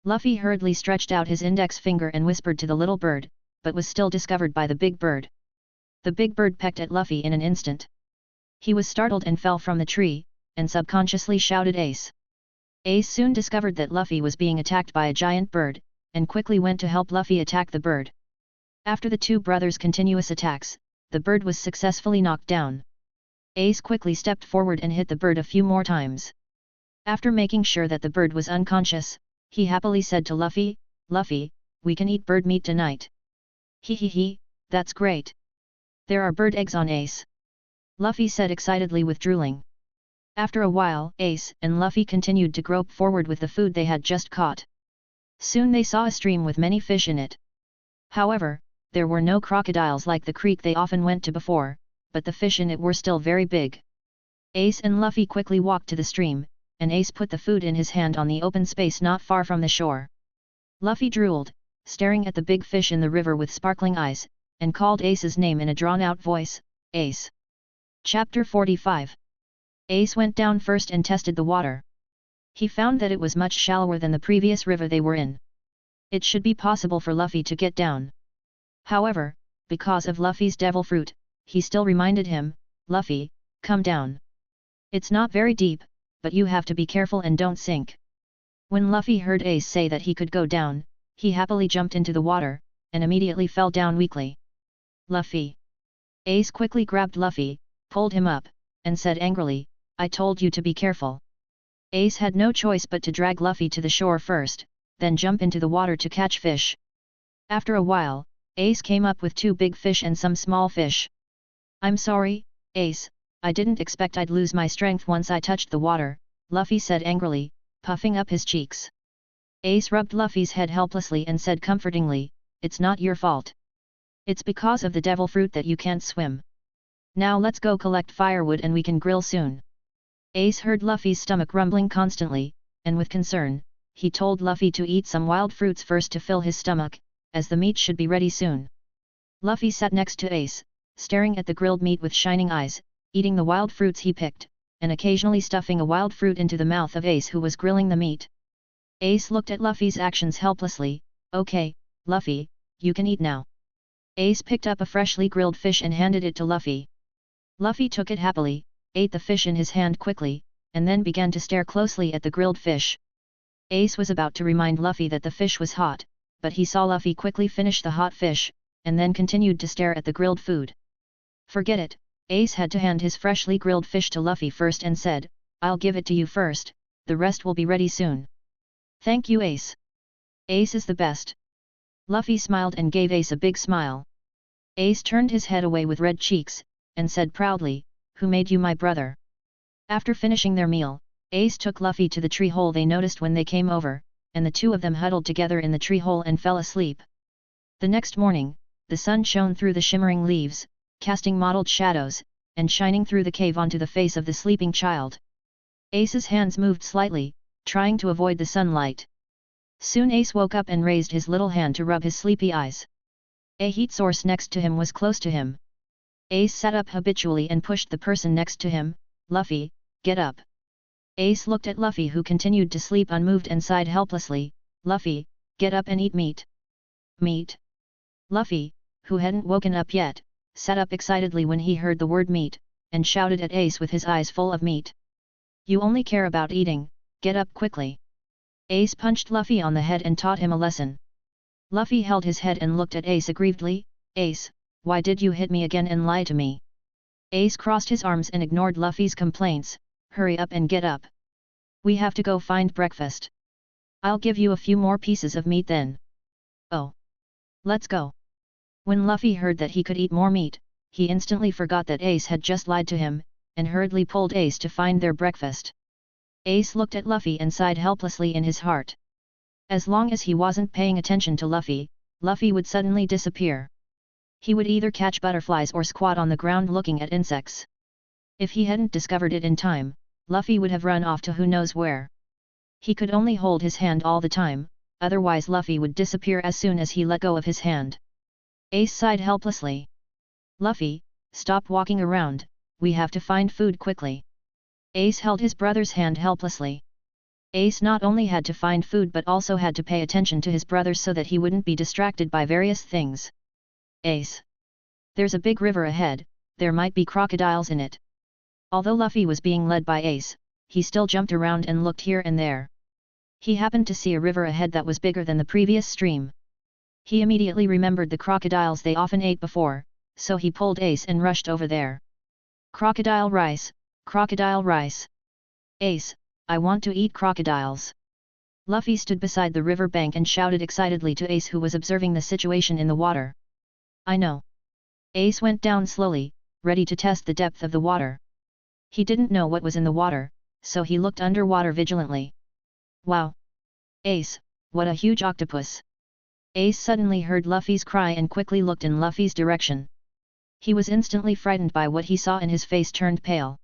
Luffy hurriedly stretched out his index finger and whispered to the little bird, but was still discovered by the big bird. The big bird pecked at Luffy in an instant. He was startled and fell from the tree, and subconsciously shouted Ace. Ace soon discovered that Luffy was being attacked by a giant bird, and quickly went to help Luffy attack the bird. After the two brothers' continuous attacks, the bird was successfully knocked down. Ace quickly stepped forward and hit the bird a few more times. After making sure that the bird was unconscious, he happily said to Luffy, Luffy, we can eat bird meat tonight. Hee, that's great. There are bird eggs on Ace. Luffy said excitedly with drooling. After a while, Ace and Luffy continued to grope forward with the food they had just caught. Soon they saw a stream with many fish in it. However, there were no crocodiles like the creek they often went to before, but the fish in it were still very big. Ace and Luffy quickly walked to the stream, and Ace put the food in his hand on the open space not far from the shore. Luffy drooled, staring at the big fish in the river with sparkling eyes, and called Ace's name in a drawn-out voice, Ace. Chapter 45. Ace went down first and tested the water. He found that it was much shallower than the previous river they were in. It should be possible for Luffy to get down. However, because of Luffy's devil fruit, he still reminded him, Luffy, come down. It's not very deep, but you have to be careful and don't sink. When Luffy heard Ace say that he could go down, he happily jumped into the water, and immediately fell down weakly. Luffy. Ace quickly grabbed Luffy, pulled him up, and said angrily, "I told you to be careful." Ace had no choice but to drag Luffy to the shore first, then jump into the water to catch fish. After a while, Ace came up with 2 big fish and some small fish. "I'm sorry, Ace, I didn't expect I'd lose my strength once I touched the water," Luffy said angrily, puffing up his cheeks. Ace rubbed Luffy's head helplessly and said comfortingly, "It's not your fault. It's because of the devil fruit that you can't swim. Now let's go collect firewood and we can grill soon." Ace heard Luffy's stomach rumbling constantly, and with concern, he told Luffy to eat some wild fruits first to fill his stomach, as the meat should be ready soon. Luffy sat next to Ace, staring at the grilled meat with shining eyes, eating the wild fruits he picked, and occasionally stuffing a wild fruit into the mouth of Ace who was grilling the meat. Ace looked at Luffy's actions helplessly. "Okay, Luffy, you can eat now." Ace picked up a freshly grilled fish and handed it to Luffy. Luffy took it happily, ate the fish in his hand quickly, and then began to stare closely at the grilled fish. Ace was about to remind Luffy that the fish was hot, but he saw Luffy quickly finish the hot fish, and then continued to stare at the grilled food. Forget it, Ace had to hand his freshly grilled fish to Luffy first and said, "I'll give it to you first, the rest will be ready soon." "Thank you, Ace. Ace is the best." Luffy smiled and gave Ace a big smile. Ace turned his head away with red cheeks, and said proudly, "Who made you my brother?" After finishing their meal, Ace took Luffy to the tree hole they noticed when they came over, and the 2 of them huddled together in the tree hole and fell asleep. The next morning, the sun shone through the shimmering leaves, casting mottled shadows, and shining through the cave onto the face of the sleeping child. Ace's hands moved slightly, trying to avoid the sunlight. Soon Ace woke up and raised his little hand to rub his sleepy eyes. A heat source next to him was close to him. Ace sat up habitually and pushed the person next to him. "Luffy, get up." Ace looked at Luffy who continued to sleep unmoved and sighed helplessly, "Luffy, get up and eat meat." "Meat?" Luffy, who hadn't woken up yet, sat up excitedly when he heard the word meat, and shouted at Ace with his eyes full of meat. "You only care about eating, get up quickly." Ace punched Luffy on the head and taught him a lesson. Luffy held his head and looked at Ace aggrievedly. "Ace, why did you hit me again and lie to me?" Ace crossed his arms and ignored Luffy's complaints. "Hurry up and get up. We have to go find breakfast. I'll give you a few more pieces of meat then." "Oh. Let's go." When Luffy heard that he could eat more meat, he instantly forgot that Ace had just lied to him, and hurriedly pulled Ace to find their breakfast. Ace looked at Luffy and sighed helplessly in his heart. As long as he wasn't paying attention to Luffy, Luffy would suddenly disappear. He would either catch butterflies or squat on the ground looking at insects. If he hadn't discovered it in time, Luffy would have run off to who knows where. He could only hold his hand all the time, otherwise Luffy would disappear as soon as he let go of his hand. Ace sighed helplessly. "Luffy, stop walking around, we have to find food quickly." Ace held his brother's hand helplessly. Ace not only had to find food but also had to pay attention to his brother so that he wouldn't be distracted by various things. "Ace. There's a big river ahead, there might be crocodiles in it." Although Luffy was being led by Ace, he still jumped around and looked here and there. He happened to see a river ahead that was bigger than the previous stream. He immediately remembered the crocodiles they often ate before, so he pulled Ace and rushed over there. "Crocodile rice, crocodile rice. Ace, I want to eat crocodiles." Luffy stood beside the river bank and shouted excitedly to Ace who was observing the situation in the water. "I know." Ace went down slowly, ready to test the depth of the water. He didn't know what was in the water, so he looked underwater vigilantly. "Wow! Ace, what a huge octopus!" Ace suddenly heard Luffy's cry and quickly looked in Luffy's direction. He was instantly frightened by what he saw and his face turned pale.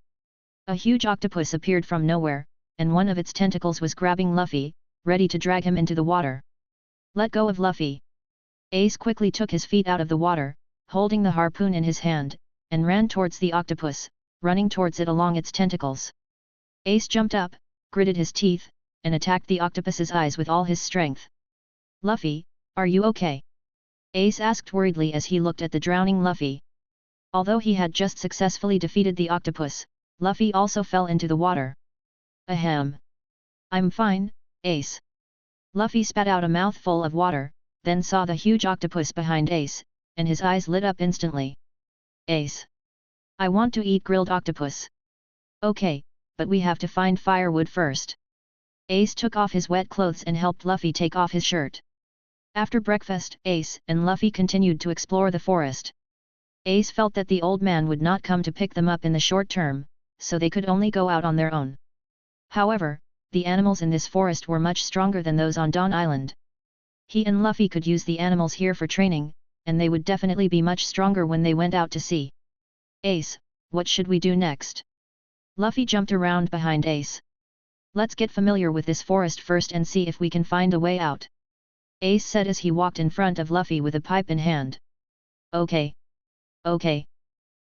A huge octopus appeared from nowhere, and one of its tentacles was grabbing Luffy, ready to drag him into the water. "Let go of Luffy!" Ace quickly took his feet out of the water, holding the harpoon in his hand, and ran towards the octopus, running towards it along its tentacles. Ace jumped up, gritted his teeth, and attacked the octopus's eyes with all his strength. "Luffy, are you okay?" Ace asked worriedly as he looked at the drowning Luffy. Although he had just successfully defeated the octopus, Luffy also fell into the water. "Ahem. I'm fine, Ace." Luffy spat out a mouthful of water, then saw the huge octopus behind Ace, and his eyes lit up instantly. "Ace. I want to eat grilled octopus. Okay, but we have to find firewood first. Ace took off his wet clothes and helped Luffy take off his shirt. After breakfast, Ace and Luffy continued to explore the forest. Ace felt that the old man would not come to pick them up in the short term, so they could only go out on their own. However, the animals in this forest were much stronger than those on Dawn Island. He and Luffy could use the animals here for training, and they would definitely be much stronger when they went out to sea. Ace, what should we do next? Luffy jumped around behind Ace. Let's get familiar with this forest first and see if we can find a way out. Ace said as he walked in front of Luffy with a pipe in hand. Okay. Okay.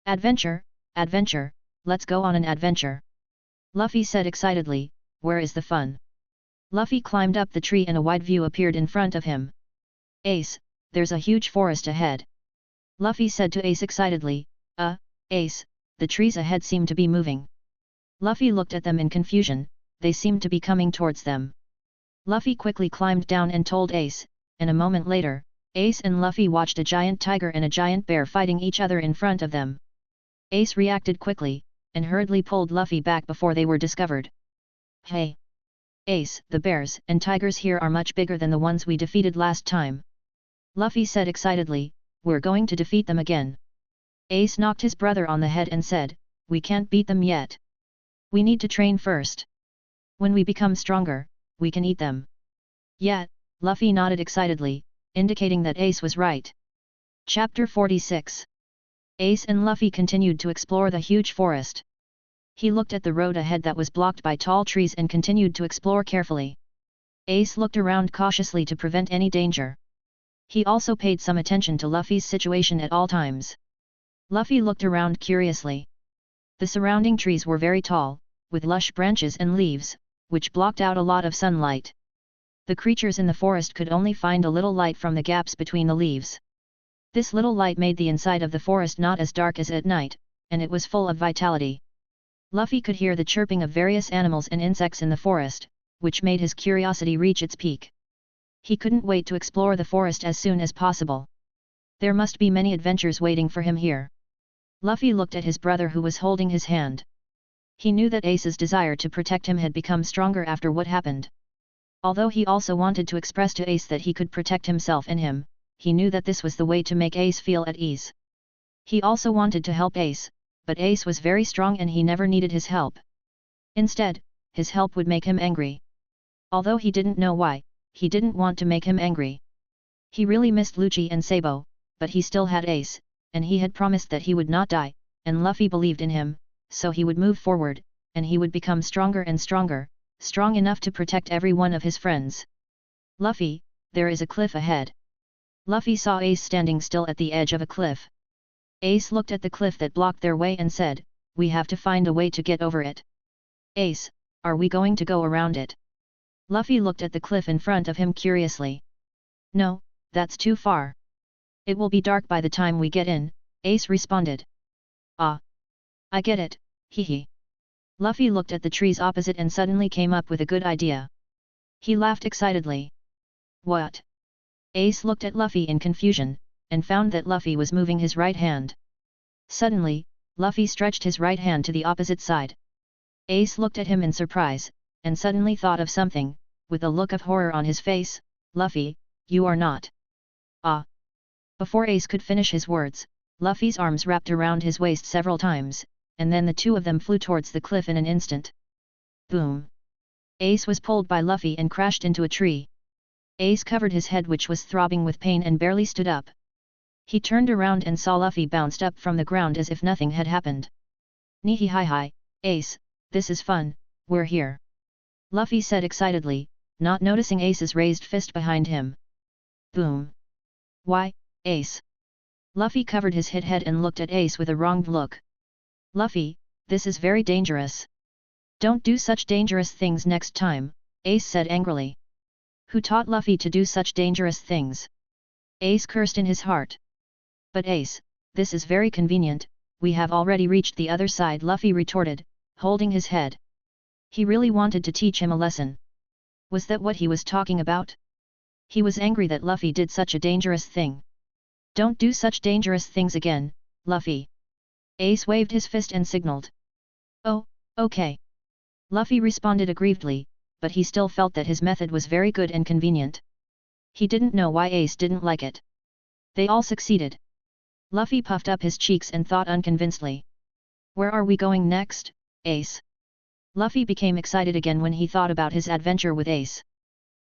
Adventure, adventure, let's go on an adventure. Luffy said excitedly, where is the fun? Luffy climbed up the tree and a wide view appeared in front of him. Ace, there's a huge forest ahead. Luffy said to Ace excitedly, Ace, the trees ahead seem to be moving. Luffy looked at them in confusion, they seemed to be coming towards them. Luffy quickly climbed down and told Ace, and a moment later, Ace and Luffy watched a giant tiger and a giant bear fighting each other in front of them. Ace reacted quickly, and hurriedly pulled Luffy back before they were discovered. Hey! Ace, the bears and tigers here are much bigger than the ones we defeated last time. Luffy said excitedly, we're going to defeat them again. Ace knocked his brother on the head and said, we can't beat them yet. We need to train first. When we become stronger, we can eat them. Yeah, Luffy nodded excitedly, indicating that Ace was right. Chapter 46. Ace and Luffy continued to explore the huge forest. He looked at the road ahead that was blocked by tall trees and continued to explore carefully. Ace looked around cautiously to prevent any danger. He also paid some attention to Luffy's situation at all times. Luffy looked around curiously. The surrounding trees were very tall, with lush branches and leaves, which blocked out a lot of sunlight. The creatures in the forest could only find a little light from the gaps between the leaves. This little light made the inside of the forest not as dark as at night, and it was full of vitality. Luffy could hear the chirping of various animals and insects in the forest, which made his curiosity reach its peak. He couldn't wait to explore the forest as soon as possible. There must be many adventures waiting for him here. Luffy looked at his brother who was holding his hand. He knew that Ace's desire to protect him had become stronger after what happened. Although he also wanted to express to Ace that he could protect himself and him, he knew that this was the way to make Ace feel at ease. He also wanted to help Ace, but Ace was very strong and he never needed his help. Instead, his help would make him angry. Although he didn't know why, he didn't want to make him angry. He really missed Lucci and Sabo, but he still had Ace, and he had promised that he would not die, and Luffy believed in him, so he would move forward, and he would become stronger and stronger, strong enough to protect every one of his friends. Luffy, there is a cliff ahead. Luffy saw Ace standing still at the edge of a cliff. Ace looked at the cliff that blocked their way and said, we have to find a way to get over it. Ace, are we going to go around it? Luffy looked at the cliff in front of him curiously. No, that's too far. It will be dark by the time we get in, Ace responded. Ah. I get it, hee. Luffy looked at the trees opposite and suddenly came up with a good idea. He laughed excitedly. What? Ace looked at Luffy in confusion, and found that Luffy was moving his right hand. Suddenly, Luffy stretched his right hand to the opposite side. Ace looked at him in surprise, and suddenly thought of something, with a look of horror on his face, Luffy, you are not. Ah. Before Ace could finish his words, Luffy's arms wrapped around his waist several times, and then the two of them flew towards the cliff in an instant. Boom! Ace was pulled by Luffy and crashed into a tree. Ace covered his head which was throbbing with pain and barely stood up. He turned around and saw Luffy bounced up from the ground as if nothing had happened. Hi, Ace, this is fun, we're here. Luffy said excitedly, not noticing Ace's raised fist behind him. Boom! Why, Ace? Luffy covered his hit head and looked at Ace with a wronged look. Luffy, this is very dangerous. Don't do such dangerous things next time, Ace said angrily. Who taught Luffy to do such dangerous things? Ace cursed in his heart. But Ace, this is very convenient, we have already reached the other side, Luffy retorted, holding his head. He really wanted to teach him a lesson. Was that what he was talking about? He was angry that Luffy did such a dangerous thing. Don't do such dangerous things again, Luffy. Ace waved his fist and signaled. Oh, okay. Luffy responded aggrievedly, but he still felt that his method was very good and convenient. He didn't know why Ace didn't like it. They all succeeded. Luffy puffed up his cheeks and thought unconvincedly. Where are we going next, Ace? Luffy became excited again when he thought about his adventure with Ace.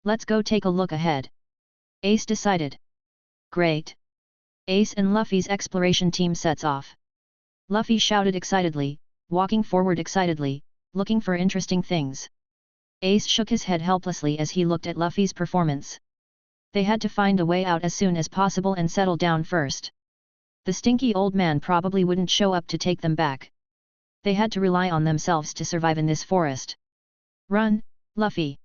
Let's go take a look ahead. Ace decided. Great. Ace and Luffy's exploration team sets off. Luffy shouted excitedly, walking forward excitedly, looking for interesting things. Ace shook his head helplessly as he looked at Luffy's performance. They had to find a way out as soon as possible and settle down first. The stinky old man probably wouldn't show up to take them back. They had to rely on themselves to survive in this forest. Run, Luffy!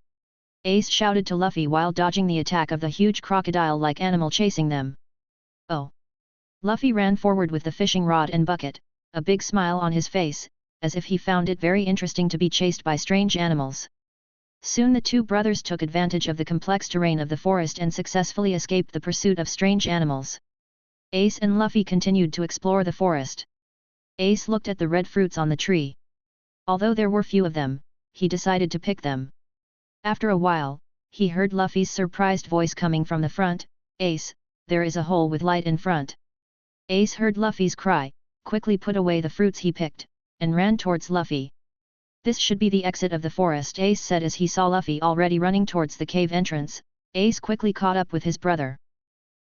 Ace shouted to Luffy while dodging the attack of the huge crocodile-like animal chasing them. Oh! Luffy ran forward with the fishing rod and bucket, a big smile on his face, as if he found it very interesting to be chased by strange animals. Soon the two brothers took advantage of the complex terrain of the forest and successfully escaped the pursuit of strange animals. Ace and Luffy continued to explore the forest. Ace looked at the red fruits on the tree. Although there were few of them, he decided to pick them. After a while, he heard Luffy's surprised voice coming from the front, Ace, there is a hole with light in front. Ace heard Luffy's cry, quickly put away the fruits he picked, and ran towards Luffy. This should be the exit of the forest, Ace said as he saw Luffy already running towards the cave entrance. Ace quickly caught up with his brother.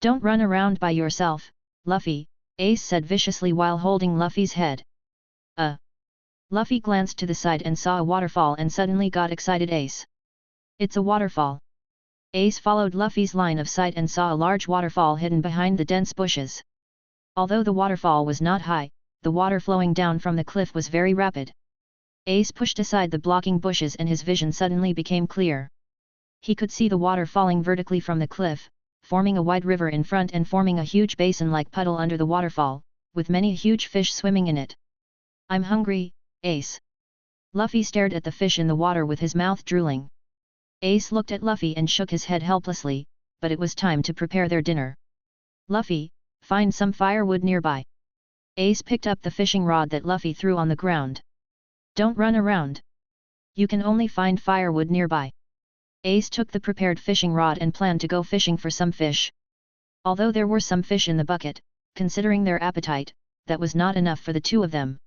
Don't run around by yourself, Luffy, Ace said viciously while holding Luffy's head. Luffy glanced to the side and saw a waterfall and suddenly got excited. Ace. It's a waterfall. Ace followed Luffy's line of sight and saw a large waterfall hidden behind the dense bushes. Although the waterfall was not high, the water flowing down from the cliff was very rapid. Ace pushed aside the blocking bushes and his vision suddenly became clear. He could see the water falling vertically from the cliff, forming a wide river in front and forming a huge basin-like puddle under the waterfall, with many huge fish swimming in it. I'm hungry, Ace. Luffy stared at the fish in the water with his mouth drooling. Ace looked at Luffy and shook his head helplessly, but it was time to prepare their dinner. Luffy, find some firewood nearby. Ace picked up the fishing rod that Luffy threw on the ground. Don't run around. You can only find firewood nearby. Ace took the prepared fishing rod and planned to go fishing for some fish. Although there were some fish in the bucket, considering their appetite, that was not enough for the two of them.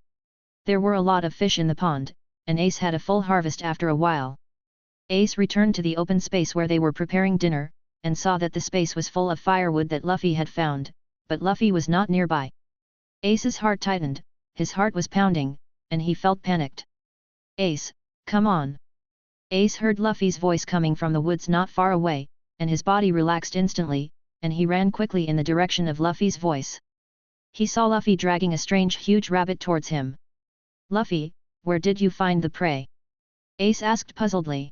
There were a lot of fish in the pond, and Ace had a full harvest after a while. Ace returned to the open space where they were preparing dinner, and saw that the space was full of firewood that Luffy had found, but Luffy was not nearby. Ace's heart tightened, his heart was pounding, and he felt panicked. Ace, come on! Ace heard Luffy's voice coming from the woods not far away, and his body relaxed instantly, and he ran quickly in the direction of Luffy's voice. He saw Luffy dragging a strange huge rabbit towards him. Luffy, where did you find the prey? Ace asked puzzledly.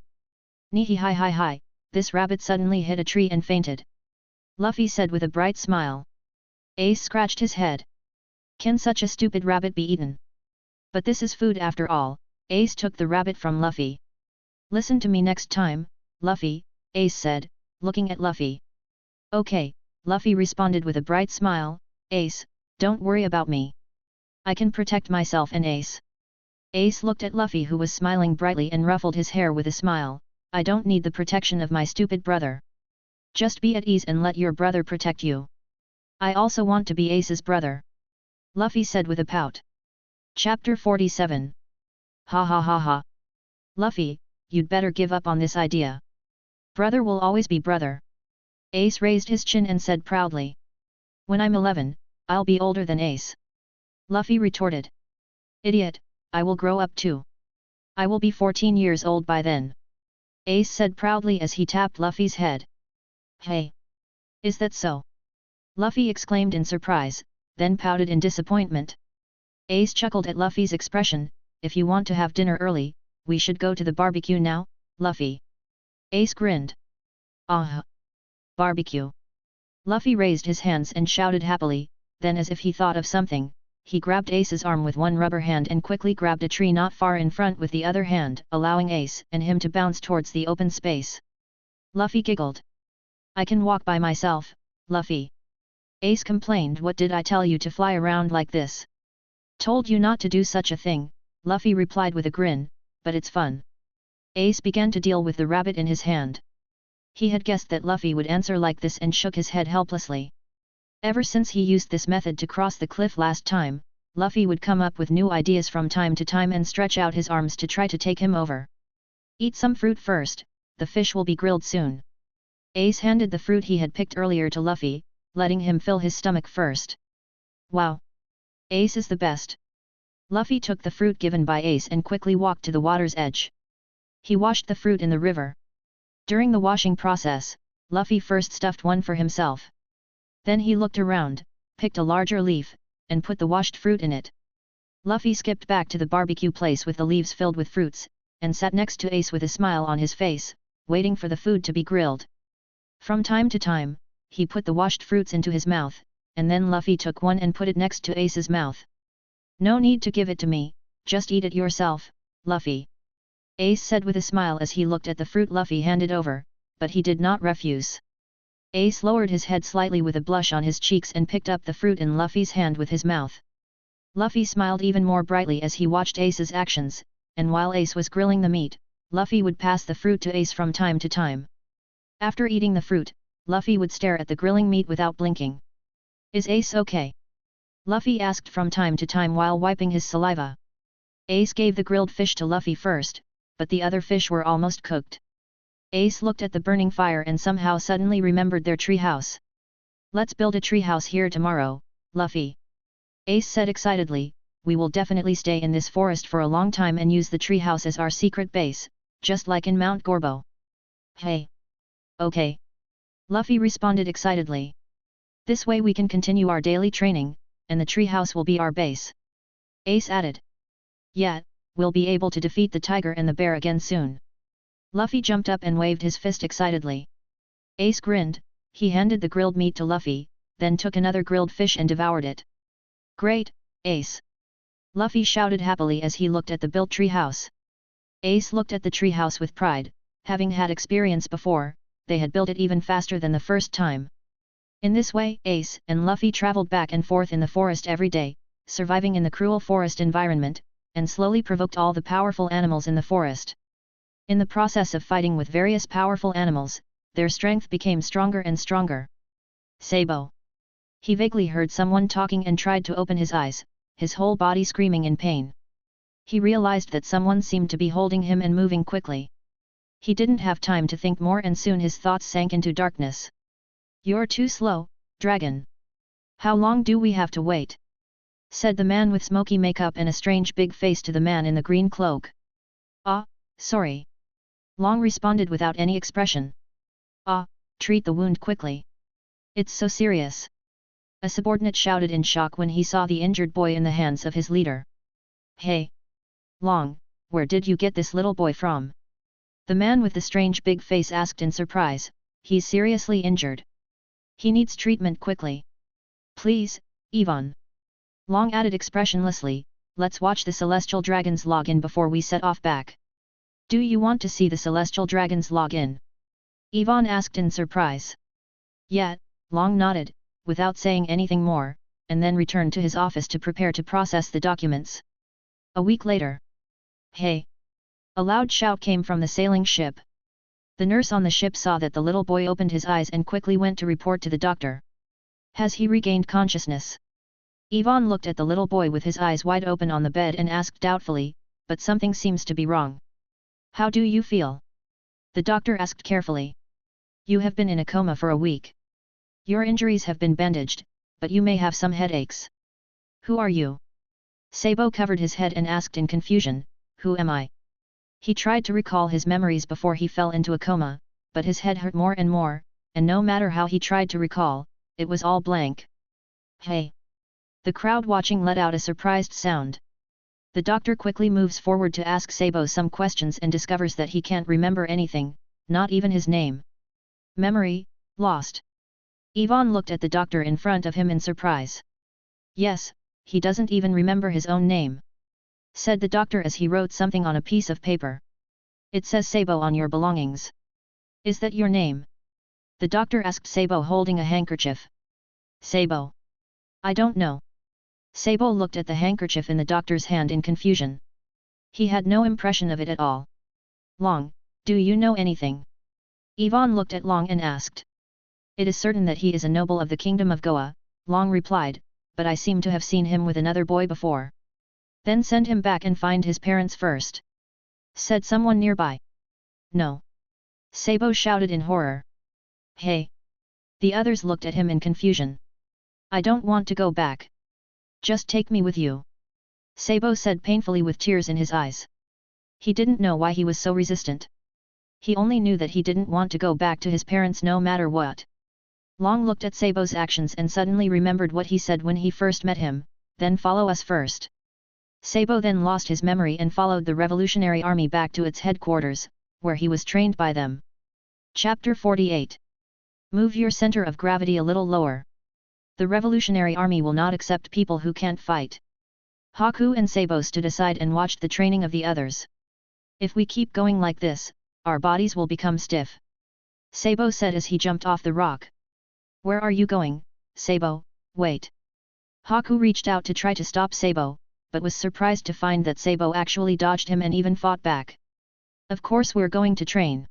Hi, this rabbit suddenly hit a tree and fainted. Luffy said with a bright smile. Ace scratched his head. Can such a stupid rabbit be eaten? But this is food after all. Ace took the rabbit from Luffy. Listen to me next time, Luffy, Ace said, looking at Luffy. Okay, Luffy responded with a bright smile. Ace, don't worry about me. I can protect myself and Ace. Ace looked at Luffy who was smiling brightly and ruffled his hair with a smile. I don't need the protection of my stupid brother. Just be at ease and let your brother protect you. I also want to be Ace's brother. Luffy said with a pout. Chapter 47. Ha. Luffy, you'd better give up on this idea. Brother will always be brother. Ace raised his chin and said proudly. When I'm 11, I'll be older than Ace. Luffy retorted. Idiot, I will grow up too. I will be 14 years old by then. Ace said proudly as he tapped Luffy's head. Hey! Is that so? Luffy exclaimed in surprise, then pouted in disappointment. Ace chuckled at Luffy's expression. If you want to have dinner early, we should go to the barbecue now, Luffy. Ace grinned. Barbecue. Luffy raised his hands and shouted happily, then as if he thought of something, he grabbed Ace's arm with one rubber hand and quickly grabbed a tree not far in front with the other hand, allowing Ace and him to bounce towards the open space. Luffy giggled. I can walk by myself, Luffy. Ace complained. What did I tell you to fly around like this? Told you not to do such a thing, Luffy replied with a grin, but it's fun. Ace began to deal with the rabbit in his hand. He had guessed that Luffy would answer like this and shook his head helplessly. Ever since he used this method to cross the cliff last time, Luffy would come up with new ideas from time to time and stretch out his arms to try to take him over. Eat some fruit first, the fish will be grilled soon. Ace handed the fruit he had picked earlier to Luffy, letting him fill his stomach first. Wow! Ace is the best. Luffy took the fruit given by Ace and quickly walked to the water's edge. He washed the fruit in the river. During the washing process, Luffy first stuffed one for himself. Then he looked around, picked a larger leaf, and put the washed fruit in it. Luffy skipped back to the barbecue place with the leaves filled with fruits, and sat next to Ace with a smile on his face, waiting for the food to be grilled. From time to time, he put the washed fruits into his mouth, and then Luffy took one and put it next to Ace's mouth. No need to give it to me, just eat it yourself, Luffy. Ace said with a smile as he looked at the fruit Luffy handed over, but he did not refuse. Ace lowered his head slightly with a blush on his cheeks and picked up the fruit in Luffy's hand with his mouth. Luffy smiled even more brightly as he watched Ace's actions, and while Ace was grilling the meat, Luffy would pass the fruit to Ace from time to time. After eating the fruit, Luffy would stare at the grilling meat without blinking. Is Ace okay? Luffy asked from time to time while wiping his saliva. Ace gave the grilled fish to Luffy first, but the other fish were almost cooked. Ace looked at the burning fire and somehow suddenly remembered their tree house. Let's build a tree house here tomorrow, Luffy. Ace said excitedly, we will definitely stay in this forest for a long time and use the tree house as our secret base, just like in Mount Gorbo. Hey! Okay! Luffy responded excitedly. This way we can continue our daily training, and the tree house will be our base. Ace added. Yeah, we'll be able to defeat the tiger and the bear again soon. Luffy jumped up and waved his fist excitedly. Ace grinned, he handed the grilled meat to Luffy, then took another grilled fish and devoured it. Great, Ace! Luffy shouted happily as he looked at the built tree house. Ace looked at the tree house with pride, having had experience before, they had built it even faster than the first time. In this way, Ace and Luffy traveled back and forth in the forest every day, surviving in the cruel forest environment, and slowly provoked all the powerful animals in the forest. In the process of fighting with various powerful animals, their strength became stronger and stronger. Sabo! He vaguely heard someone talking and tried to open his eyes, his whole body screaming in pain. He realized that someone seemed to be holding him and moving quickly. He didn't have time to think more and soon his thoughts sank into darkness. You're too slow, dragon. How long do we have to wait? Said the man with smoky makeup and a strange big face to the man in the green cloak. Ah, sorry. Long responded without any expression. Ah, treat the wound quickly. It's so serious. A subordinate shouted in shock when he saw the injured boy in the hands of his leader. Hey! Long, where did you get this little boy from? The man with the strange big face asked in surprise, he's seriously injured. He needs treatment quickly. Please, Ivan. Long added expressionlessly, let's watch the celestial dragons log in before we set off back. Do you want to see the celestial dragons log in? Ivan asked in surprise. Yeah, Long nodded, without saying anything more, and then returned to his office to prepare to process the documents. A week later. Hey! A loud shout came from the sailing ship. The nurse on the ship saw that the little boy opened his eyes and quickly went to report to the doctor. Has he regained consciousness? Ivan looked at the little boy with his eyes wide open on the bed and asked doubtfully, but something seems to be wrong. How do you feel? The doctor asked carefully. You have been in a coma for a week. Your injuries have been bandaged, but you may have some headaches. Who are you? Sabo covered his head and asked in confusion, who am I? He tried to recall his memories before he fell into a coma, but his head hurt more and more, and no matter how he tried to recall, it was all blank. Hey! The crowd watching let out a surprised sound. The doctor quickly moves forward to ask Sabo some questions and discovers that he can't remember anything, not even his name. Memory, lost. Ivan looked at the doctor in front of him in surprise. Yes, he doesn't even remember his own name. Said the doctor as he wrote something on a piece of paper. It says Sabo on your belongings. Is that your name? The doctor asked Sabo holding a handkerchief. Sabo. I don't know. Sabo looked at the handkerchief in the doctor's hand in confusion. He had no impression of it at all. Long, do you know anything? Yvonne looked at Long and asked. It is certain that he is a noble of the kingdom of Goa, Long replied, but I seem to have seen him with another boy before. Then send him back and find his parents first, said someone nearby. No. Sabo shouted in horror. Hey! The others looked at him in confusion. I don't want to go back. Just take me with you, Sabo said painfully with tears in his eyes. He didn't know why he was so resistant. He only knew that he didn't want to go back to his parents no matter what. Long looked at Sabo's actions and suddenly remembered what he said when he first met him, then follow us first. Sabo then lost his memory and followed the Revolutionary Army back to its headquarters, where he was trained by them. Chapter 48. Move your center of gravity a little lower. The Revolutionary Army will not accept people who can't fight. Haku and Sabo stood aside and watched the training of the others. If we keep going like this, our bodies will become stiff, Sabo said as he jumped off the rock. Where are you going, Sabo? Wait. Haku reached out to try to stop Sabo, but was surprised to find that Sabo actually dodged him and even fought back. Of course we're going to train,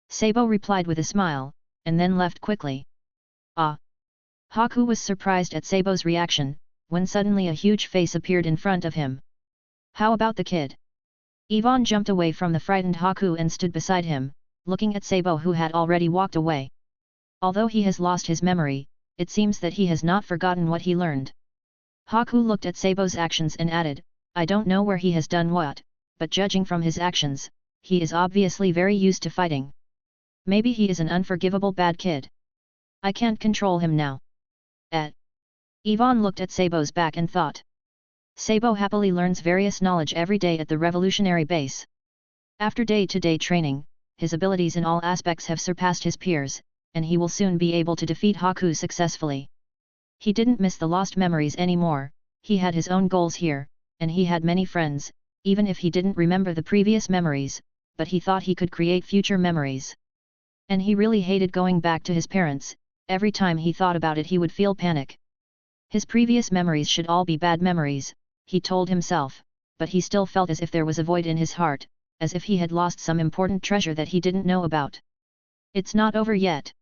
Sabo replied with a smile, and then left quickly. Ah! Haku was surprised at Sabo's reaction, when suddenly a huge face appeared in front of him. How about the kid? Yvonne jumped away from the frightened Haku and stood beside him, looking at Sabo who had already walked away. Although he has lost his memory, it seems that he has not forgotten what he learned. Haku looked at Sabo's actions and added, I don't know where he has done what, but judging from his actions, he is obviously very used to fighting. Maybe he is an unforgivable bad kid. I can't control him now. Yvonne looked at Sabo's back and thought. Sabo happily learns various knowledge every day at the revolutionary base. After day-to-day training, his abilities in all aspects have surpassed his peers, and he will soon be able to defeat Haku successfully. He didn't miss the lost memories anymore, he had his own goals here, and he had many friends, even if he didn't remember the previous memories, but he thought he could create future memories. And he really hated going back to his parents, every time he thought about it he would feel panic. His previous memories should all be bad memories, he told himself, but he still felt as if there was a void in his heart, as if he had lost some important treasure that he didn't know about. It's not over yet,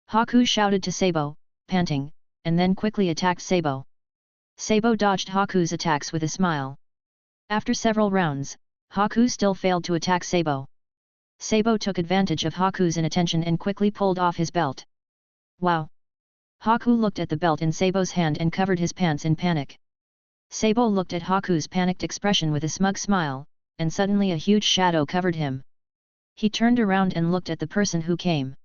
Haku shouted to Sabo, panting, and then quickly attacked Sabo. Sabo dodged Haku's attacks with a smile. After several rounds, Haku still failed to attack Sabo. Sabo took advantage of Haku's inattention and quickly pulled off his belt. Wow! Haku looked at the belt in Sabo's hand and covered his pants in panic. Sabo looked at Haku's panicked expression with a smug smile, and suddenly a huge shadow covered him. He turned around and looked at the person who came.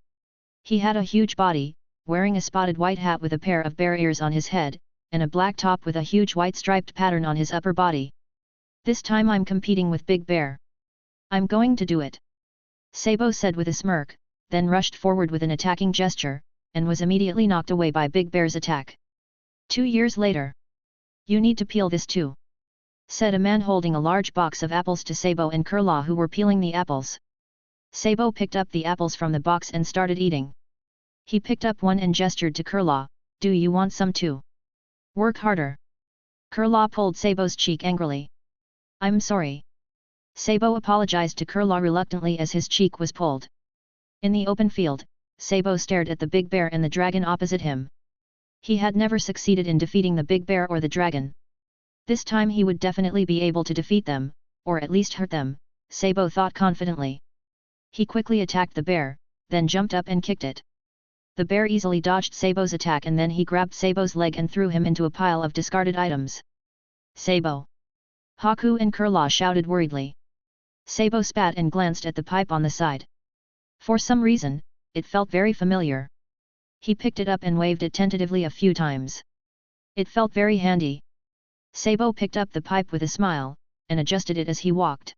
He had a huge body, wearing a spotted white hat with a pair of bear ears on his head, and a black top with a huge white striped pattern on his upper body. This time I'm competing with Big Bear. I'm going to do it, Sabo said with a smirk, then rushed forward with an attacking gesture, and was immediately knocked away by Big Bear's attack. 2 years later. You need to peel this too, said a man holding a large box of apples to Sabo and Kurla who were peeling the apples. Sabo picked up the apples from the box and started eating. He picked up one and gestured to Kurla, do you want some too? Work harder. Kurla pulled Sabo's cheek angrily. I'm sorry. Sabo apologized to Kurla reluctantly as his cheek was pulled. In the open field, Sabo stared at the big bear and the dragon opposite him. He had never succeeded in defeating the big bear or the dragon. This time he would definitely be able to defeat them, or at least hurt them, Sabo thought confidently. He quickly attacked the bear, then jumped up and kicked it. The bear easily dodged Sabo's attack and then he grabbed Sabo's leg and threw him into a pile of discarded items. Sabo! Haku and Kurla shouted worriedly. Sabo spat and glanced at the pipe on the side. For some reason, it felt very familiar. He picked it up and waved it tentatively a few times. It felt very handy. Sabo picked up the pipe with a smile, and adjusted it as he walked.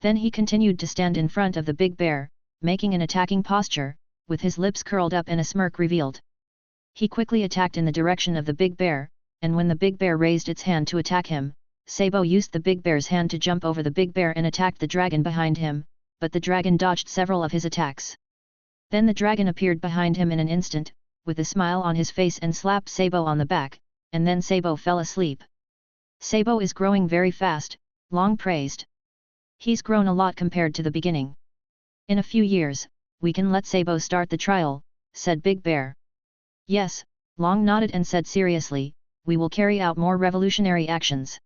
Then he continued to stand in front of the big bear, making an attacking posture, with his lips curled up and a smirk revealed. He quickly attacked in the direction of the big bear, and when the big bear raised its hand to attack him, Sabo used the big bear's hand to jump over the big bear and attacked the dragon behind him, but the dragon dodged several of his attacks. Then the dragon appeared behind him in an instant, with a smile on his face and slapped Sabo on the back, and then Sabo fell asleep. Sabo is growing very fast, Long praised. He's grown a lot compared to the beginning. In a few years, we can let Sabo start the trial, said Big Bear. Yes, Long nodded and said seriously, we will carry out more revolutionary actions.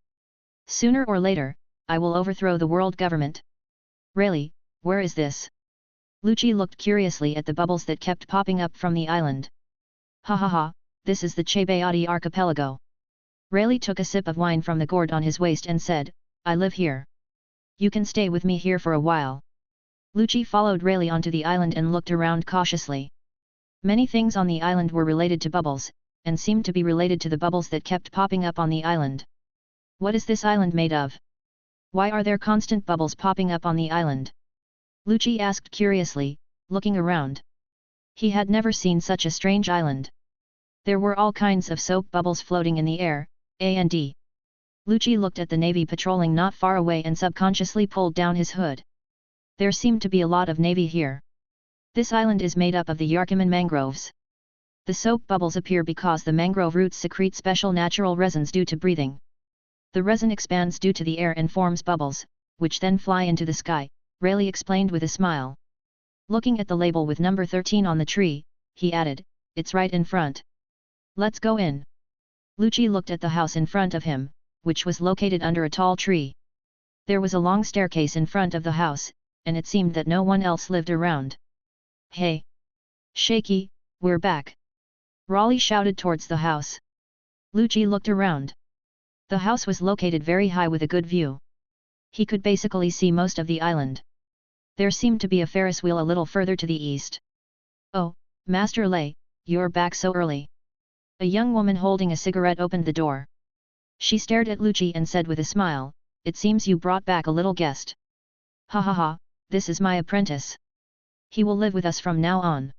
Sooner or later, I will overthrow the world government. Really, where is this? Lucci looked curiously at the bubbles that kept popping up from the island. Ha ha ha, this is the Chebayati archipelago. Rayleigh took a sip of wine from the gourd on his waist and said, I live here. You can stay with me here for a while. Lucci followed Rayleigh onto the island and looked around cautiously. Many things on the island were related to bubbles, and seemed to be related to the bubbles that kept popping up on the island. What is this island made of? Why are there constant bubbles popping up on the island? Lucci asked curiously, looking around. He had never seen such a strange island. There were all kinds of soap bubbles floating in the air, and. Lucci looked at the navy patrolling not far away and subconsciously pulled down his hood. There seemed to be a lot of navy here. This island is made up of the Yarkiman mangroves. The soap bubbles appear because the mangrove roots secrete special natural resins due to breathing. The resin expands due to the air and forms bubbles, which then fly into the sky, Rayleigh explained with a smile. Looking at the label with number 13 on the tree, he added, it's right in front. Let's go in. Lucci looked at the house in front of him, which was located under a tall tree. There was a long staircase in front of the house, and it seemed that no one else lived around. Hey! Shaky, we're back! Raleigh shouted towards the house. Lucci looked around. The house was located very high with a good view. He could basically see most of the island. There seemed to be a Ferris wheel a little further to the east. Oh, Master Lei, you're back so early. A young woman holding a cigarette opened the door. She stared at Lucci and said with a smile, it seems you brought back a little guest. Ha ha ha, this is my apprentice. He will live with us from now on.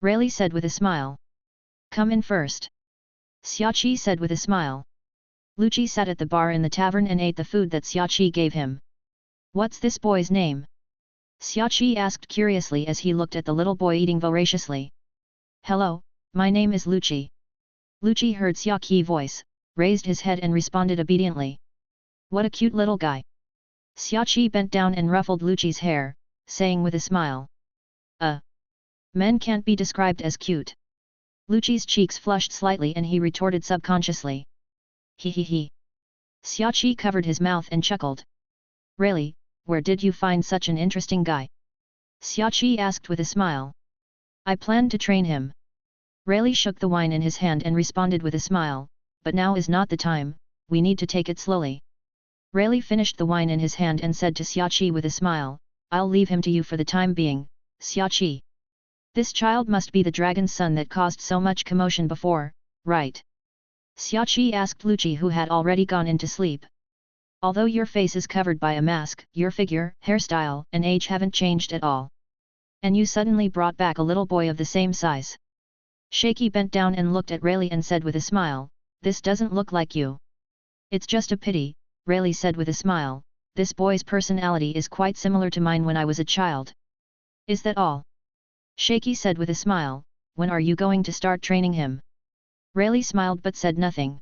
Rayleigh said with a smile. Come in first. Xiaoqi said with a smile. Lucci sat at the bar in the tavern and ate the food that Xiaoqi gave him. What's this boy's name? Xiaoqi asked curiously as he looked at the little boy eating voraciously. Hello, my name is Lucci. Lucci heard Xiaoqi's voice, raised his head and responded obediently. What a cute little guy. Xiaoqi bent down and ruffled Lucci's hair, saying with a smile. Men can't be described as cute. Lucci's cheeks flushed slightly and he retorted subconsciously. He he he. Xiaoqi covered his mouth and chuckled. Really, where did you find such an interesting guy? Xiaoqi asked with a smile. I planned to train him. Rayleigh shook the wine in his hand and responded with a smile, but now is not the time, we need to take it slowly. Rayleigh finished the wine in his hand and said to Xiaoqi with a smile, I'll leave him to you for the time being, Xiaoqi. This child must be the dragon's son that caused so much commotion before, right? Xiaoqi asked Lucci who had already gone into sleep. Although your face is covered by a mask, your figure, hairstyle, and age haven't changed at all. And you suddenly brought back a little boy of the same size. Shaky bent down and looked at Rayleigh and said with a smile, this doesn't look like you. It's just a pity, Rayleigh said with a smile, this boy's personality is quite similar to mine when I was a child. Is that all? Shaky said with a smile, when are you going to start training him? Rayleigh smiled but said nothing.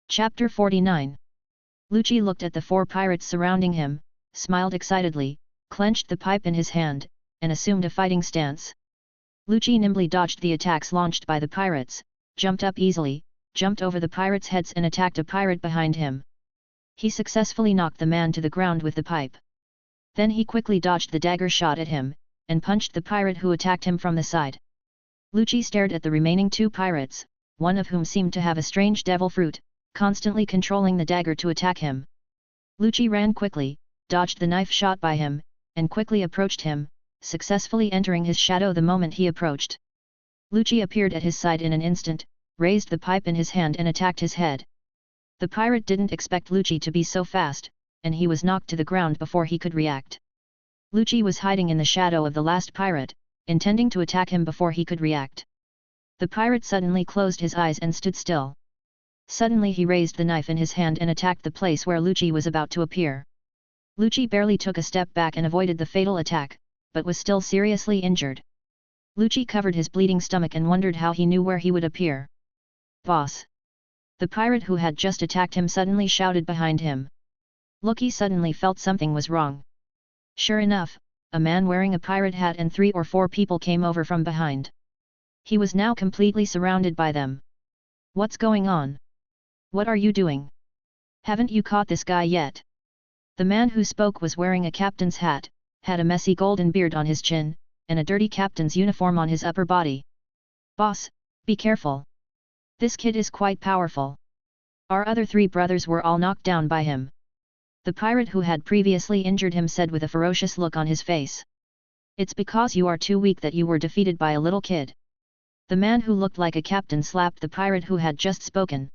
Chapter 49. Lucci looked at the 4 pirates surrounding him, smiled excitedly, clenched the pipe in his hand, and assumed a fighting stance. Lucci nimbly dodged the attacks launched by the pirates, jumped up easily, jumped over the pirates' heads and attacked a pirate behind him. He successfully knocked the man to the ground with the pipe. Then he quickly dodged the dagger shot at him, and punched the pirate who attacked him from the side. Lucci stared at the remaining 2 pirates, one of whom seemed to have a strange devil fruit, constantly controlling the dagger to attack him. Lucci ran quickly, dodged the knife shot by him, and quickly approached him, successfully entering his shadow the moment he approached. Lucci appeared at his side in an instant, raised the pipe in his hand and attacked his head. The pirate didn't expect Lucci to be so fast, and he was knocked to the ground before he could react. Lucci was hiding in the shadow of the last pirate, intending to attack him before he could react. The pirate suddenly closed his eyes and stood still. Suddenly he raised the knife in his hand and attacked the place where Lucci was about to appear. Lucci barely took a step back and avoided the fatal attack, but was still seriously injured. Lucci covered his bleeding stomach and wondered how he knew where he would appear. Boss! The pirate who had just attacked him suddenly shouted behind him. Lucky suddenly felt something was wrong. Sure enough, a man wearing a pirate hat and 3 or 4 people came over from behind. He was now completely surrounded by them. What's going on? What are you doing? Haven't you caught this guy yet? The man who spoke was wearing a captain's hat, had a messy golden beard on his chin, and a dirty captain's uniform on his upper body. Boss, be careful. This kid is quite powerful. Our other 3 brothers were all knocked down by him. The pirate who had previously injured him said with a ferocious look on his face. It's because you are too weak that you were defeated by a little kid. The man who looked like a captain slapped the pirate who had just spoken.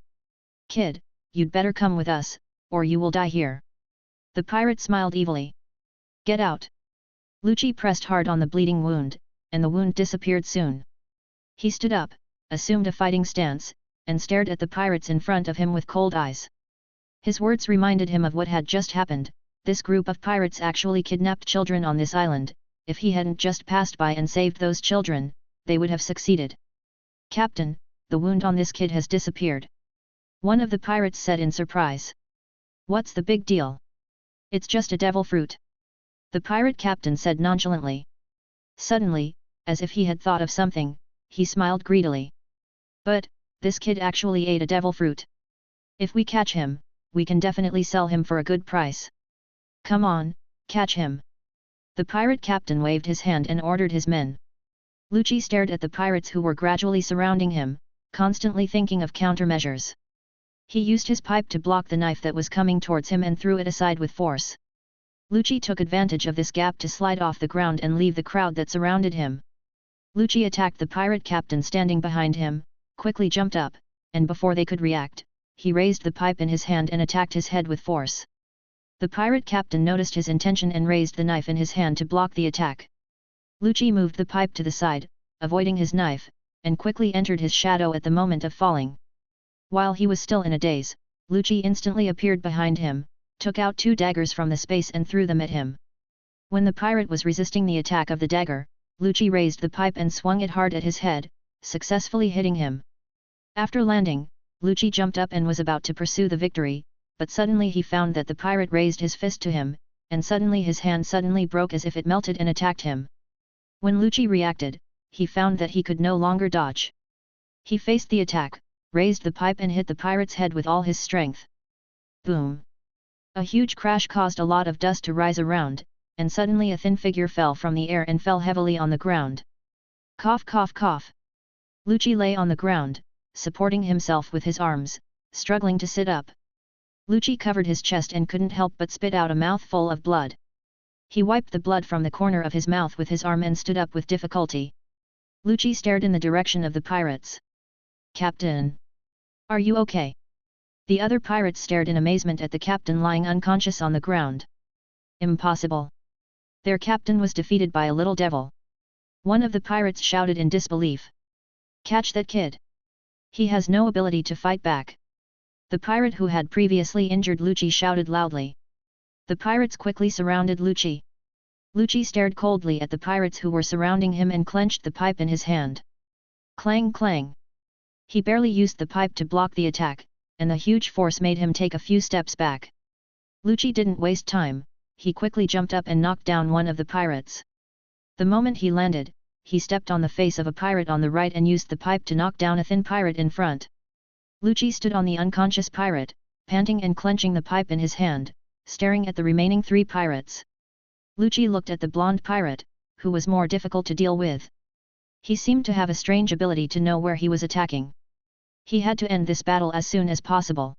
Kid, you'd better come with us, or you will die here. The pirate smiled evilly. Get out. Lucci pressed hard on the bleeding wound, and the wound disappeared soon. He stood up, assumed a fighting stance, and stared at the pirates in front of him with cold eyes. His words reminded him of what had just happened. This group of pirates actually kidnapped children on this island. If he hadn't just passed by and saved those children, they would have succeeded. Captain, the wound on this kid has disappeared. One of the pirates said in surprise. What's the big deal? It's just a devil fruit. The pirate captain said nonchalantly. Suddenly, as if he had thought of something, he smiled greedily. But, this kid actually ate a devil fruit. If we catch him, we can definitely sell him for a good price. Come on, catch him. The pirate captain waved his hand and ordered his men. Lucci stared at the pirates who were gradually surrounding him, constantly thinking of countermeasures. He used his pipe to block the knife that was coming towards him and threw it aside with force. Lucci took advantage of this gap to slide off the ground and leave the crowd that surrounded him. Lucci attacked the pirate captain standing behind him, quickly jumped up, and before they could react, he raised the pipe in his hand and attacked his head with force. The pirate captain noticed his intention and raised the knife in his hand to block the attack. Lucci moved the pipe to the side, avoiding his knife, and quickly entered his shadow at the moment of falling. While he was still in a daze, Lucci instantly appeared behind him, took out 2 daggers from the space and threw them at him. When the pirate was resisting the attack of the dagger, Lucci raised the pipe and swung it hard at his head, successfully hitting him. After landing, Lucci jumped up and was about to pursue the victory, but suddenly he found that the pirate raised his fist to him, and suddenly his hand suddenly broke as if it melted and attacked him. When Lucci reacted, he found that he could no longer dodge. He faced the attack, raised the pipe and hit the pirate's head with all his strength. Boom! A huge crash caused a lot of dust to rise around, and suddenly a thin figure fell from the air and fell heavily on the ground. Cough cough cough! Lucci lay on the ground, supporting himself with his arms, struggling to sit up. Lucci covered his chest and couldn't help but spit out a mouthful of blood. He wiped the blood from the corner of his mouth with his arm and stood up with difficulty. Lucci stared in the direction of the pirates. Captain! Are you okay? The other pirates stared in amazement at the captain lying unconscious on the ground. Impossible! Their captain was defeated by a little devil. One of the pirates shouted in disbelief. Catch that kid! He has no ability to fight back. The pirate who had previously injured Lucci shouted loudly. The pirates quickly surrounded Lucci. Lucci stared coldly at the pirates who were surrounding him and clenched the pipe in his hand. Clang clang! He barely used the pipe to block the attack, and the huge force made him take a few steps back. Lucci didn't waste time, he quickly jumped up and knocked down one of the pirates. The moment he landed, he stepped on the face of a pirate on the right and used the pipe to knock down a thin pirate in front. Lucci stood on the unconscious pirate, panting and clenching the pipe in his hand, staring at the remaining 3 pirates. Lucci looked at the blonde pirate, who was more difficult to deal with. He seemed to have a strange ability to know where he was attacking. He had to end this battle as soon as possible.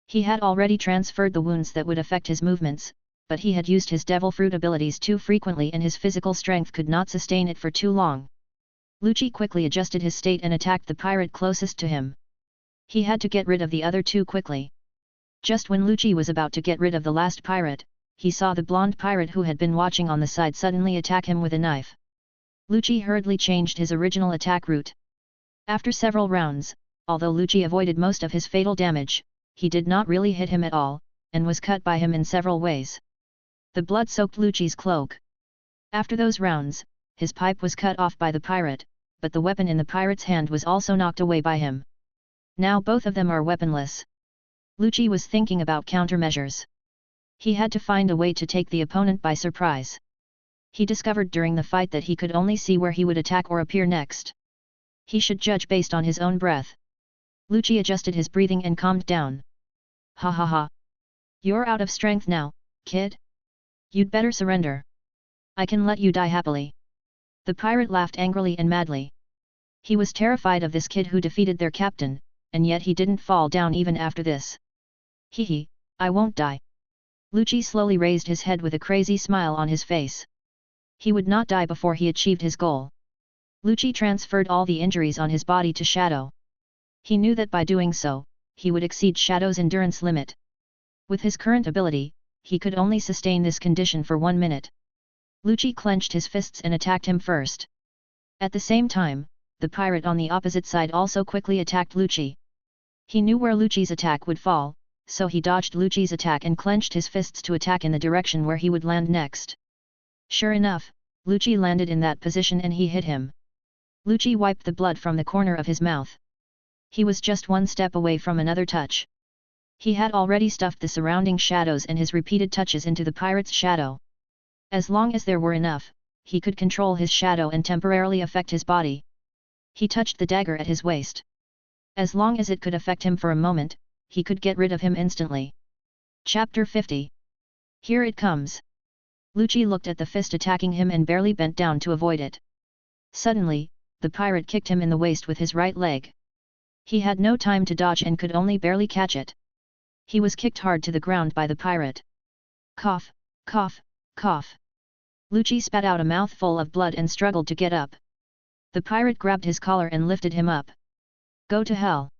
He had already transferred the wounds that would affect his movements, but he had used his devil fruit abilities too frequently and his physical strength could not sustain it for too long. Lucci quickly adjusted his state and attacked the pirate closest to him. He had to get rid of the other 2 quickly. Just when Lucci was about to get rid of the last pirate, he saw the blonde pirate who had been watching on the side suddenly attack him with a knife. Lucci hurriedly changed his original attack route. After several rounds, although Lucci avoided most of his fatal damage, he did not really hit him at all, and was cut by him in several ways. The blood soaked Lucci's cloak. After those rounds, his pipe was cut off by the pirate, but the weapon in the pirate's hand was also knocked away by him. Now both of them are weaponless. Lucci was thinking about countermeasures. He had to find a way to take the opponent by surprise. He discovered during the fight that he could only see where he would attack or appear next. He should judge based on his own breath. Lucci adjusted his breathing and calmed down. Ha ha ha. You're out of strength now, kid? You'd better surrender. I can let you die happily. The pirate laughed angrily and madly. He was terrified of this kid who defeated their captain, and yet he didn't fall down even after this. Hee hee, I won't die. Lucci slowly raised his head with a crazy smile on his face. He would not die before he achieved his goal. Lucci transferred all the injuries on his body to Shadow. He knew that by doing so, he would exceed Shadow's endurance limit. With his current ability, he could only sustain this condition for 1 minute. Lucci clenched his fists and attacked him first. At the same time, the pirate on the opposite side also quickly attacked Lucci. He knew where Lucci's attack would fall, so he dodged Lucci's attack and clenched his fists to attack in the direction where he would land next. Sure enough, Lucci landed in that position and he hit him. Lucci wiped the blood from the corner of his mouth. He was just one step away from another touch. He had already stuffed the surrounding shadows and his repeated touches into the pirate's shadow. As long as there were enough, he could control his shadow and temporarily affect his body. He touched the dagger at his waist. As long as it could affect him for a moment, he could get rid of him instantly. Chapter 50. Here it comes. Lucci looked at the fist attacking him and barely bent down to avoid it. Suddenly, the pirate kicked him in the waist with his right leg. He had no time to dodge and could only barely catch it. He was kicked hard to the ground by the pirate. Cough, cough, cough. Lucci spat out a mouthful of blood and struggled to get up. The pirate grabbed his collar and lifted him up. Go to hell!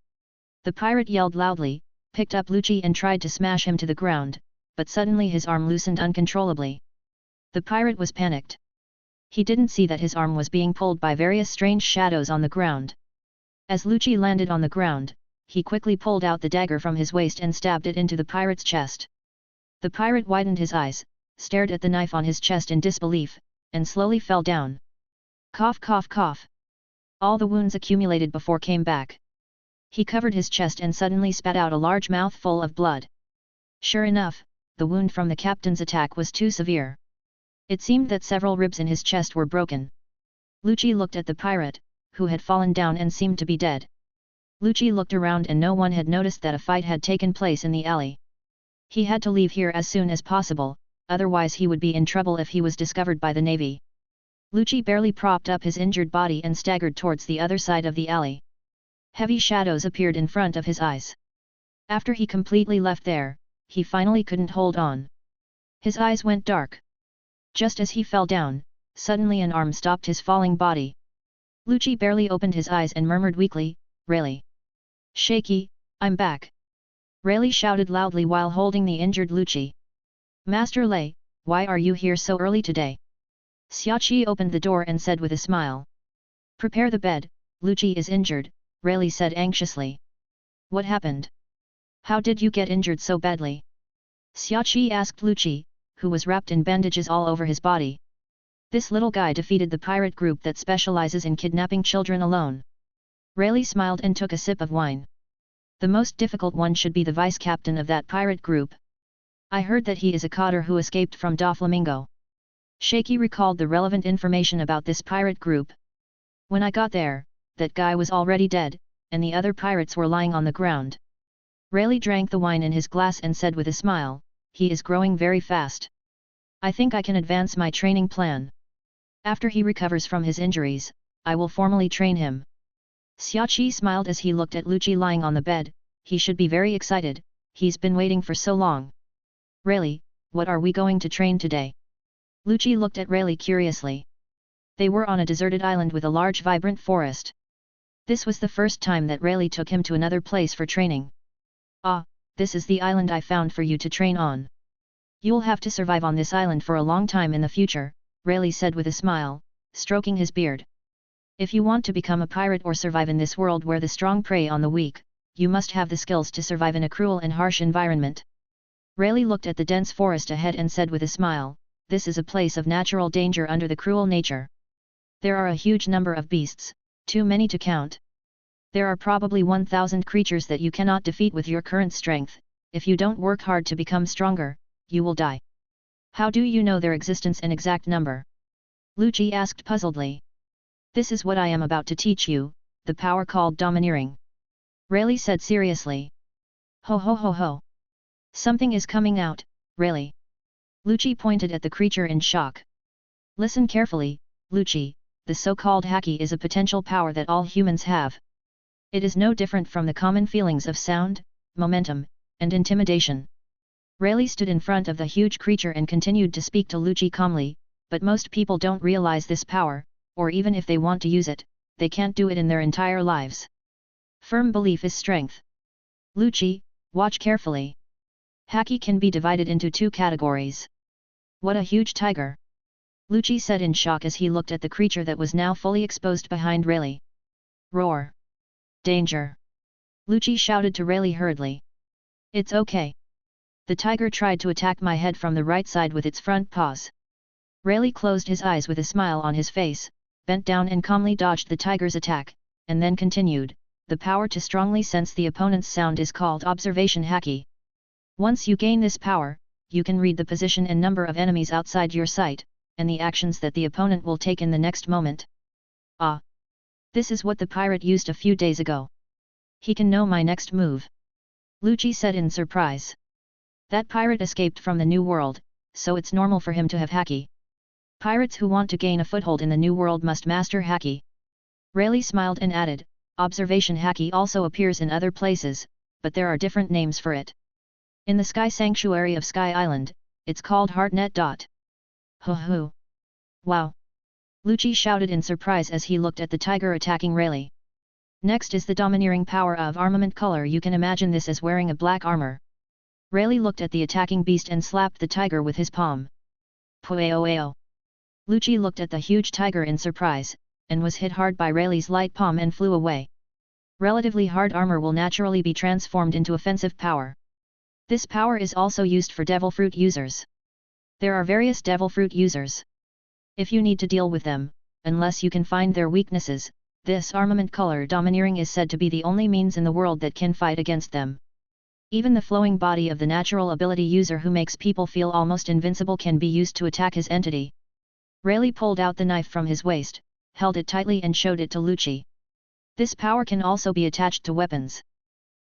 The pirate yelled loudly, picked up Lucci and tried to smash him to the ground, but suddenly his arm loosened uncontrollably. The pirate was panicked. He didn't see that his arm was being pulled by various strange shadows on the ground. As Lucci landed on the ground, he quickly pulled out the dagger from his waist and stabbed it into the pirate's chest. The pirate widened his eyes, stared at the knife on his chest in disbelief, and slowly fell down. Cough cough cough. All the wounds accumulated before came back. He covered his chest and suddenly spat out a large mouthful of blood. Sure enough, the wound from the captain's attack was too severe. It seemed that several ribs in his chest were broken. Lucci looked at the pirate, who had fallen down and seemed to be dead. Lucci looked around and no one had noticed that a fight had taken place in the alley. He had to leave here as soon as possible, otherwise he would be in trouble if he was discovered by the navy. Lucci barely propped up his injured body and staggered towards the other side of the alley. Heavy shadows appeared in front of his eyes. After he completely left there, he finally couldn't hold on. His eyes went dark. Just as he fell down, suddenly an arm stopped his falling body. Lucci barely opened his eyes and murmured weakly, "Rayleigh." "Shaky, I'm back!" Rayleigh shouted loudly while holding the injured Lucci. "Master Lei, why are you here so early today?" Xiaoqi opened the door and said with a smile. "Prepare the bed, Lucci is injured," Rayleigh said anxiously. "What happened? How did you get injured so badly?" Xiaoqi asked Lucci, who was wrapped in bandages all over his body. "This little guy defeated the pirate group that specializes in kidnapping children alone." Rayleigh smiled and took a sip of wine. "The most difficult one should be the vice-captain of that pirate group. I heard that he is a cotter who escaped from Doflamingo." Shaky recalled the relevant information about this pirate group. "When I got there, that guy was already dead, and the other pirates were lying on the ground." Rayleigh drank the wine in his glass and said with a smile, "He is growing very fast. I think I can advance my training plan. After he recovers from his injuries, I will formally train him." Xiaoqi smiled as he looked at Lucci lying on the bed. He should be very excited, he's been waiting for so long. "Rayleigh, what are we going to train today?" Lucci looked at Rayleigh curiously. They were on a deserted island with a large vibrant forest. This was the first time that Rayleigh took him to another place for training. "Ah, this is the island I found for you to train on. You'll have to survive on this island for a long time in the future," Rayleigh said with a smile, stroking his beard. "If you want to become a pirate or survive in this world where the strong prey on the weak, you must have the skills to survive in a cruel and harsh environment." Rayleigh looked at the dense forest ahead and said with a smile, "This is a place of natural danger under the cruel nature. There are a huge number of beasts, too many to count. There are probably 1,000 creatures that you cannot defeat with your current strength. If you don't work hard to become stronger, you will die. How do you know their existence and exact number? Lucci asked puzzledly. This is what I am about to teach you, the power called domineering. Rayleigh said seriously. Ho ho ho ho. Something is coming out, Rayleigh. Lucci pointed at the creature in shock. Listen carefully, Lucci, the so-called haki is a potential power that all humans have. It is no different from the common feelings of sound, momentum, and intimidation. Rayleigh stood in front of the huge creature and continued to speak to Lucci calmly, but most people don't realize this power, or even if they want to use it, they can't do it in their entire lives. Firm belief is strength. Lucci, watch carefully. Haki can be divided into two categories. What a huge tiger! Lucci said in shock as he looked at the creature that was now fully exposed behind Rayleigh. Roar! Danger! Lucci shouted to Rayleigh hurriedly. It's okay. The tiger tried to attack my head from the right side with its front paws. Rayleigh closed his eyes with a smile on his face, bent down and calmly dodged the tiger's attack, and then continued, the power to strongly sense the opponent's sound is called observation haki. Once you gain this power, you can read the position and number of enemies outside your sight, and the actions that the opponent will take in the next moment. Ah! This is what the pirate used a few days ago. He can know my next move. Lucci said in surprise. That pirate escaped from the New World, so it's normal for him to have haki. Pirates who want to gain a foothold in the New World must master haki. Rayleigh smiled and added, observation haki also appears in other places, but there are different names for it. In the Sky Sanctuary of Sky Island, it's called Heartnet. Ho ho! Wow! Lucci shouted in surprise as he looked at the tiger attacking Rayleigh. Next is the domineering power of armament color. You can imagine this as wearing a black armor. Rayleigh looked at the attacking beast and slapped the tiger with his palm. Pueo! Lucci looked at the huge tiger in surprise, and was hit hard by Rayleigh's light palm and flew away. Relatively hard armor will naturally be transformed into offensive power. This power is also used for devil fruit users. There are various devil fruit users. If you need to deal with them, unless you can find their weaknesses, this armament color domineering is said to be the only means in the world that can fight against them. Even the flowing body of the natural ability user who makes people feel almost invincible can be used to attack his entity. Rayleigh pulled out the knife from his waist, held it tightly and showed it to Lucci. This power can also be attached to weapons.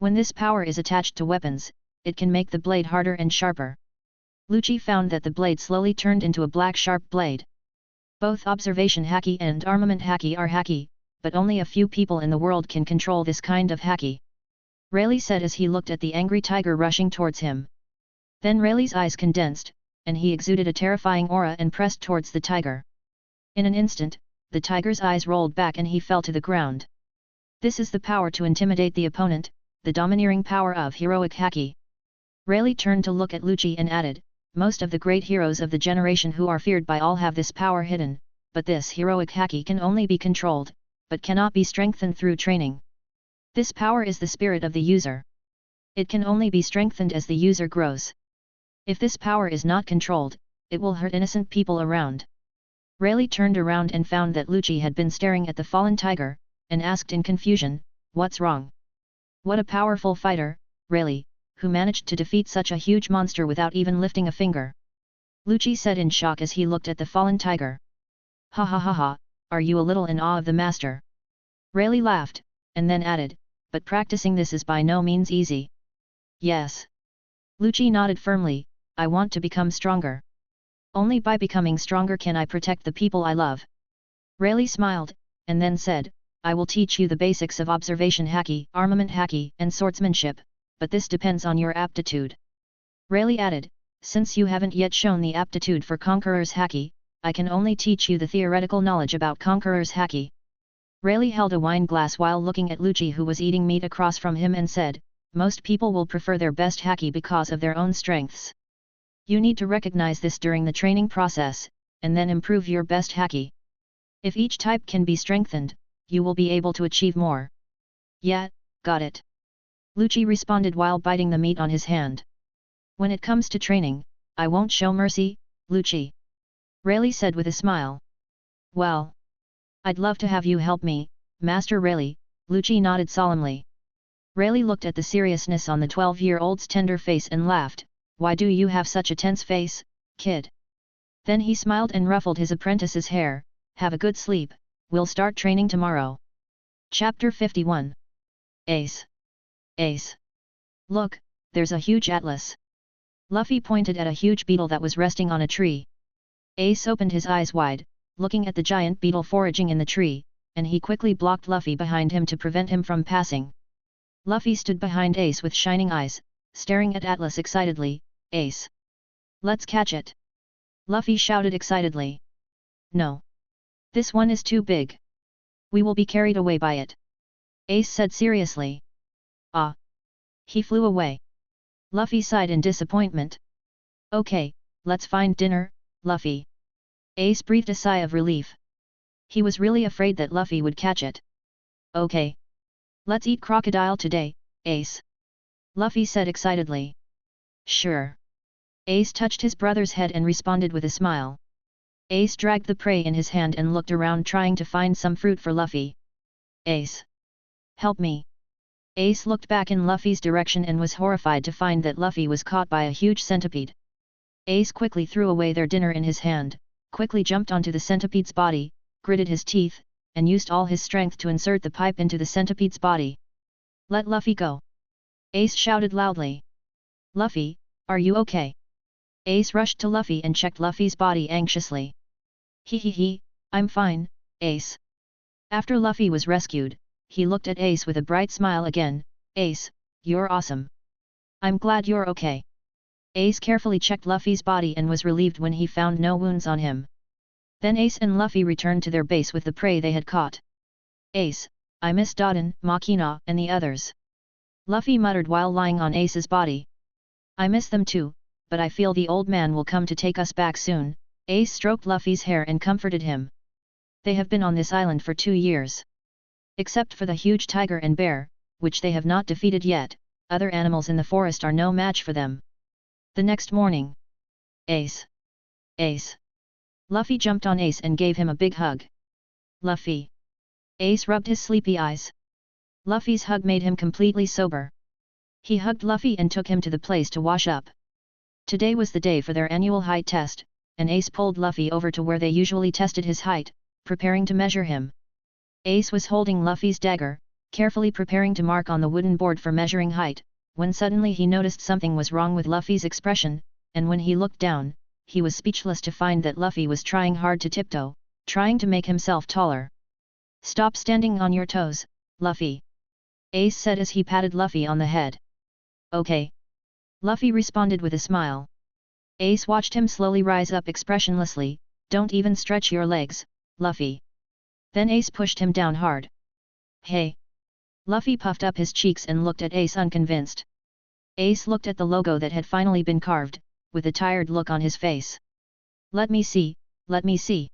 When this power is attached to weapons, it can make the blade harder and sharper. Lucci found that the blade slowly turned into a black sharp blade. Both observation haki and armament haki are haki, but only a few people in the world can control this kind of haki. Rayleigh said as he looked at the angry tiger rushing towards him. Then Rayleigh's eyes condensed, and he exuded a terrifying aura and pressed towards the tiger. In an instant, the tiger's eyes rolled back and he fell to the ground. This is the power to intimidate the opponent, the domineering power of heroic haki. Rayleigh turned to look at Lucci and added, most of the great heroes of the generation who are feared by all have this power hidden, but this heroic haki can only be controlled, but cannot be strengthened through training. This power is the spirit of the user. It can only be strengthened as the user grows. If this power is not controlled, it will hurt innocent people around. Rayleigh turned around and found that Lucci had been staring at the fallen tiger, and asked in confusion, what's wrong? What a powerful fighter, Rayleigh, who managed to defeat such a huge monster without even lifting a finger. Lucci said in shock as he looked at the fallen tiger. Ha ha ha ha, are you a little in awe of the master? Rayleigh laughed, and then added, but practicing this is by no means easy. Yes. Lucci nodded firmly, I want to become stronger. Only by becoming stronger can I protect the people I love. Rayleigh smiled, and then said, I will teach you the basics of observation haki, armament haki, and swordsmanship, but this depends on your aptitude. Rayleigh added, since you haven't yet shown the aptitude for Conqueror's haki, I can only teach you the theoretical knowledge about Conqueror's haki. Rayleigh held a wine glass while looking at Lucci who was eating meat across from him and said, most people will prefer their best haki because of their own strengths. You need to recognize this during the training process, and then improve your best haki. If each type can be strengthened, you will be able to achieve more. Yeah, got it. Lucci responded while biting the meat on his hand. When it comes to training, I won't show mercy, Lucci. Rayleigh said with a smile. Well, I'd love to have you help me, Master Rayleigh, Lucci nodded solemnly. Rayleigh looked at the seriousness on the 12-year-old's tender face and laughed. Why do you have such a tense face, kid? Then he smiled and ruffled his apprentice's hair. Have a good sleep, we'll start training tomorrow. Chapter 51. Ace. Ace. Look, there's a huge atlas. Luffy pointed at a huge beetle that was resting on a tree. Ace opened his eyes wide, looking at the giant beetle foraging in the tree, and he quickly blocked Luffy behind him to prevent him from passing. Luffy stood behind Ace with shining eyes, staring at Atlas excitedly. Ace. Let's catch it. Luffy shouted excitedly. No. This one is too big. We will be carried away by it. Ace said seriously. Ah. He flew away. Luffy sighed in disappointment. Okay, let's find dinner, Luffy. Ace breathed a sigh of relief. He was really afraid that Luffy would catch it. Okay. Let's eat crocodile today, Ace. Luffy said excitedly. Sure. Ace touched his brother's head and responded with a smile. Ace dragged the prey in his hand and looked around trying to find some fruit for Luffy. Ace. Help me. Ace looked back in Luffy's direction and was horrified to find that Luffy was caught by a huge centipede. Ace quickly threw away their dinner in his hand, quickly jumped onto the centipede's body, gritted his teeth, and used all his strength to insert the pipe into the centipede's body. Let Luffy go. Ace shouted loudly. Luffy, are you okay? Ace rushed to Luffy and checked Luffy's body anxiously. He, I'm fine, Ace. After Luffy was rescued, he looked at Ace with a bright smile again. Ace, you're awesome. I'm glad you're okay. Ace carefully checked Luffy's body and was relieved when he found no wounds on him. Then Ace and Luffy returned to their base with the prey they had caught. Ace, I miss Dodon, Makina, and the others. Luffy muttered while lying on Ace's body. I miss them too, but I feel the old man will come to take us back soon. Ace stroked Luffy's hair and comforted him. They have been on this island for 2 years. Except for the huge tiger and bear, which they have not defeated yet, other animals in the forest are no match for them. The next morning. Ace. Ace. Luffy jumped on Ace and gave him a big hug. Luffy. Ace rubbed his sleepy eyes. Luffy's hug made him completely sober. He hugged Luffy and took him to the place to wash up. Today was the day for their annual height test, and Ace pulled Luffy over to where they usually tested his height, preparing to measure him. Ace was holding Luffy's dagger, carefully preparing to mark on the wooden board for measuring height, when suddenly he noticed something was wrong with Luffy's expression, and when he looked down, he was speechless to find that Luffy was trying hard to tiptoe, trying to make himself taller. Stop standing on your toes, Luffy. Ace said as he patted Luffy on the head. Okay. Luffy responded with a smile. Ace watched him slowly rise up expressionlessly. Don't even stretch your legs, Luffy. Then Ace pushed him down hard. Hey. Luffy puffed up his cheeks and looked at Ace unconvinced. Ace looked at the logo that had finally been carved, with a tired look on his face. Let me see, let me see.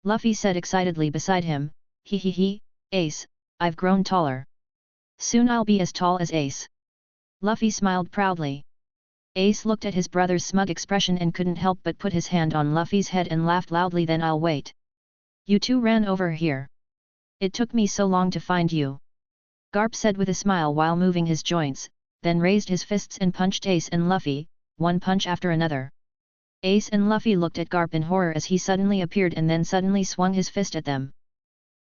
Luffy said excitedly beside him. Ace, I've grown taller. Soon I'll be as tall as Ace. Luffy smiled proudly. Ace looked at his brother's smug expression and couldn't help but put his hand on Luffy's head and laughed loudly. Then I'll wait. You two ran over here. It took me so long to find you. Garp said with a smile while moving his joints, then raised his fists and punched Ace and Luffy, one punch after another. Ace and Luffy looked at Garp in horror as he suddenly appeared and then suddenly swung his fist at them.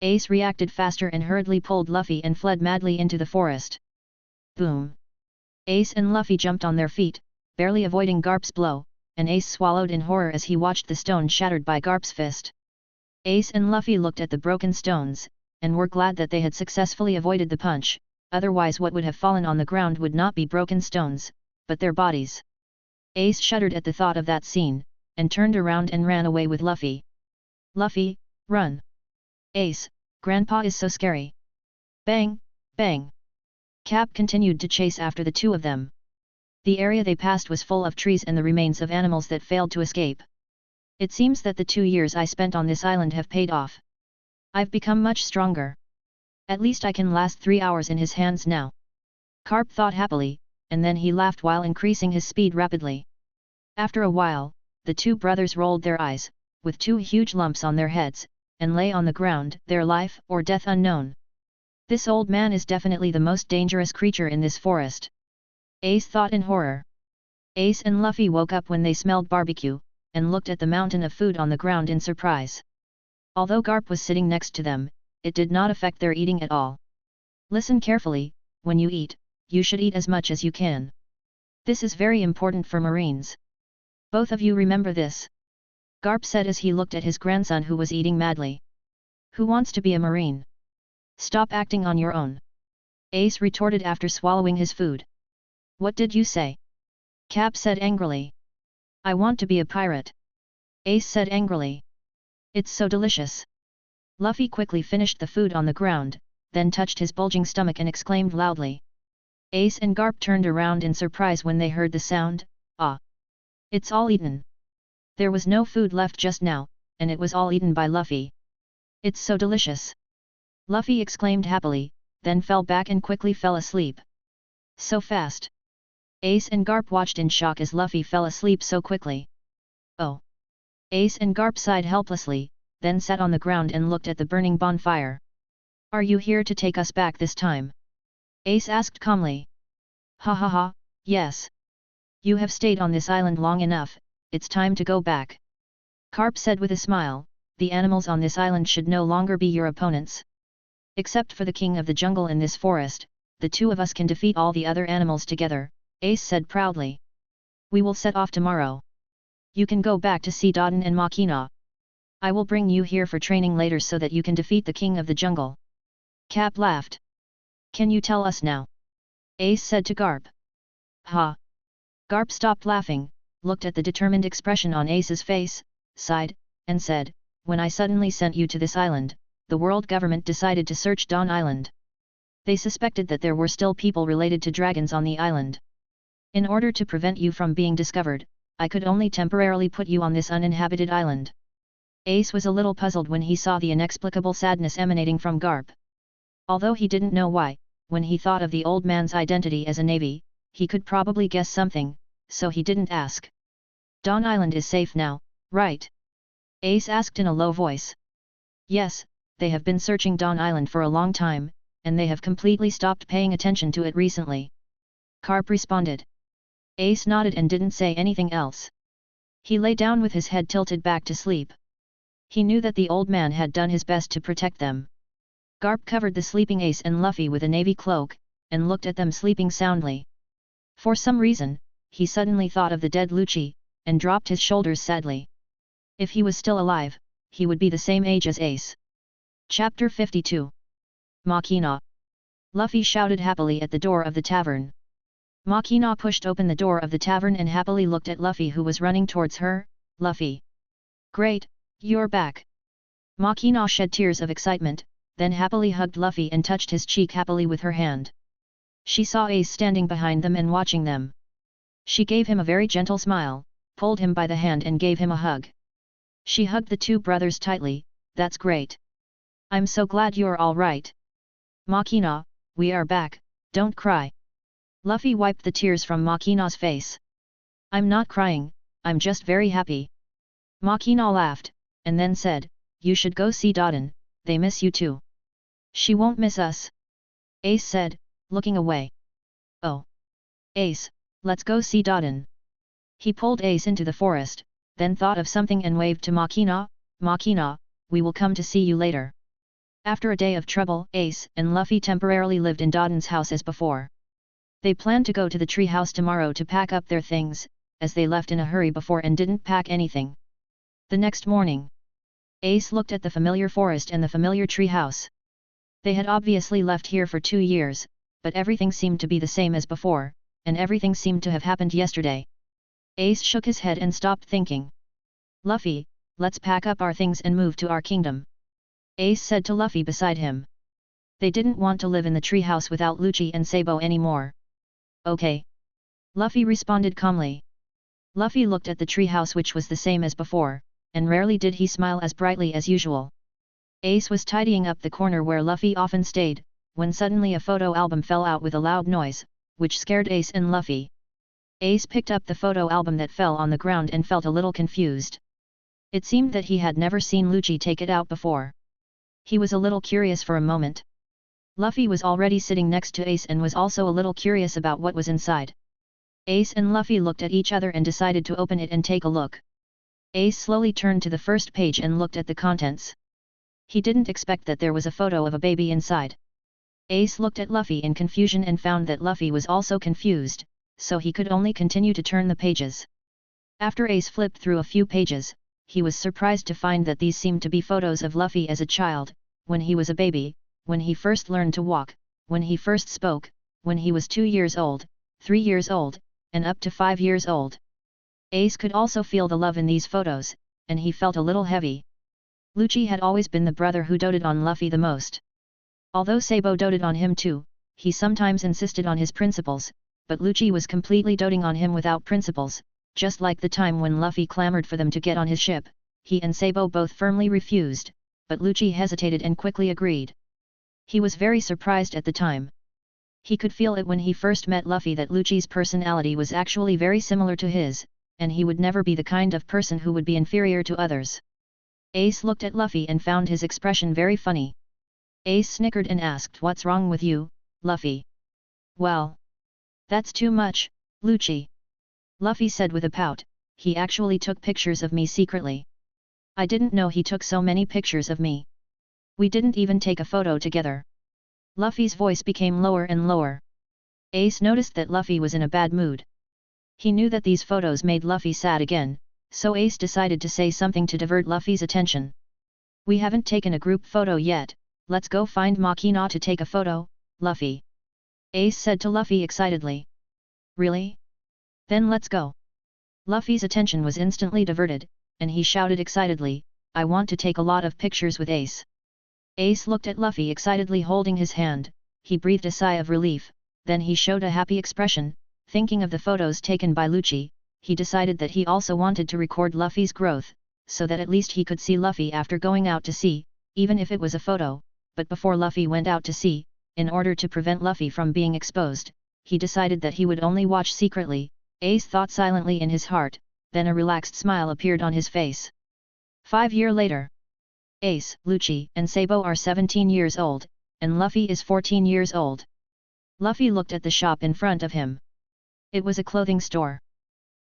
Ace reacted faster and hurriedly pulled Luffy and fled madly into the forest. Boom! Ace and Luffy jumped on their feet, barely avoiding Garp's blow, and Ace swallowed in horror as he watched the stone shattered by Garp's fist. Ace and Luffy looked at the broken stones, and were glad that they had successfully avoided the punch, otherwise what would have fallen on the ground would not be broken stones, but their bodies. Ace shuddered at the thought of that scene, and turned around and ran away with Luffy. Luffy, run! Ace, Grandpa is so scary. Bang, bang! Cap continued to chase after the two of them. The area they passed was full of trees and the remains of animals that failed to escape. It seems that the 2 years I spent on this island have paid off. I've become much stronger. At least I can last 3 hours in his hands now. Carp thought happily, and then he laughed while increasing his speed rapidly. After a while, the two brothers rolled their eyes, with 2 huge lumps on their heads, and lay on the ground, their life or death unknown. This old man is definitely the most dangerous creature in this forest. Ace thought in horror. Ace and Luffy woke up when they smelled barbecue, and looked at the mountain of food on the ground in surprise. Although Garp was sitting next to them, it did not affect their eating at all. Listen carefully, when you eat, you should eat as much as you can. This is very important for Marines. Both of you remember this. Garp said as he looked at his grandson who was eating madly. Who wants to be a Marine? Stop acting on your own. Ace retorted after swallowing his food. What did you say? Cap said angrily. I want to be a pirate. Ace said angrily. It's so delicious. Luffy quickly finished the food on the ground, then touched his bulging stomach and exclaimed loudly. Ace and Garp turned around in surprise when they heard the sound. Ah! It's all eaten. There was no food left just now, and it was all eaten by Luffy. It's so delicious. Luffy exclaimed happily, then fell back and quickly fell asleep. So fast. Ace and Garp watched in shock as Luffy fell asleep so quickly. Oh! Ace and Garp sighed helplessly, then sat on the ground and looked at the burning bonfire. Are you here to take us back this time? Ace asked calmly. Ha ha ha, yes. You have stayed on this island long enough, it's time to go back. Garp said with a smile, the animals on this island should no longer be your opponents. Except for the king of the jungle in this forest, the two of us can defeat all the other animals together, Ace said proudly. We will set off tomorrow. You can go back to see Dodon and Makina. I will bring you here for training later so that you can defeat the king of the jungle. Cap laughed. Can you tell us now? Ace said to Garp. Ha! Garp stopped laughing, looked at the determined expression on Ace's face, sighed, and said, when I suddenly sent you to this island, the world government decided to search Dawn Island. They suspected that there were still people related to dragons on the island. In order to prevent you from being discovered, I could only temporarily put you on this uninhabited island. Ace was a little puzzled when he saw the inexplicable sadness emanating from Garp. Although he didn't know why, when he thought of the old man's identity as a navy, he could probably guess something, so he didn't ask. Dawn Island is safe now, right? Ace asked in a low voice. Yes, they have been searching Dawn Island for a long time, and they have completely stopped paying attention to it recently. Garp responded. Ace nodded and didn't say anything else. He lay down with his head tilted back to sleep. He knew that the old man had done his best to protect them. Garp covered the sleeping Ace and Luffy with a navy cloak, and looked at them sleeping soundly. For some reason, he suddenly thought of the dead Lucci, and dropped his shoulders sadly. If he was still alive, he would be the same age as Ace. Chapter 52. Makina. Luffy shouted happily at the door of the tavern. Makina pushed open the door of the tavern and happily looked at Luffy who was running towards her. Luffy. Great, you're back. Makina shed tears of excitement, then happily hugged Luffy and touched his cheek happily with her hand. She saw Ace standing behind them and watching them. She gave him a very gentle smile, pulled him by the hand and gave him a hug. She hugged the two brothers tightly. That's great. I'm so glad you're all right. Makina, we are back, don't cry. Luffy wiped the tears from Makina's face. I'm not crying, I'm just very happy. Makina laughed, and then said, you should go see Dodon, they miss you too. She won't miss us. Ace said, looking away. Oh. Ace, let's go see Dodon. He pulled Ace into the forest, then thought of something and waved to Makina. Makina, we will come to see you later. After a day of trouble, Ace and Luffy temporarily lived in Dodon's house as before. They planned to go to the tree house tomorrow to pack up their things, as they left in a hurry before and didn't pack anything. The next morning, Ace looked at the familiar forest and the familiar tree house. They had obviously left here for 2 years, but everything seemed to be the same as before, and everything seemed to have happened yesterday. Ace shook his head and stopped thinking. Luffy, let's pack up our things and move to our kingdom. Ace said to Luffy beside him. They didn't want to live in the treehouse without Lucci and Sabo anymore. Okay. Luffy responded calmly. Luffy looked at the treehouse which was the same as before, and rarely did he smile as brightly as usual. Ace was tidying up the corner where Luffy often stayed, when suddenly a photo album fell out with a loud noise, which scared Ace and Luffy. Ace picked up the photo album that fell on the ground and felt a little confused. It seemed that he had never seen Lucci take it out before. He was a little curious for a moment. Luffy was already sitting next to Ace and was also a little curious about what was inside. Ace and Luffy looked at each other and decided to open it and take a look. Ace slowly turned to the first page and looked at the contents. He didn't expect that there was a photo of a baby inside. Ace looked at Luffy in confusion and found that Luffy was also confused, so he could only continue to turn the pages. After Ace flipped through a few pages, he was surprised to find that these seemed to be photos of Luffy as a child, when he was a baby, when he first learned to walk, when he first spoke, when he was 2 years old, 3 years old, and up to 5 years old. Ace could also feel the love in these photos, and he felt a little heavy. Lucci had always been the brother who doted on Luffy the most. Although Sabo doted on him too, he sometimes insisted on his principles, but Lucci was completely doting on him without principles, just like the time when Luffy clamored for them to get on his ship. He and Sabo both firmly refused, but Lucci hesitated and quickly agreed. He was very surprised at the time. He could feel it when he first met Luffy that Lucci's personality was actually very similar to his, and he would never be the kind of person who would be inferior to others. Ace looked at Luffy and found his expression very funny. Ace snickered and asked, "What's wrong with you, Luffy?" "Well, that's too much, Lucci," Luffy said with a pout. "He actually took pictures of me secretly. I didn't know he took so many pictures of me. We didn't even take a photo together." Luffy's voice became lower and lower. Ace noticed that Luffy was in a bad mood. He knew that these photos made Luffy sad again, so Ace decided to say something to divert Luffy's attention. "We haven't taken a group photo yet. Let's go find Makina to take a photo, Luffy," Ace said to Luffy excitedly. "Really? Then let's go." Luffy's attention was instantly diverted, and he shouted excitedly, "I want to take a lot of pictures with Ace." Ace looked at Luffy excitedly holding his hand. He breathed a sigh of relief, then he showed a happy expression. Thinking of the photos taken by Lucci, he decided that he also wanted to record Luffy's growth, so that at least he could see Luffy after going out to sea, even if it was a photo. But before Luffy went out to sea, in order to prevent Luffy from being exposed, he decided that he would only watch secretly. Ace thought silently in his heart, then a relaxed smile appeared on his face. 5 years later. Ace, Lucci, and Sabo are 17 years old, and Luffy is 14 years old. Luffy looked at the shop in front of him. It was a clothing store.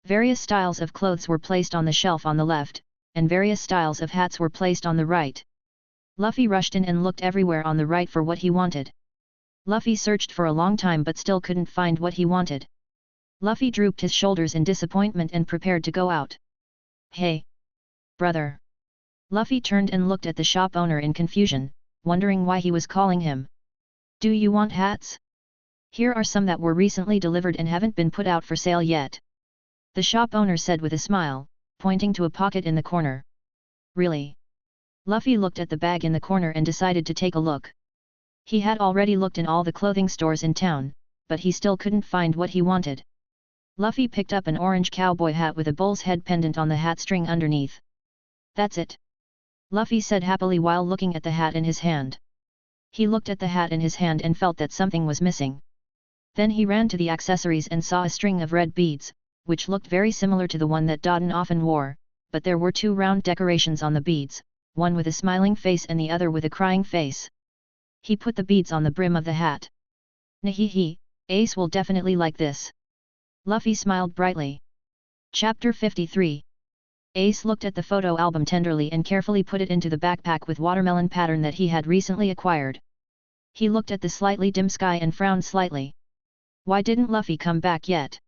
Various styles of clothes were placed on the shelf on the left, and various styles of hats were placed on the right. Luffy rushed in and looked everywhere on the right for what he wanted. Luffy searched for a long time but still couldn't find what he wanted. Luffy drooped his shoulders in disappointment and prepared to go out. "Hey! Brother!" Luffy turned and looked at the shop owner in confusion, wondering why he was calling him. "Do you want hats? Here are some that were recently delivered and haven't been put out for sale yet," the shop owner said with a smile, pointing to a pocket in the corner. "Really?" Luffy looked at the bag in the corner and decided to take a look. He had already looked in all the clothing stores in town, but he still couldn't find what he wanted. Luffy picked up an orange cowboy hat with a bull's head pendant on the hat string underneath. "That's it," Luffy said happily while looking at the hat in his hand. He looked at the hat in his hand and felt that something was missing. Then he ran to the accessories and saw a string of red beads, which looked very similar to the one that Dodon often wore, but there were 2 round decorations on the beads, one with a smiling face and the other with a crying face. He put the beads on the brim of the hat. "Nahihi, Ace will definitely like this." Luffy smiled brightly. Chapter 53. Ace looked at the photo album tenderly and carefully put it into the backpack with watermelon pattern that he had recently acquired. He looked at the slightly dim sky and frowned slightly. Why didn't Luffy come back yet?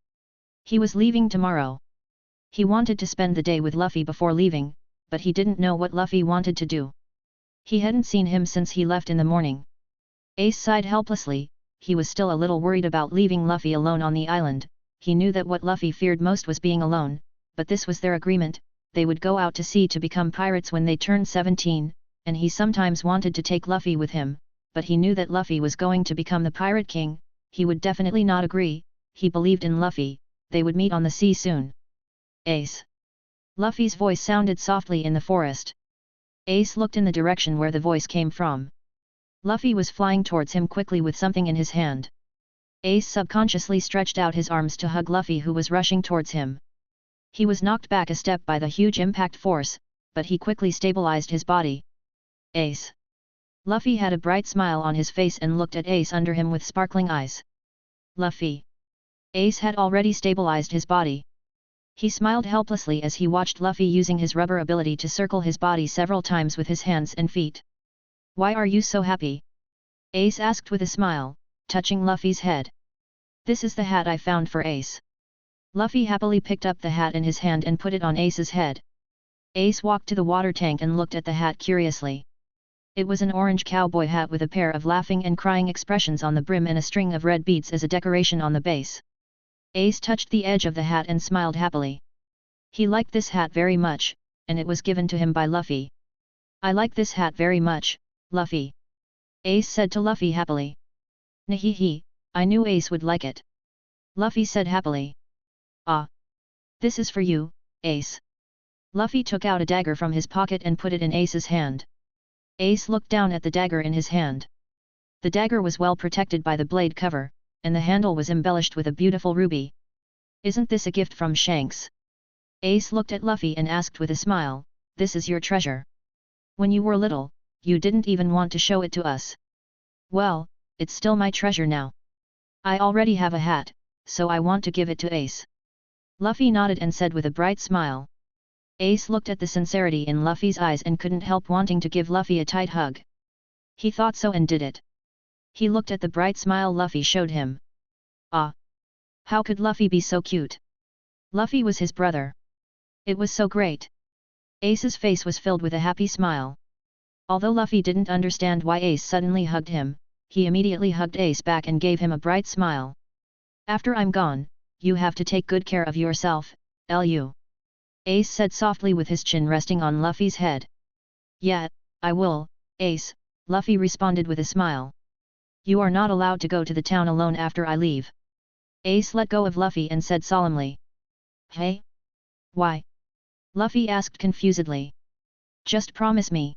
He was leaving tomorrow. He wanted to spend the day with Luffy before leaving, but he didn't know what Luffy wanted to do. He hadn't seen him since he left in the morning. Ace sighed helplessly. He was still a little worried about leaving Luffy alone on the island. He knew that what Luffy feared most was being alone, but this was their agreement. They would go out to sea to become pirates when they turned 17, and he sometimes wanted to take Luffy with him, but he knew that Luffy was going to become the Pirate King. He would definitely not agree. He believed in Luffy. They would meet on the sea soon. "Ace!" Luffy's voice sounded softly in the forest. Ace looked in the direction where the voice came from. Luffy was flying towards him quickly with something in his hand. Ace subconsciously stretched out his arms to hug Luffy, who was rushing towards him. He was knocked back a step by the huge impact force, but he quickly stabilized his body. "Ace!" Luffy had a bright smile on his face and looked at Ace under him with sparkling eyes. Luffy. Ace had already stabilized his body. He smiled helplessly as he watched Luffy using his rubber ability to circle his body several times with his hands and feet. Why are you so happy? Ace asked with a smile, touching Luffy's head. This is the hat I found for Ace. Luffy happily picked up the hat in his hand and put it on Ace's head. Ace walked to the water tank and looked at the hat curiously. It was an orange cowboy hat with a pair of laughing and crying expressions on the brim and a string of red beads as a decoration on the base. Ace touched the edge of the hat and smiled happily. He liked this hat very much, and it was given to him by Luffy. I like this hat very much, Luffy. Ace said to Luffy happily. Nahehe, I knew Ace would like it. Luffy said happily. Ah. This is for you, Ace. Luffy took out a dagger from his pocket and put it in Ace's hand. Ace looked down at the dagger in his hand. The dagger was well protected by the blade cover, and the handle was embellished with a beautiful ruby. Isn't this a gift from Shanks? Ace looked at Luffy and asked with a smile, this is your treasure. When you were little, you didn't even want to show it to us. Well, it's still my treasure now. I already have a hat, so I want to give it to Ace. Luffy nodded and said with a bright smile. Ace looked at the sincerity in Luffy's eyes and couldn't help wanting to give Luffy a tight hug. He thought so and did it. He looked at the bright smile Luffy showed him. Ah! How could Luffy be so cute? Luffy was his brother. It was so great. Ace's face was filled with a happy smile. Although Luffy didn't understand why Ace suddenly hugged him, he immediately hugged Ace back and gave him a bright smile. After I'm gone, you have to take good care of yourself, Lu. Ace said softly with his chin resting on Luffy's head. Yeah, I will, Ace, Luffy responded with a smile. You are not allowed to go to the town alone after I leave. Ace let go of Luffy and said solemnly. Hey? Why? Luffy asked confusedly. Just promise me.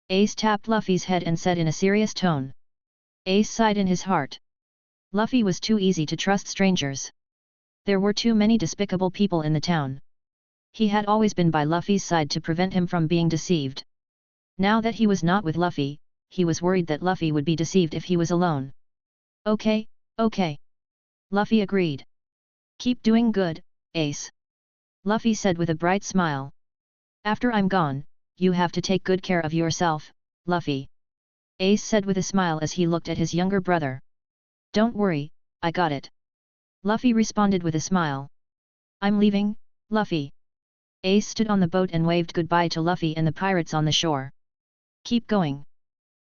Ace tapped Luffy's head and said in a serious tone. Ace sighed in his heart. Luffy was too easy to trust strangers. There were too many despicable people in the town. He had always been by Luffy's side to prevent him from being deceived. Now that he was not with Luffy, he was worried that Luffy would be deceived if he was alone. Okay, okay. Luffy agreed. Keep doing good, Ace. Luffy said with a bright smile. After I'm gone, you have to take good care of yourself, Luffy. Ace said with a smile as he looked at his younger brother. Don't worry, I got it. Luffy responded with a smile. I'm leaving, Luffy. Ace stood on the boat and waved goodbye to Luffy and the pirates on the shore. Keep going.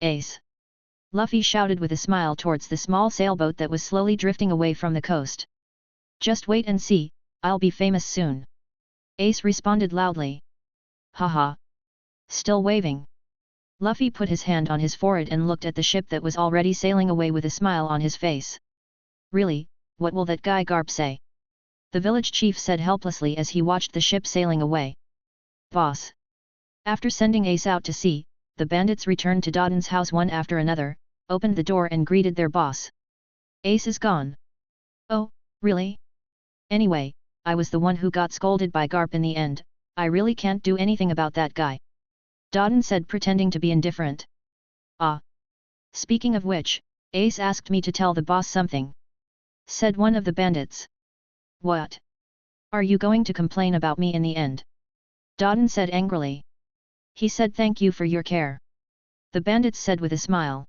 Ace. Luffy shouted with a smile towards the small sailboat that was slowly drifting away from the coast. Just wait and see, I'll be famous soon. Ace responded loudly. Haha. Still waving. Luffy put his hand on his forehead and looked at the ship that was already sailing away with a smile on his face. Really, what will that guy Garp say? The village chief said helplessly as he watched the ship sailing away. Boss. After sending Ace out to sea, the bandits returned to Dodden's house one after another, opened the door and greeted their boss. Ace is gone. Oh, really? Anyway, I was the one who got scolded by Garp in the end, I really can't do anything about that guy. Dodden said pretending to be indifferent. Ah. Speaking of which, Ace asked me to tell the boss something. Said one of the bandits. What? Are you going to complain about me in the end? Dodden said angrily. He said thank you for your care. The bandits said with a smile.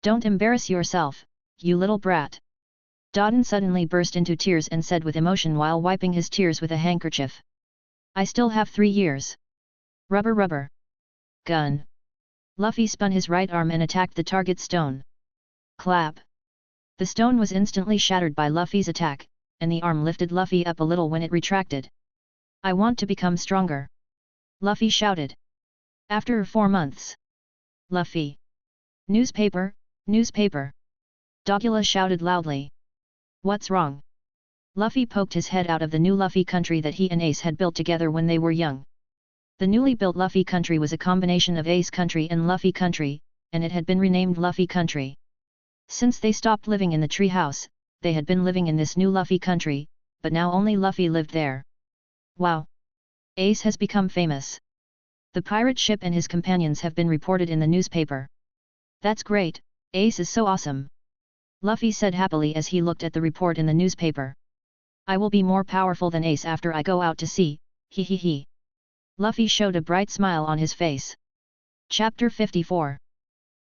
Don't embarrass yourself, you little brat. Dodden suddenly burst into tears and said with emotion while wiping his tears with a handkerchief. I still have 3 years. Rubber rubber. Gun. Luffy spun his right arm and attacked the target stone. Clap. The stone was instantly shattered by Luffy's attack, and the arm lifted Luffy up a little when it retracted. I want to become stronger. Luffy shouted. After 4 months. Luffy. Newspaper, newspaper. Dogula shouted loudly. What's wrong? Luffy poked his head out of the new Luffy country that he and Ace had built together when they were young. The newly built Luffy country was a combination of Ace country and Luffy country, and it had been renamed Luffy country. Since they stopped living in the tree house, they had been living in this new Luffy country, but now only Luffy lived there. Wow! Ace has become famous. The pirate ship and his companions have been reported in the newspaper. That's great, Ace is so awesome. Luffy said happily as he looked at the report in the newspaper. I will be more powerful than Ace after I go out to sea, he he he. Luffy showed a bright smile on his face. Chapter 54.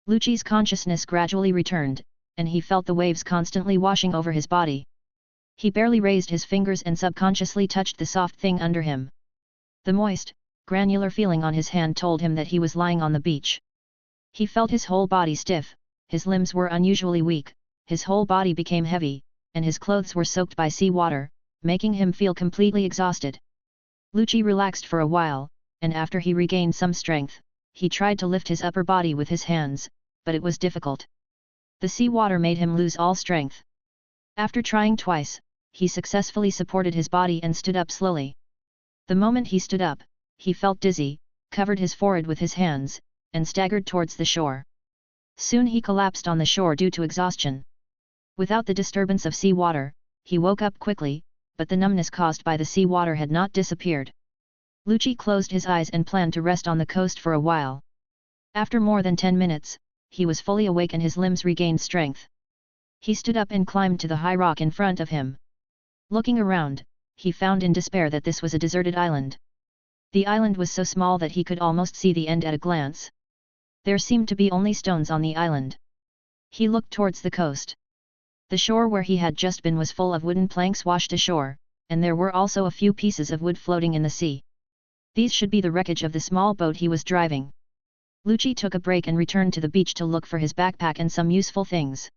Lucci's consciousness gradually returned, and he felt the waves constantly washing over his body. He barely raised his fingers and subconsciously touched the soft thing under him. The moist, granular feeling on his hand told him that he was lying on the beach. He felt his whole body stiff, his limbs were unusually weak, his whole body became heavy, and his clothes were soaked by sea water, making him feel completely exhausted. Lucci relaxed for a while, and after he regained some strength, he tried to lift his upper body with his hands, but it was difficult. The sea water made him lose all strength. After trying twice, he successfully supported his body and stood up slowly. The moment he stood up, he felt dizzy, covered his forehead with his hands, and staggered towards the shore. Soon he collapsed on the shore due to exhaustion. Without the disturbance of sea water, he woke up quickly, but the numbness caused by the sea water had not disappeared. Lucci closed his eyes and planned to rest on the coast for a while. After more than 10 minutes, he was fully awake and his limbs regained strength. He stood up and climbed to the high rock in front of him. Looking around, he found in despair that this was a deserted island. The island was so small that he could almost see the end at a glance. There seemed to be only stones on the island. He looked towards the coast. The shore where he had just been was full of wooden planks washed ashore, and there were also a few pieces of wood floating in the sea. These should be the wreckage of the small boat he was driving. Lucci took a break and returned to the beach to look for his backpack and some useful things.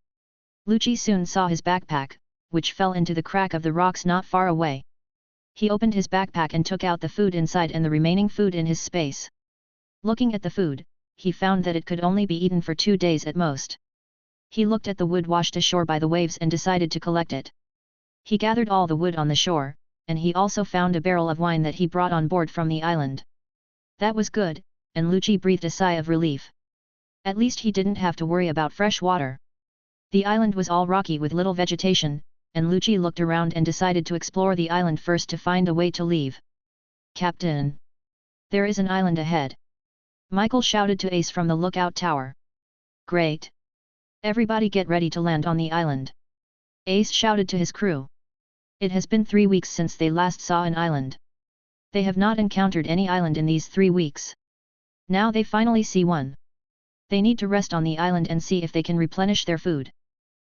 Lucci soon saw his backpack, which fell into the crack of the rocks not far away. He opened his backpack and took out the food inside and the remaining food in his space. Looking at the food, he found that it could only be eaten for 2 days at most. He looked at the wood washed ashore by the waves and decided to collect it. He gathered all the wood on the shore, and he also found a barrel of wine that he brought on board from the island. That was good, and Lucci breathed a sigh of relief. At least he didn't have to worry about fresh water. The island was all rocky with little vegetation, and Lucci looked around and decided to explore the island first to find a way to leave. Captain! There is an island ahead! Michael shouted to Ace from the lookout tower. Great! Everybody get ready to land on the island! Ace shouted to his crew. It has been 3 weeks since they last saw an island. They have not encountered any island in these 3 weeks. Now they finally see one. They need to rest on the island and see if they can replenish their food.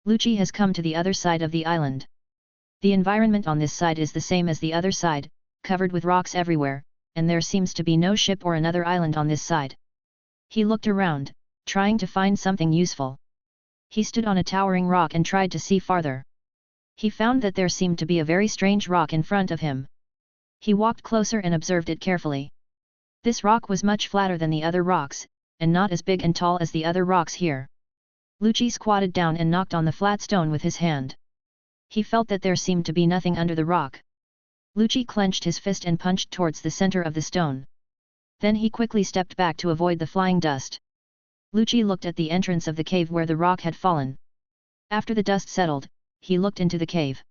Lucci has come to the other side of the island. The environment on this side is the same as the other side, covered with rocks everywhere, and there seems to be no ship or another island on this side. He looked around, trying to find something useful. He stood on a towering rock and tried to see farther. He found that there seemed to be a very strange rock in front of him. He walked closer and observed it carefully. This rock was much flatter than the other rocks, and not as big and tall as the other rocks here. Lucci squatted down and knocked on the flat stone with his hand. He felt that there seemed to be nothing under the rock. Lucci clenched his fist and punched towards the center of the stone. Then he quickly stepped back to avoid the flying dust. Lucci looked at the entrance of the cave where the rock had fallen. After the dust settled, he looked into the cave.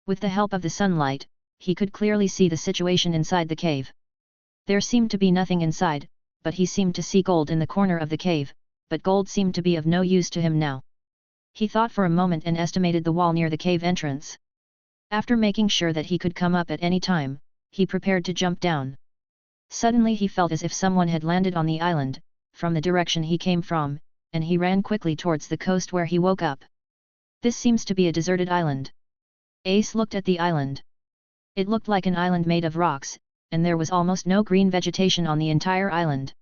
With the help of the sunlight, he could clearly see the situation inside the cave. There seemed to be nothing inside, but he seemed to see gold in the corner of the cave, but gold seemed to be of no use to him now. He thought for a moment and estimated the wall near the cave entrance. After making sure that he could come up at any time, he prepared to jump down. Suddenly he felt as if someone had landed on the island, from the direction he came from, and he ran quickly towards the coast where he woke up. This seems to be a deserted island. Ace looked at the island. It looked like an island made of rocks, and there was almost no green vegetation on the entire island.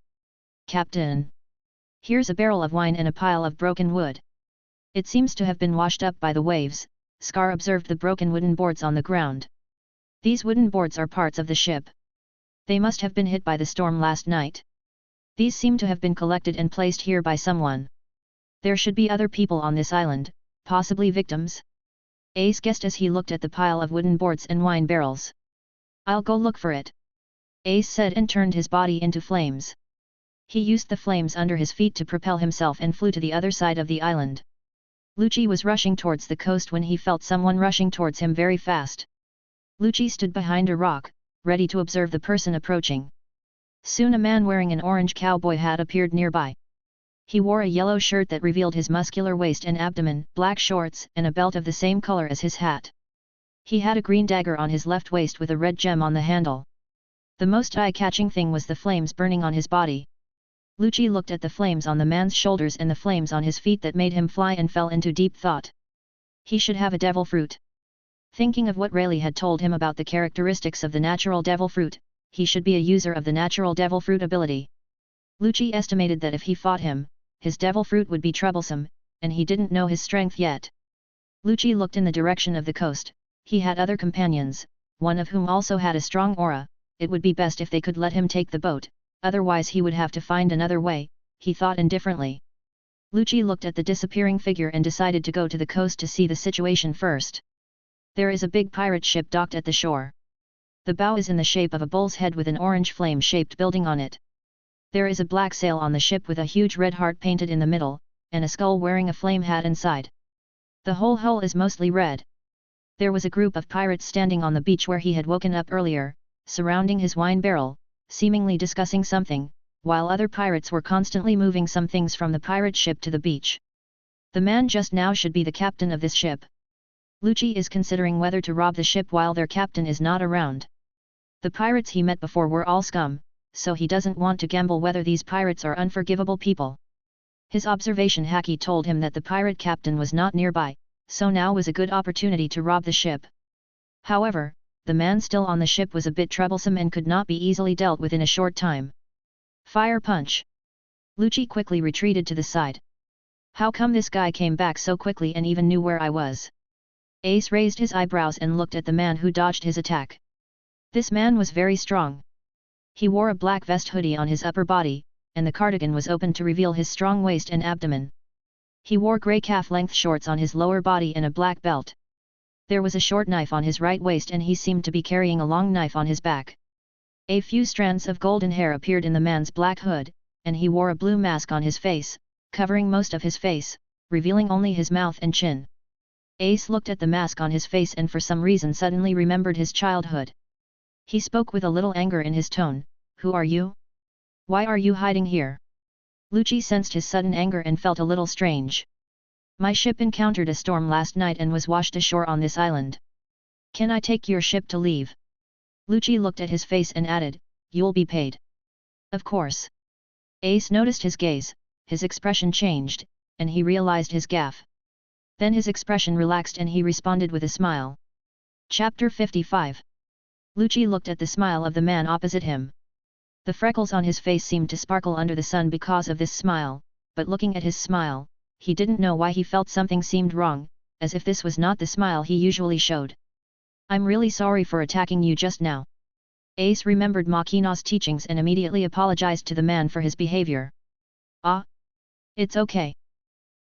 Captain! Here's a barrel of wine and a pile of broken wood. It seems to have been washed up by the waves. Scar observed the broken wooden boards on the ground. These wooden boards are parts of the ship. They must have been hit by the storm last night. These seem to have been collected and placed here by someone. There should be other people on this island, possibly victims. Ace guessed as he looked at the pile of wooden boards and wine barrels. I'll go look for it. Ace said and turned his body into flames. He used the flames under his feet to propel himself and flew to the other side of the island. Lucci was rushing towards the coast when he felt someone rushing towards him very fast. Lucci stood behind a rock, ready to observe the person approaching. Soon a man wearing an orange cowboy hat appeared nearby. He wore a yellow shirt that revealed his muscular waist and abdomen, black shorts, and a belt of the same color as his hat. He had a green dagger on his left waist with a red gem on the handle. The most eye-catching thing was the flames burning on his body. Lucci looked at the flames on the man's shoulders and the flames on his feet that made him fly and fell into deep thought. He should have a devil fruit. Thinking of what Rayleigh had told him about the characteristics of the natural devil fruit, he should be a user of the natural devil fruit ability. Lucci estimated that if he fought him, his devil fruit would be troublesome, and he didn't know his strength yet. Lucci looked in the direction of the coast. He had other companions, one of whom also had a strong aura. It would be best if they could let him take the boat, otherwise he would have to find another way, he thought indifferently. Lucci looked at the disappearing figure and decided to go to the coast to see the situation first. There is a big pirate ship docked at the shore. The bow is in the shape of a bull's head with an orange flame-shaped building on it. There is a black sail on the ship with a huge red heart painted in the middle, and a skull wearing a flame hat inside. The whole hull is mostly red. There was a group of pirates standing on the beach where he had woken up earlier, surrounding his wine barrel, seemingly discussing something, while other pirates were constantly moving some things from the pirate ship to the beach. The man just now should be the captain of this ship. Lucci is considering whether to rob the ship while their captain is not around. The pirates he met before were all scum, so he doesn't want to gamble whether these pirates are unforgivable people. His observation hacky told him that the pirate captain was not nearby, so now was a good opportunity to rob the ship. However, the man still on the ship was a bit troublesome and could not be easily dealt with in a short time. Fire punch! Lucci quickly retreated to the side. How come this guy came back so quickly and even knew where I was? Ace raised his eyebrows and looked at the man who dodged his attack. This man was very strong. He wore a black vest hoodie on his upper body, and the cardigan was open to reveal his strong waist and abdomen. He wore grey calf-length shorts on his lower body and a black belt. There was a short knife on his right waist and he seemed to be carrying a long knife on his back. A few strands of golden hair appeared in the man's black hood, and he wore a blue mask on his face, covering most of his face, revealing only his mouth and chin. Ace looked at the mask on his face and for some reason suddenly remembered his childhood. He spoke with a little anger in his tone. Who are you? Why are you hiding here? Lucci sensed his sudden anger and felt a little strange. My ship encountered a storm last night and was washed ashore on this island. Can I take your ship to leave? Lucci looked at his face and added, you'll be paid. Of course. Ace noticed his gaze, his expression changed, and he realized his gaffe. Then his expression relaxed and he responded with a smile. Chapter 55. Lucci looked at the smile of the man opposite him. The freckles on his face seemed to sparkle under the sun because of this smile, but looking at his smile, he didn't know why he felt something seemed wrong, as if this was not the smile he usually showed. I'm really sorry for attacking you just now. Ace remembered Makina's teachings and immediately apologized to the man for his behavior. Ah? It's okay.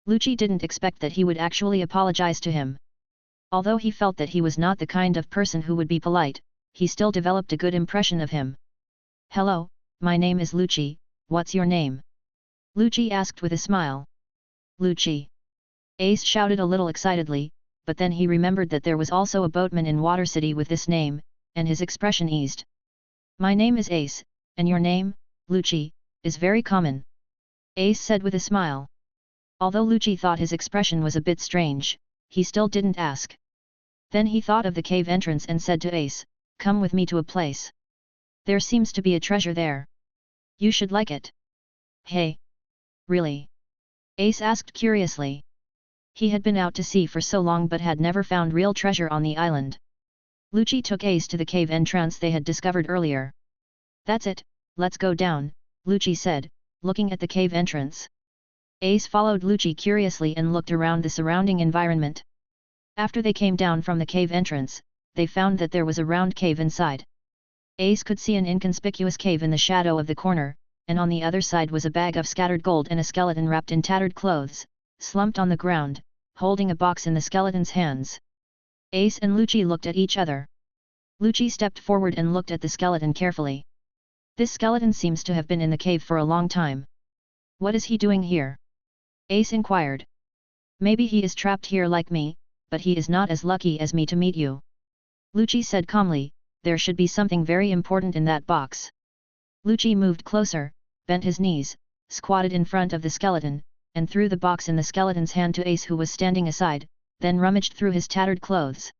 Lucci didn't expect that he would actually apologize to him. Although he felt that he was not the kind of person who would be polite, he still developed a good impression of him. Hello, my name is Lucci, what's your name? Lucci asked with a smile. Lucci. Ace shouted a little excitedly, but then he remembered that there was also a boatman in Water City with this name, and his expression eased. My name is Ace, and your name, Lucci, is very common. Ace said with a smile. Although Lucci thought his expression was a bit strange, he still didn't ask. Then he thought of the cave entrance and said to Ace, come with me to a place. There seems to be a treasure there. You should like it. Hey! Really? Ace asked curiously. He had been out to sea for so long but had never found real treasure on the island. Lucci took Ace to the cave entrance they had discovered earlier. That's it, let's go down, Lucci said, looking at the cave entrance. Ace followed Lucci curiously and looked around the surrounding environment. After they came down from the cave entrance, they found that there was a round cave inside. Ace could see an inconspicuous cave in the shadow of the corner, and on the other side was a bag of scattered gold and a skeleton wrapped in tattered clothes, slumped on the ground, holding a box in the skeleton's hands. Ace and Lucci looked at each other. Lucci stepped forward and looked at the skeleton carefully. This skeleton seems to have been in the cave for a long time. What is he doing here? Ace inquired. Maybe he is trapped here like me, but he is not as lucky as me to meet you. Lucci said calmly, there should be something very important in that box. Lucci moved closer, bent his knees, squatted in front of the skeleton, and threw the box in the skeleton's hand to Ace, who was standing aside, then rummaged through his tattered clothes.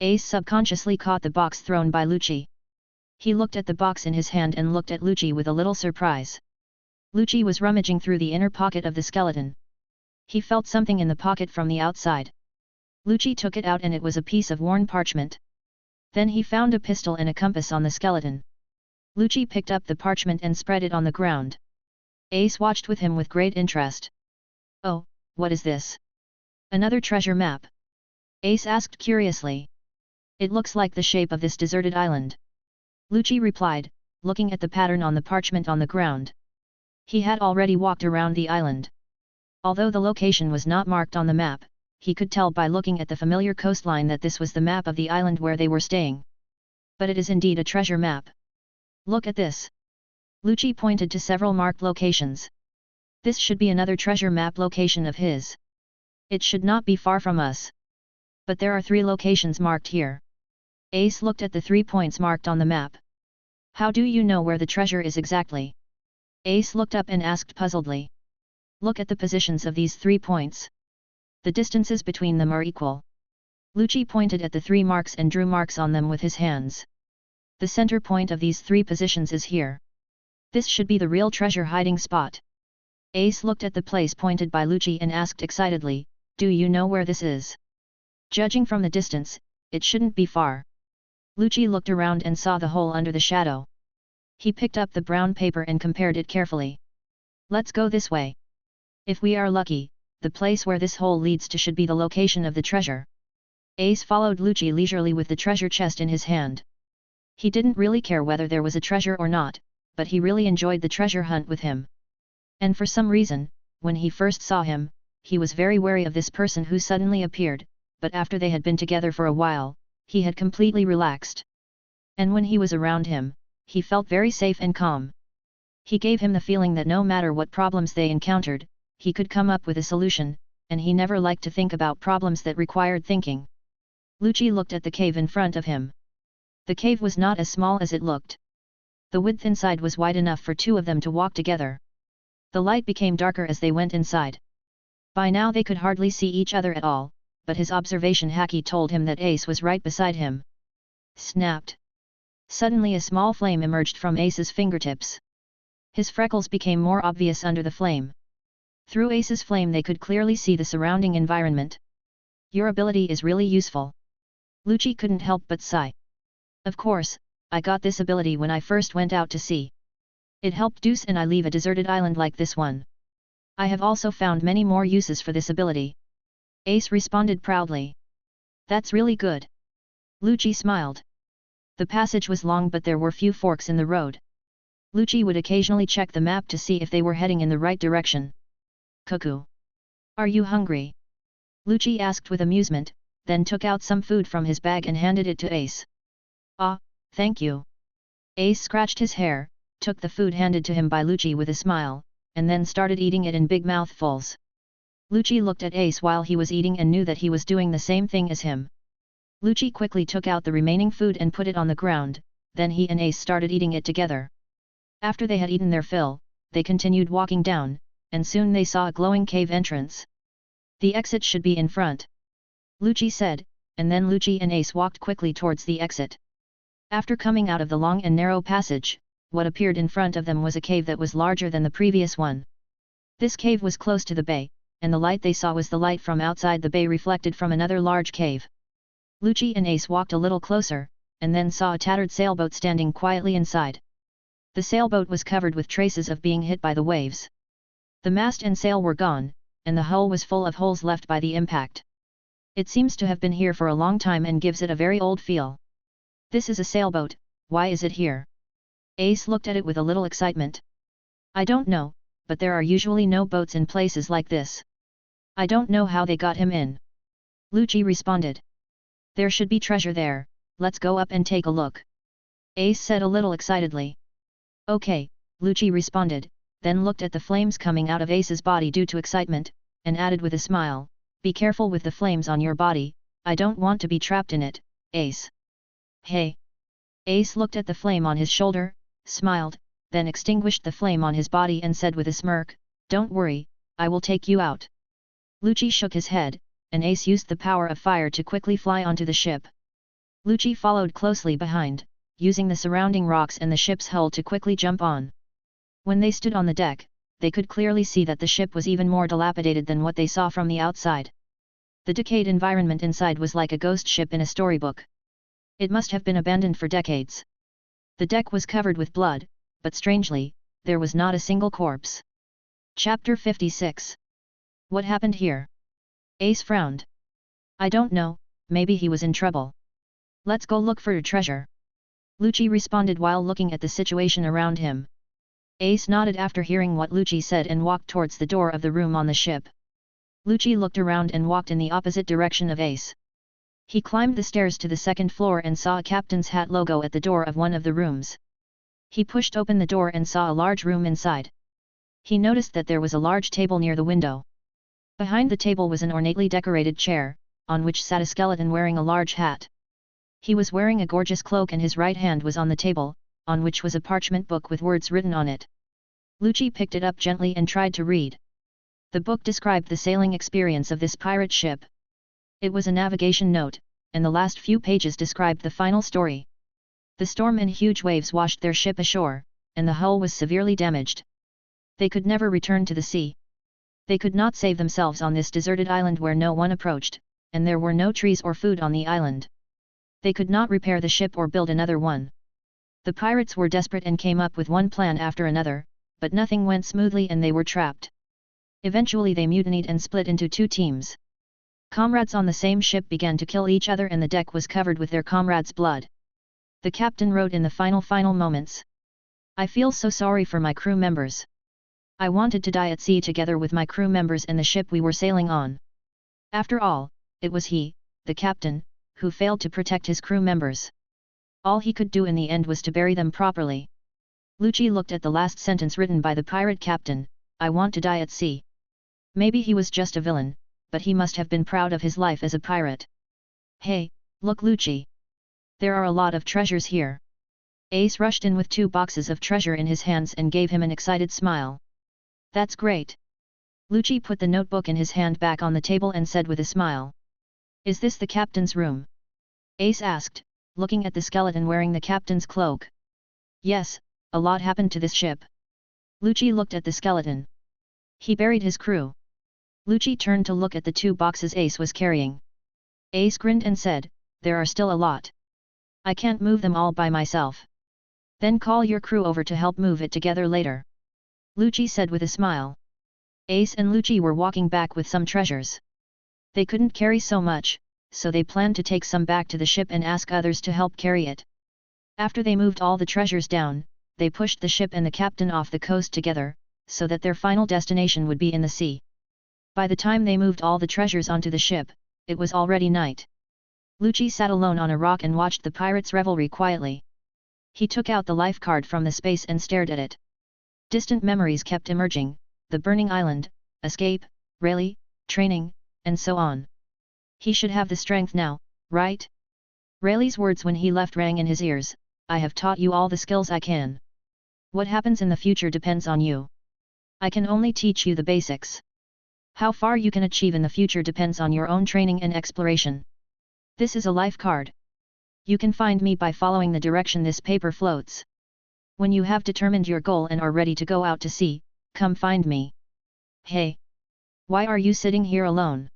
Ace subconsciously caught the box thrown by Lucci. He looked at the box in his hand and looked at Lucci with a little surprise. Lucci was rummaging through the inner pocket of the skeleton. He felt something in the pocket from the outside. Lucci took it out and it was a piece of worn parchment. Then he found a pistol and a compass on the skeleton. Lucci picked up the parchment and spread it on the ground. Ace watched with him with great interest. "Oh, what is this? Another treasure map?" Ace asked curiously. "It looks like the shape of this deserted island," Lucci replied, looking at the pattern on the parchment on the ground. He had already walked around the island. Although the location was not marked on the map, he could tell by looking at the familiar coastline that this was the map of the island where they were staying. But it is indeed a treasure map. "Look at this." Lucci pointed to several marked locations. "This should be another treasure map location of his. It should not be far from us. But there are 3 locations marked here." Ace looked at the 3 points marked on the map. "How do you know where the treasure is exactly?" Ace looked up and asked puzzledly. "Look at the positions of these 3 points. The distances between them are equal." Lucci pointed at the 3 marks and drew marks on them with his hands. "The center point of these 3 positions is here. This should be the real treasure hiding spot." Ace looked at the place pointed by Lucci and asked excitedly, "Do you know where this is?" "Judging from the distance, it shouldn't be far." Lucci looked around and saw the hole under the shadow. He picked up the brown paper and compared it carefully. "Let's go this way. If we are lucky, the place where this hole leads to should be the location of the treasure." Ace followed Lucci leisurely with the treasure chest in his hand. He didn't really care whether there was a treasure or not, but he really enjoyed the treasure hunt with him. And for some reason, when he first saw him, he was very wary of this person who suddenly appeared, but after they had been together for a while, he had completely relaxed. And when he was around him, he felt very safe and calm. He gave him the feeling that no matter what problems they encountered, he could come up with a solution, and he never liked to think about problems that required thinking. Lucci looked at the cave in front of him. The cave was not as small as it looked. The width inside was wide enough for 2 of them to walk together. The light became darker as they went inside. By now they could hardly see each other at all, but his observation Haki told him that Ace was right beside him. Snapped! Suddenly a small flame emerged from Ace's fingertips. His freckles became more obvious under the flame. Through Ace's flame they could clearly see the surrounding environment. "Your ability is really useful." Lucci couldn't help but sigh. "Of course, I got this ability when I first went out to sea. It helped Deuce and I leave a deserted island like this one. I have also found many more uses for this ability." Ace responded proudly. "That's really good." Lucci smiled. The passage was long but there were few forks in the road. Lucci would occasionally check the map to see if they were heading in the right direction. "Cuckoo! Are you hungry?" Lucci asked with amusement, then took out some food from his bag and handed it to Ace. "Ah, thank you." Ace scratched his hair, took the food handed to him by Lucci with a smile, and then started eating it in big mouthfuls. Lucci looked at Ace while he was eating and knew that he was doing the same thing as him. Lucci quickly took out the remaining food and put it on the ground, then he and Ace started eating it together. After they had eaten their fill, they continued walking down, and soon they saw a glowing cave entrance. "The exit should be in front," Lucci said, and then Lucci and Ace walked quickly towards the exit. After coming out of the long and narrow passage, what appeared in front of them was a cave that was larger than the previous one. This cave was close to the bay, and the light they saw was the light from outside the bay reflected from another large cave. Lucci and Ace walked a little closer, and then saw a tattered sailboat standing quietly inside. The sailboat was covered with traces of being hit by the waves. The mast and sail were gone, and the hull was full of holes left by the impact. "It seems to have been here for a long time and gives it a very old feel." "This is a sailboat, why is it here?" Ace looked at it with a little excitement. "I don't know, but there are usually no boats in places like this. I don't know how they got him in." Lucci responded. "There should be treasure there, let's go up and take a look," Ace said a little excitedly. "Okay," Lucci responded, then looked at the flames coming out of Ace's body due to excitement, and added with a smile, "Be careful with the flames on your body, I don't want to be trapped in it, Ace." "Hey!" Ace looked at the flame on his shoulder, smiled, then extinguished the flame on his body and said with a smirk, "Don't worry, I will take you out." Lucci shook his head, and Ace used the power of fire to quickly fly onto the ship. Lucci followed closely behind, using the surrounding rocks and the ship's hull to quickly jump on. When they stood on the deck, they could clearly see that the ship was even more dilapidated than what they saw from the outside. The decayed environment inside was like a ghost ship in a storybook. It must have been abandoned for decades. The deck was covered with blood, but strangely, there was not a single corpse. Chapter 56. What happened here? Ace frowned. "I don't know, maybe he was in trouble. Let's go look for your treasure," Lucci responded while looking at the situation around him. Ace nodded after hearing what Lucci said and walked towards the door of the room on the ship. Lucci looked around and walked in the opposite direction of Ace. He climbed the stairs to the second floor and saw a captain's hat logo at the door of one of the rooms. He pushed open the door and saw a large room inside. He noticed that there was a large table near the window. Behind the table was an ornately decorated chair, on which sat a skeleton wearing a large hat. He was wearing a gorgeous cloak and his right hand was on the table, on which was a parchment book with words written on it. Lucci picked it up gently and tried to read. The book described the sailing experience of this pirate ship. It was a navigation note, and the last few pages described the final story. The storm and huge waves washed their ship ashore, and the hull was severely damaged. They could never return to the sea. They could not save themselves on this deserted island where no one approached, and there were no trees or food on the island. They could not repair the ship or build another one. The pirates were desperate and came up with one plan after another, but nothing went smoothly and they were trapped. Eventually they mutinied and split into two teams. Comrades on the same ship began to kill each other and the deck was covered with their comrades' blood. The captain wrote in the final moments, "I feel so sorry for my crew members. I wanted to die at sea together with my crew members and the ship we were sailing on. After all, it was he, the captain, who failed to protect his crew members. All he could do in the end was to bury them properly." Lucci looked at the last sentence written by the pirate captain, "I want to die at sea." Maybe he was just a villain, but he must have been proud of his life as a pirate. "Hey, look Lucci! There are a lot of treasures here." Ace rushed in with 2 boxes of treasure in his hands and gave him an excited smile. "That's great." Lucci put the notebook in his hand back on the table and said with a smile. "Is this the captain's room?" Ace asked, looking at the skeleton wearing the captain's cloak. "Yes, a lot happened to this ship." Lucci looked at the skeleton. "He buried his crew." Lucci turned to look at the 2 boxes Ace was carrying. Ace grinned and said, "There are still a lot. I can't move them all by myself." "Then call your crew over to help move it together later," Lucci said with a smile. Ace and Lucci were walking back with some treasures. They couldn't carry so much, so they planned to take some back to the ship and ask others to help carry it. After they moved all the treasures down, they pushed the ship and the captain off the coast together, so that their final destination would be in the sea. By the time they moved all the treasures onto the ship, it was already night. Lucci sat alone on a rock and watched the pirates' revelry quietly. He took out the life card from the space and stared at it. Distant memories kept emerging, the burning island, escape, Rayleigh, training, and so on. He should have the strength now, right? Rayleigh's words when he left rang in his ears, "I have taught you all the skills I can. What happens in the future depends on you. I can only teach you the basics. How far you can achieve in the future depends on your own training and exploration. This is a life card. You can find me by following the direction this paper floats. When you have determined your goal and are ready to go out to sea, come find me. Hey! Why are you sitting here alone?"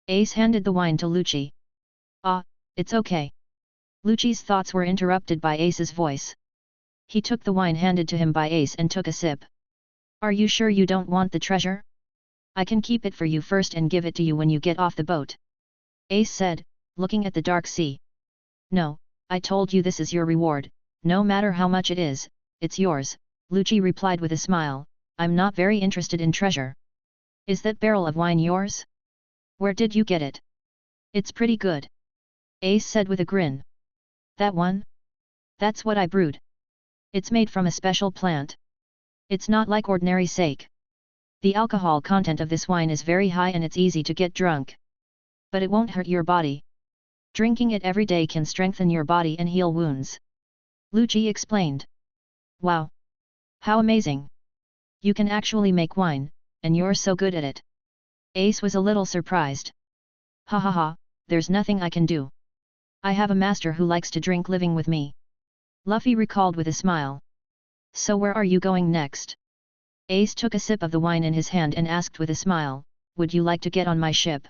Ace handed the wine to Lucci. "Ah, it's okay." Lucci's thoughts were interrupted by Ace's voice. He took the wine handed to him by Ace and took a sip. "Are you sure you don't want the treasure? I can keep it for you first and give it to you when you get off the boat," Ace said, looking at the dark sea. "No, I told you this is your reward, no matter how much it is, it's yours," Lucci replied with a smile. "I'm not very interested in treasure." "Is that barrel of wine yours? Where did you get it?" "It's pretty good," Ace said with a grin. "That one? That's what I brewed. It's made from a special plant. It's not like ordinary sake. The alcohol content of this wine is very high and it's easy to get drunk. But it won't hurt your body. Drinking it every day can strengthen your body and heal wounds," Lucci explained. "Wow! How amazing! You can actually make wine, and you're so good at it. Ace was a little surprised. Ha ha ha, there's nothing I can do. I have a master who likes to drink living with me. Luffy recalled with a smile. So where are you going next? Ace took a sip of the wine in his hand and asked with a smile, would you like to get on my ship?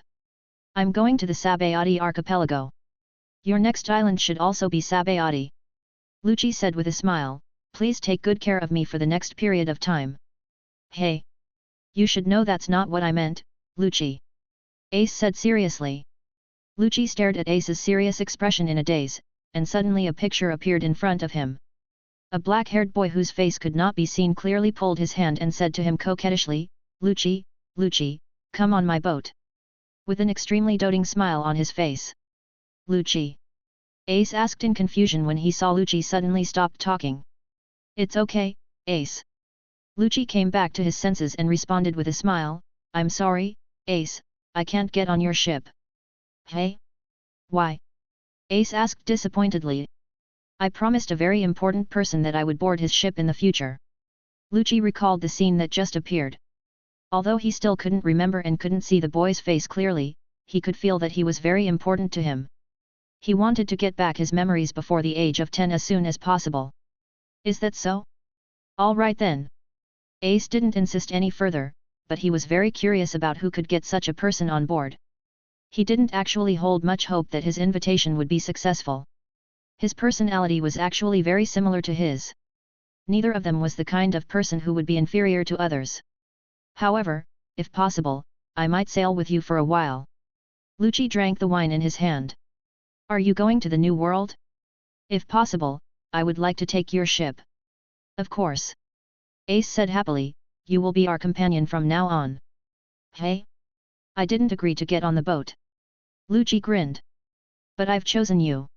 I'm going to the Sabayati archipelago. Your next island should also be Sabayati. Lucci said with a smile, please take good care of me for the next period of time. Hey! You should know that's not what I meant, Lucci. Ace said seriously. Lucci stared at Ace's serious expression in a daze, and suddenly a picture appeared in front of him. A black-haired boy whose face could not be seen clearly pulled his hand and said to him coquettishly, Lucci, Lucci, come on my boat. With an extremely doting smile on his face. Lucci? Ace asked in confusion when he saw Lucci suddenly stop talking. It's okay, Ace. Lucci came back to his senses and responded with a smile, I'm sorry, Ace, I can't get on your ship. Hey? Why? Ace asked disappointedly. I promised a very important person that I would board his ship in the future. Lucci recalled the scene that just appeared. Although he still couldn't remember and couldn't see the boy's face clearly, he could feel that he was very important to him. He wanted to get back his memories before the age of 10 as soon as possible. Is that so? All right then. Ace didn't insist any further, but he was very curious about who could get such a person on board. He didn't actually hold much hope that his invitation would be successful. His personality was actually very similar to his. Neither of them was the kind of person who would be inferior to others. However, if possible, I might sail with you for a while. Lucci drank the wine in his hand. Are you going to the New World? If possible, I would like to take your ship. Of course. Ace said happily, you will be our companion from now on. Hey? I didn't agree to get on the boat. Lucci grinned. But I've chosen you.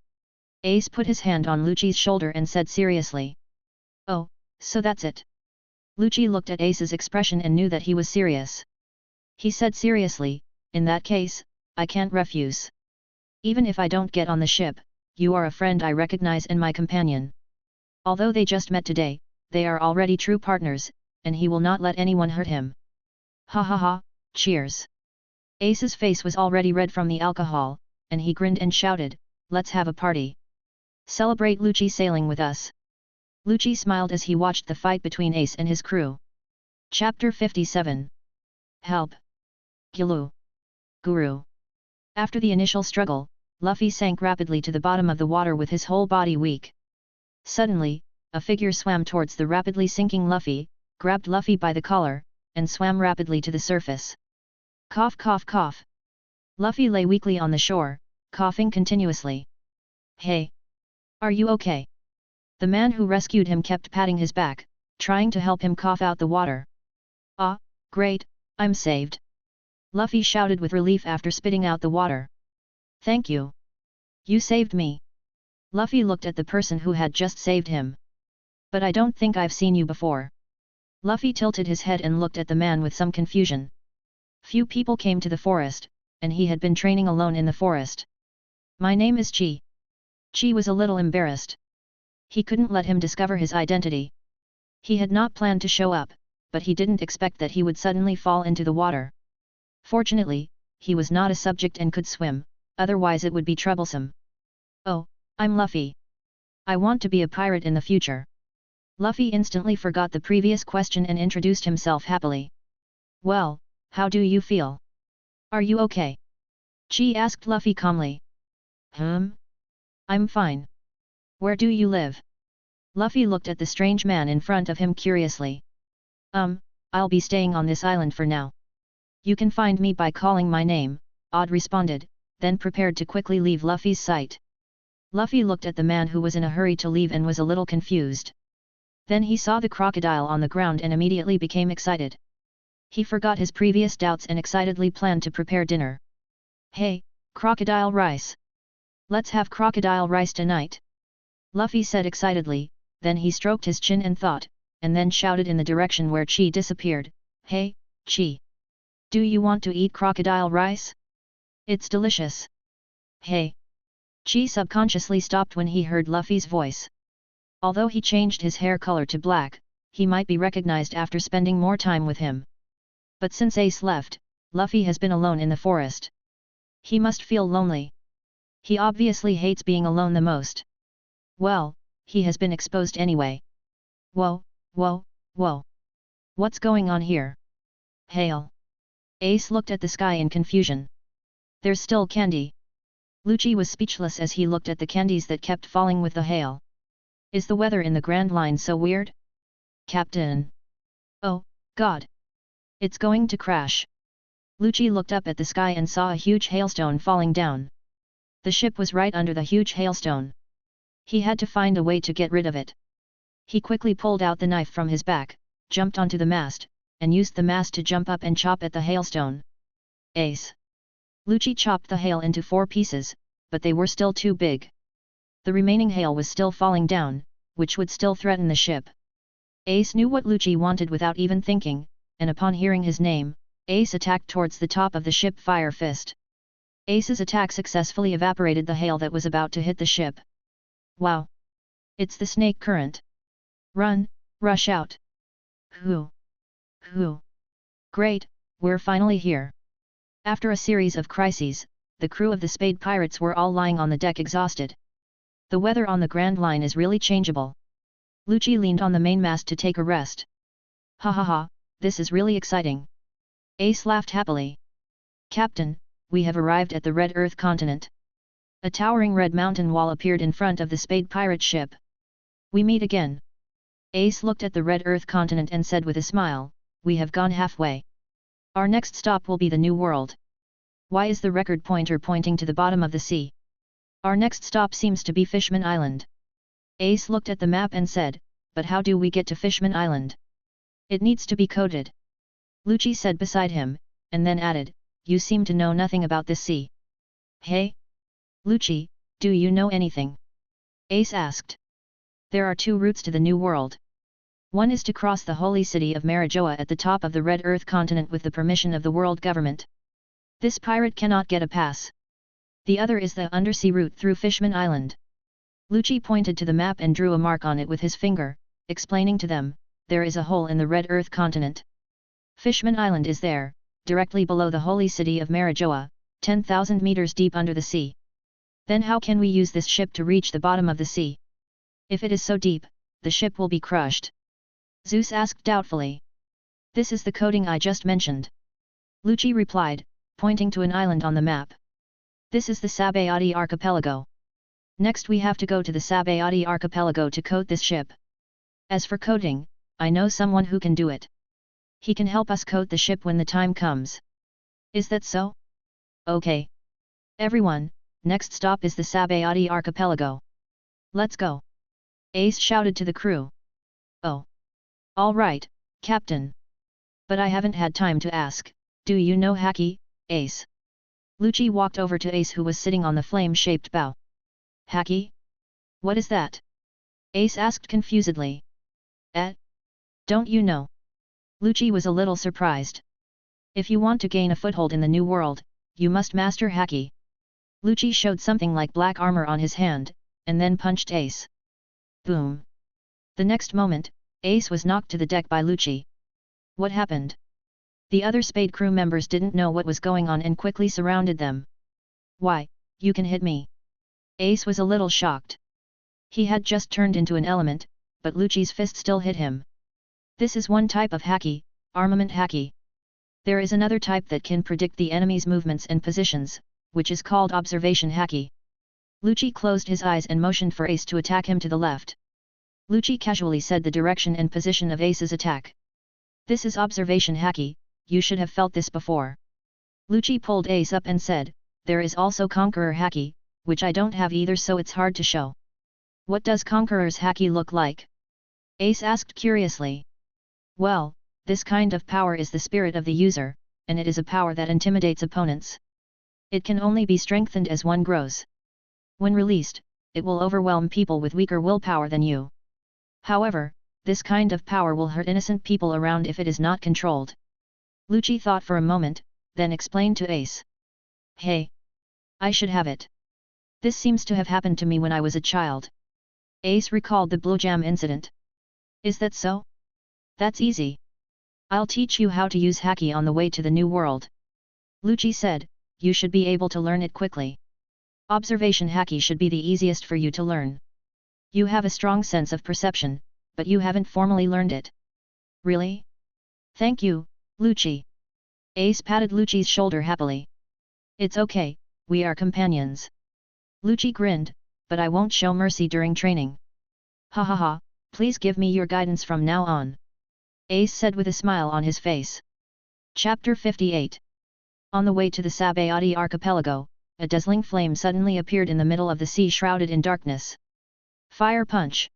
Ace put his hand on Lucci's shoulder and said seriously. Oh, so that's it. Lucci looked at Ace's expression and knew that he was serious. He said seriously, in that case, I can't refuse. Even if I don't get on the ship, you are a friend I recognize and my companion. Although they just met today, they are already true partners, and he will not let anyone hurt him. Ha ha ha, cheers. Ace's face was already red from the alcohol, and he grinned and shouted, let's have a party. Celebrate Lucci sailing with us. Lucci smiled as he watched the fight between Ace and his crew. Chapter 57. Help! Gulu! Guru! After the initial struggle, Luffy sank rapidly to the bottom of the water with his whole body weak. Suddenly, a figure swam towards the rapidly sinking Luffy, grabbed Luffy by the collar, and swam rapidly to the surface. Cough cough cough. Luffy lay weakly on the shore, coughing continuously. Hey! Are you okay? The man who rescued him kept patting his back, trying to help him cough out the water. Ah, great, I'm saved. Luffy shouted with relief after spitting out the water. Thank you. You saved me. Luffy looked at the person who had just saved him. But I don't think I've seen you before. Luffy tilted his head and looked at the man with some confusion. Few people came to the forest, and he had been training alone in the forest. My name is Chi. Chi was a little embarrassed. He couldn't let him discover his identity. He had not planned to show up, but he didn't expect that he would suddenly fall into the water. Fortunately, he was not a subject and could swim, otherwise it would be troublesome. Oh, I'm Luffy. I want to be a pirate in the future. Luffy instantly forgot the previous question and introduced himself happily. Well, how do you feel? Are you okay? Chi asked Luffy calmly. I'm fine. Where do you live? Luffy looked at the strange man in front of him curiously. I'll be staying on this island for now. You can find me by calling my name, Odd responded, then prepared to quickly leave Luffy's sight. Luffy looked at the man who was in a hurry to leave and was a little confused. Then he saw the crocodile on the ground and immediately became excited. He forgot his previous doubts and excitedly planned to prepare dinner. Hey, crocodile rice! Let's have crocodile rice tonight! Luffy said excitedly, then he stroked his chin and thought, and then shouted in the direction where Chi disappeared, Hey, Chi! Do you want to eat crocodile rice? It's delicious! Hey! Chi subconsciously stopped when he heard Luffy's voice. Although he changed his hair color to black, he might be recognized after spending more time with him. But since Ace left, Luffy has been alone in the forest. He must feel lonely. He obviously hates being alone the most. Well, he has been exposed anyway. Whoa, whoa, whoa. What's going on here? Hail. Ace looked at the sky in confusion. There's still candy. Lucci was speechless as he looked at the candies that kept falling with the hail. Is the weather in the Grand Line so weird? Captain. Oh, God. It's going to crash. Lucci looked up at the sky and saw a huge hailstone falling down. The ship was right under the huge hailstone. He had to find a way to get rid of it. He quickly pulled out the knife from his back, jumped onto the mast, and used the mast to jump up and chop at the hailstone. Ace. Lucci chopped the hail into 4 pieces, but they were still too big. The remaining hail was still falling down, which would still threaten the ship. Ace knew what Lucci wanted without even thinking, and upon hearing his name, Ace attacked towards the top of the ship Fire Fist. Ace's attack successfully evaporated the hail that was about to hit the ship. Wow! It's the snake current. Run, rush out. Hoo! Hoo! Great, we're finally here. After a series of crises, the crew of the Spade Pirates were all lying on the deck exhausted. The weather on the Grand Line is really changeable. Lucci leaned on the mainmast to take a rest. Ha ha ha, this is really exciting. Ace laughed happily. Captain, we have arrived at the Red Earth continent. A towering red mountain wall appeared in front of the Spade Pirate ship. We meet again. Ace looked at the Red Earth continent and said with a smile, we have gone halfway. Our next stop will be the New World. Why is the record pointer pointing to the bottom of the sea? Our next stop seems to be Fishman Island. Ace looked at the map and said, but how do we get to Fishman Island? It needs to be coded. Lucci said beside him, and then added, you seem to know nothing about this sea. Hey? Lucci, do you know anything? Ace asked. There are 2 routes to the New World. One is to cross the holy city of Marijoa at the top of the Red Earth continent with the permission of the world government. This pirate cannot get a pass. The other is the undersea route through Fishman Island. Lucci pointed to the map and drew a mark on it with his finger, explaining to them, there is a hole in the Red Earth continent. Fishman Island is there, directly below the holy city of Marijoa, 10,000 meters deep under the sea. Then how can we use this ship to reach the bottom of the sea? If it is so deep, the ship will be crushed. Zeus asked doubtfully. This is the coding I just mentioned. Lucci replied, pointing to an island on the map. This is the Sabayati archipelago. Next we have to go to the Sabayati archipelago to code this ship. As for coding, I know someone who can do it. He can help us code the ship when the time comes. Is that so? Okay. Everyone, next stop is the Sabayati archipelago. Let's go. Ace shouted to the crew. Oh. All right, Captain. But I haven't had time to ask, do you know Haki, Ace? Lucci walked over to Ace who was sitting on the flame-shaped bow. Haki? What is that? Ace asked confusedly. Don't you know? Lucci was a little surprised. If you want to gain a foothold in the New World, you must master Haki. Lucci showed something like black armor on his hand, and then punched Ace. Boom. The next moment, Ace was knocked to the deck by Lucci. What happened? The other Spade crew members didn't know what was going on and quickly surrounded them. Why, you can hit me. Ace was a little shocked. He had just turned into an element, but Lucci's fist still hit him. This is one type of Haki, armament Haki. There is another type that can predict the enemy's movements and positions, which is called observation Haki. Lucci closed his eyes and motioned for Ace to attack him to the left. Lucci casually said the direction and position of Ace's attack. This is observation Haki, you should have felt this before. Lucci pulled Ace up and said, there is also Conqueror Haki, which I don't have either so it's hard to show. What does Conqueror's Haki look like? Ace asked curiously. Well, this kind of power is the spirit of the user, and it is a power that intimidates opponents. It can only be strengthened as one grows. When released, it will overwhelm people with weaker willpower than you. However, this kind of power will hurt innocent people around if it is not controlled. Lucci thought for a moment, then explained to Ace. Hey! I should have it. This seems to have happened to me when I was a child. Ace recalled the Blue Jam incident. Is that so? That's easy. I'll teach you how to use Haki on the way to the new world. Lucci said, you should be able to learn it quickly. Observation Haki should be the easiest for you to learn. You have a strong sense of perception, but you haven't formally learned it. Really? Thank you, Lucci. Ace patted Lucci's shoulder happily. It's okay, we are companions. Lucci grinned, but I won't show mercy during training. Ha ha ha, please give me your guidance from now on. Ace said with a smile on his face. Chapter 58. On the way to the Sabayati archipelago, a dazzling flame suddenly appeared in the middle of the sea shrouded in darkness. Fire punch!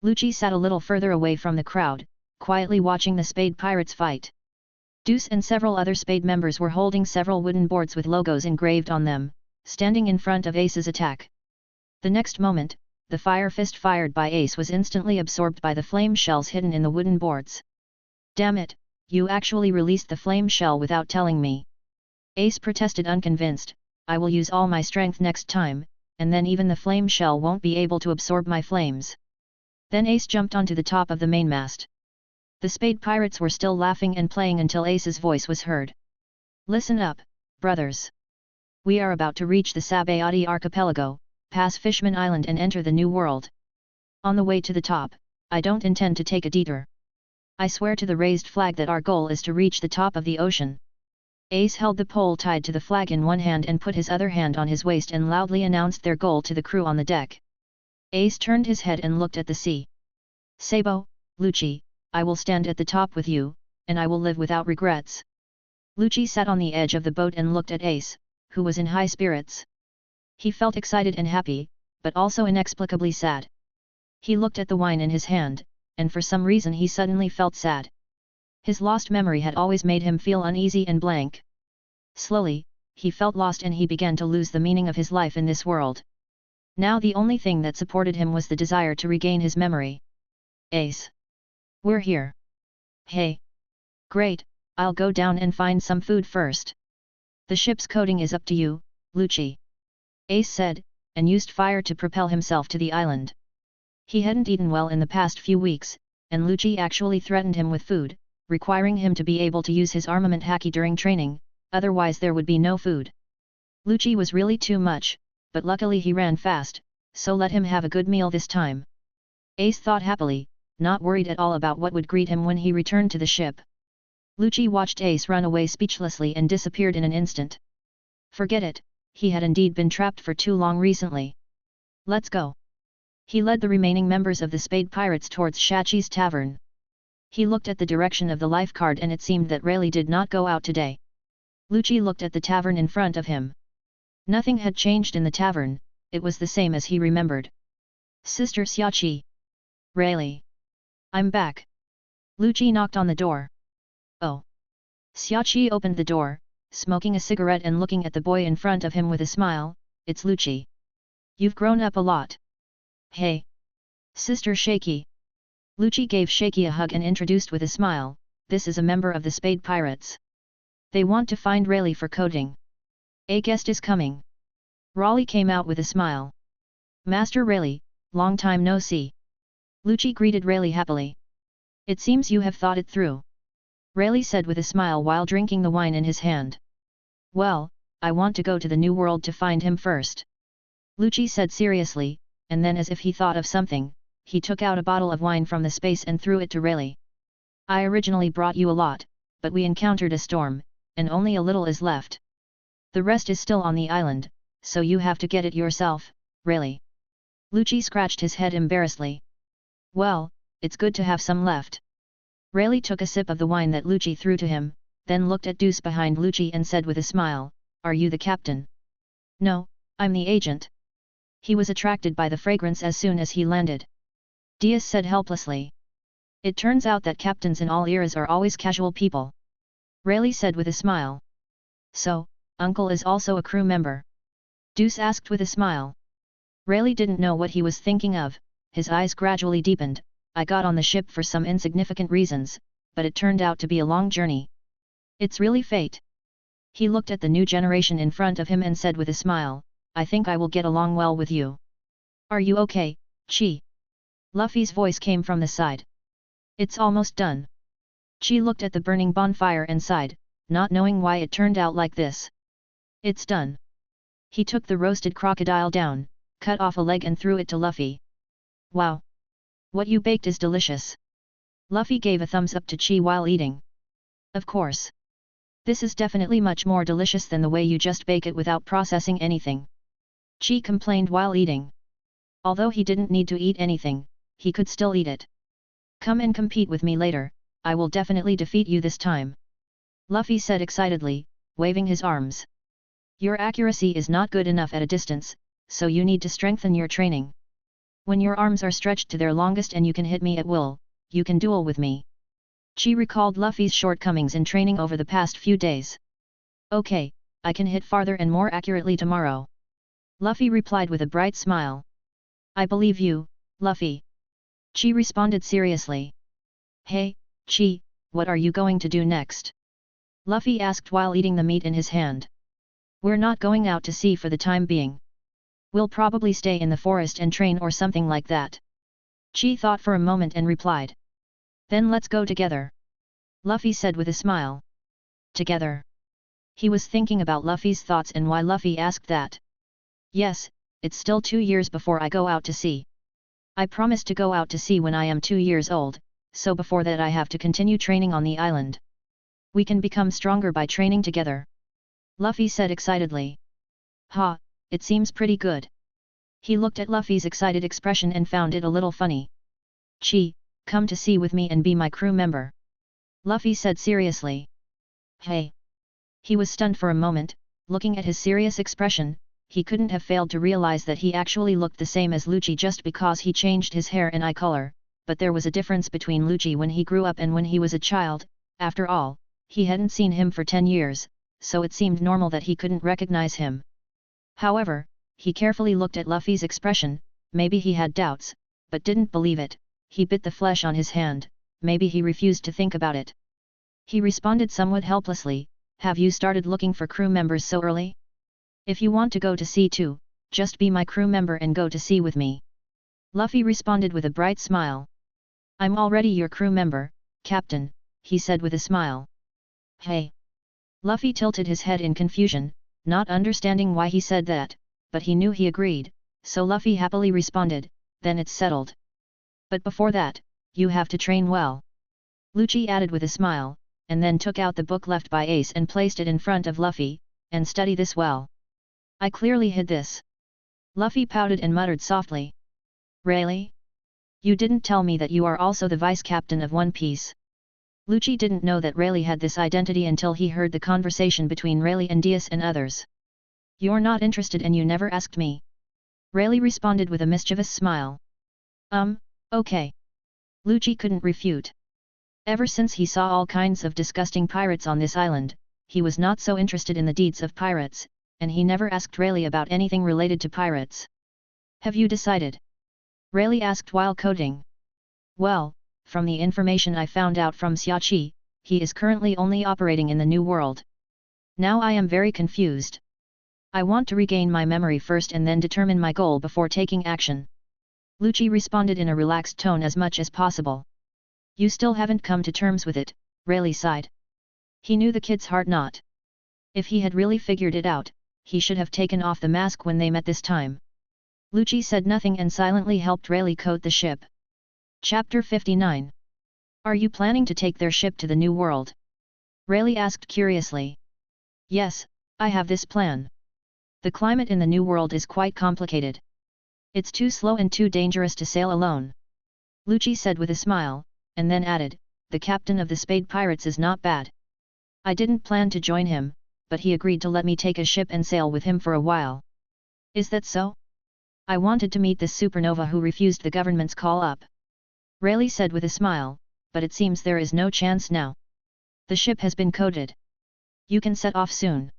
Lucci sat a little further away from the crowd, quietly watching the Spade Pirates fight. Deuce and several other Spade members were holding several wooden boards with logos engraved on them, standing in front of Ace's attack. The next moment, the fire fist fired by Ace was instantly absorbed by the flame shells hidden in the wooden boards. Damn it, you actually released the flame shell without telling me. Ace protested unconvinced, I will use all my strength next time, and then even the flame shell won't be able to absorb my flames. Then Ace jumped onto the top of the mainmast. The Spade Pirates were still laughing and playing until Ace's voice was heard. Listen up, brothers. We are about to reach the Sabayati archipelago, pass Fishman Island and enter the new world. On the way to the top, I don't intend to take a detour. I swear to the raised flag that our goal is to reach the top of the ocean. Ace held the pole tied to the flag in one hand and put his other hand on his waist and loudly announced their goal to the crew on the deck. Ace turned his head and looked at the sea. Sabo, Lucci, I will stand at the top with you, and I will live without regrets. Lucci sat on the edge of the boat and looked at Ace, who was in high spirits. He felt excited and happy, but also inexplicably sad. He looked at the wine in his hand, and for some reason he suddenly felt sad. His lost memory had always made him feel uneasy and blank. Slowly, he felt lost and he began to lose the meaning of his life in this world. Now the only thing that supported him was the desire to regain his memory. Ace. We're here. Hey. Great, I'll go down and find some food first. The ship's coating is up to you, Lucci. Ace said, and used fire to propel himself to the island. He hadn't eaten well in the past few weeks, and Lucci actually threatened him with food, requiring him to be able to use his armament Haki during training, otherwise there would be no food. Lucci was really too much, but luckily he ran fast, so let him have a good meal this time. Ace thought happily, not worried at all about what would greet him when he returned to the ship. Lucci watched Ace run away speechlessly and disappeared in an instant. Forget it, he had indeed been trapped for too long recently. Let's go. He led the remaining members of the Spade Pirates towards Shachi's tavern. He looked at the direction of the lifeguard and it seemed that Rayleigh did not go out today. Lucci looked at the tavern in front of him. Nothing had changed in the tavern, it was the same as he remembered. Sister Xiachi. Rayleigh. I'm back. Lucci knocked on the door. Oh. Xiachi opened the door, smoking a cigarette and looking at the boy in front of him with a smile. It's Lucci. You've grown up a lot. Hey. Sister Shaky. Lucci gave Shaky a hug and introduced with a smile, this is a member of the Spade Pirates. They want to find Rayleigh for coding. A guest is coming. Raleigh came out with a smile. Master Rayleigh, long time no see. Lucci greeted Rayleigh happily. It seems you have thought it through. Rayleigh said with a smile while drinking the wine in his hand. Well, I want to go to the new world to find him first. Lucci said seriously, and then as if he thought of something, he took out a bottle of wine from the space and threw it to Rayleigh. I originally brought you a lot, but we encountered a storm, and only a little is left. The rest is still on the island, so you have to get it yourself, Rayleigh. Lucci scratched his head embarrassedly. Well, it's good to have some left. Rayleigh took a sip of the wine that Lucci threw to him, then looked at Deuce behind Lucci and said with a smile, Are you the captain? No, I'm the agent. He was attracted by the fragrance as soon as he landed. Diaz said helplessly. It turns out that captains in all eras are always casual people. Rayleigh said with a smile. So, Uncle is also a crew member? Deuce asked with a smile. Rayleigh didn't know what he was thinking of, his eyes gradually deepened. I got on the ship for some insignificant reasons, but it turned out to be a long journey. It's really fate. He looked at the new generation in front of him and said with a smile, I think I will get along well with you. Are you okay, Chi? Luffy's voice came from the side. It's almost done. Chi looked at the burning bonfire and sighed, not knowing why it turned out like this. It's done. He took the roasted crocodile down, cut off a leg and threw it to Luffy. Wow! What you baked is delicious. Luffy gave a thumbs up to Chi while eating. Of course. This is definitely much more delicious than the way you just bake it without processing anything. Chi complained while eating. Although he didn't need to eat anything, he could still eat it. Come and compete with me later, I will definitely defeat you this time. Luffy said excitedly, waving his arms. Your accuracy is not good enough at a distance, so you need to strengthen your training. When your arms are stretched to their longest and you can hit me at will, you can duel with me. Chi recalled Luffy's shortcomings in training over the past few days. Okay, I can hit farther and more accurately tomorrow. Luffy replied with a bright smile. I believe you, Luffy. Chi responded seriously. Hey, Chi, what are you going to do next? Luffy asked while eating the meat in his hand. We're not going out to sea for the time being. We'll probably stay in the forest and train or something like that. Chi thought for a moment and replied. Then let's go together. Luffy said with a smile. Together. He was thinking about Luffy's thoughts and why Luffy asked that. Yes, it's still 2 years before I go out to sea. I promised to go out to sea when I am 2 years old, so before that I have to continue training on the island. We can become stronger by training together. Luffy said excitedly. Ha, it seems pretty good. He looked at Luffy's excited expression and found it a little funny. Chi, come to sea with me and be my crew member. Luffy said seriously. Hey. He was stunned for a moment, looking at his serious expression. He couldn't have failed to realize that he actually looked the same as Lucci just because he changed his hair and eye color, but there was a difference between Lucci when he grew up and when he was a child. After all, he hadn't seen him for 10 years, so it seemed normal that he couldn't recognize him. However, he carefully looked at Luffy's expression. Maybe he had doubts, but didn't believe it. He bit the flesh on his hand, maybe he refused to think about it. He responded somewhat helplessly, have you started looking for crew members so early? If you want to go to sea too, just be my crew member and go to sea with me. Luffy responded with a bright smile. I'm already your crew member, Captain, he said with a smile. Hey. Luffy tilted his head in confusion, not understanding why he said that, but he knew he agreed, so Luffy happily responded, then it's settled. But before that, you have to train well. Lucci added with a smile, and then took out the book left by Ace and placed it in front of Luffy, and study this well. I clearly hid this. Luffy pouted and muttered softly. Really? You didn't tell me that you are also the vice captain of One Piece. Lucci didn't know that Rayleigh had this identity until he heard the conversation between Rayleigh and Diaz and others. You're not interested and you never asked me. Rayleigh responded with a mischievous smile. Okay. Lucci couldn't refute. Ever since he saw all kinds of disgusting pirates on this island, he was not so interested in the deeds of pirates, and he never asked Rayleigh about anything related to pirates. Have you decided? Rayleigh asked while coding. Well, from the information I found out from Xiaoqi, he is currently only operating in the New World. Now I am very confused. I want to regain my memory first and then determine my goal before taking action. Lucci responded in a relaxed tone as much as possible. You still haven't come to terms with it, Rayleigh sighed. He knew the kid's heart not. If he had really figured it out, he should have taken off the mask when they met this time. Lucci said nothing and silently helped Rayleigh coat the ship. Chapter 59. Are you planning to take their ship to the New World? Rayleigh asked curiously. Yes, I have this plan. The climate in the New World is quite complicated. It's too slow and too dangerous to sail alone. Lucci said with a smile, and then added, the captain of the Spade Pirates is not bad. I didn't plan to join him, but he agreed to let me take a ship and sail with him for a while. Is that so? I wanted to meet this supernova who refused the government's call up. Rayleigh said with a smile, but it seems there is no chance now. The ship has been coded. You can set off soon.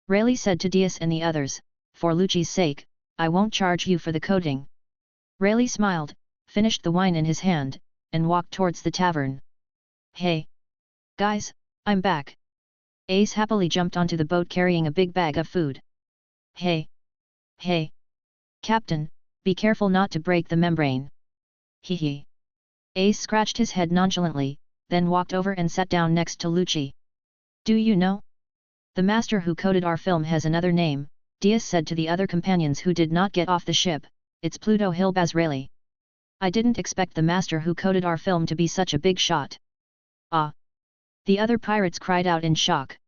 Rayleigh said to Diaz and the others, for Lucci's sake, I won't charge you for the coding. Rayleigh smiled, finished the wine in his hand, and walked towards the tavern. Hey! Guys, I'm back. Ace happily jumped onto the boat carrying a big bag of food. Hey! Hey! Captain, be careful not to break the membrane. Hee hee. Ace scratched his head nonchalantly, then walked over and sat down next to Lucci. Do you know? The master who coded our film has another name, Diaz said to the other companions who did not get off the ship, it's Pluto Hilbazraeli. I didn't expect the master who coded our film to be such a big shot. Ah! The other pirates cried out in shock.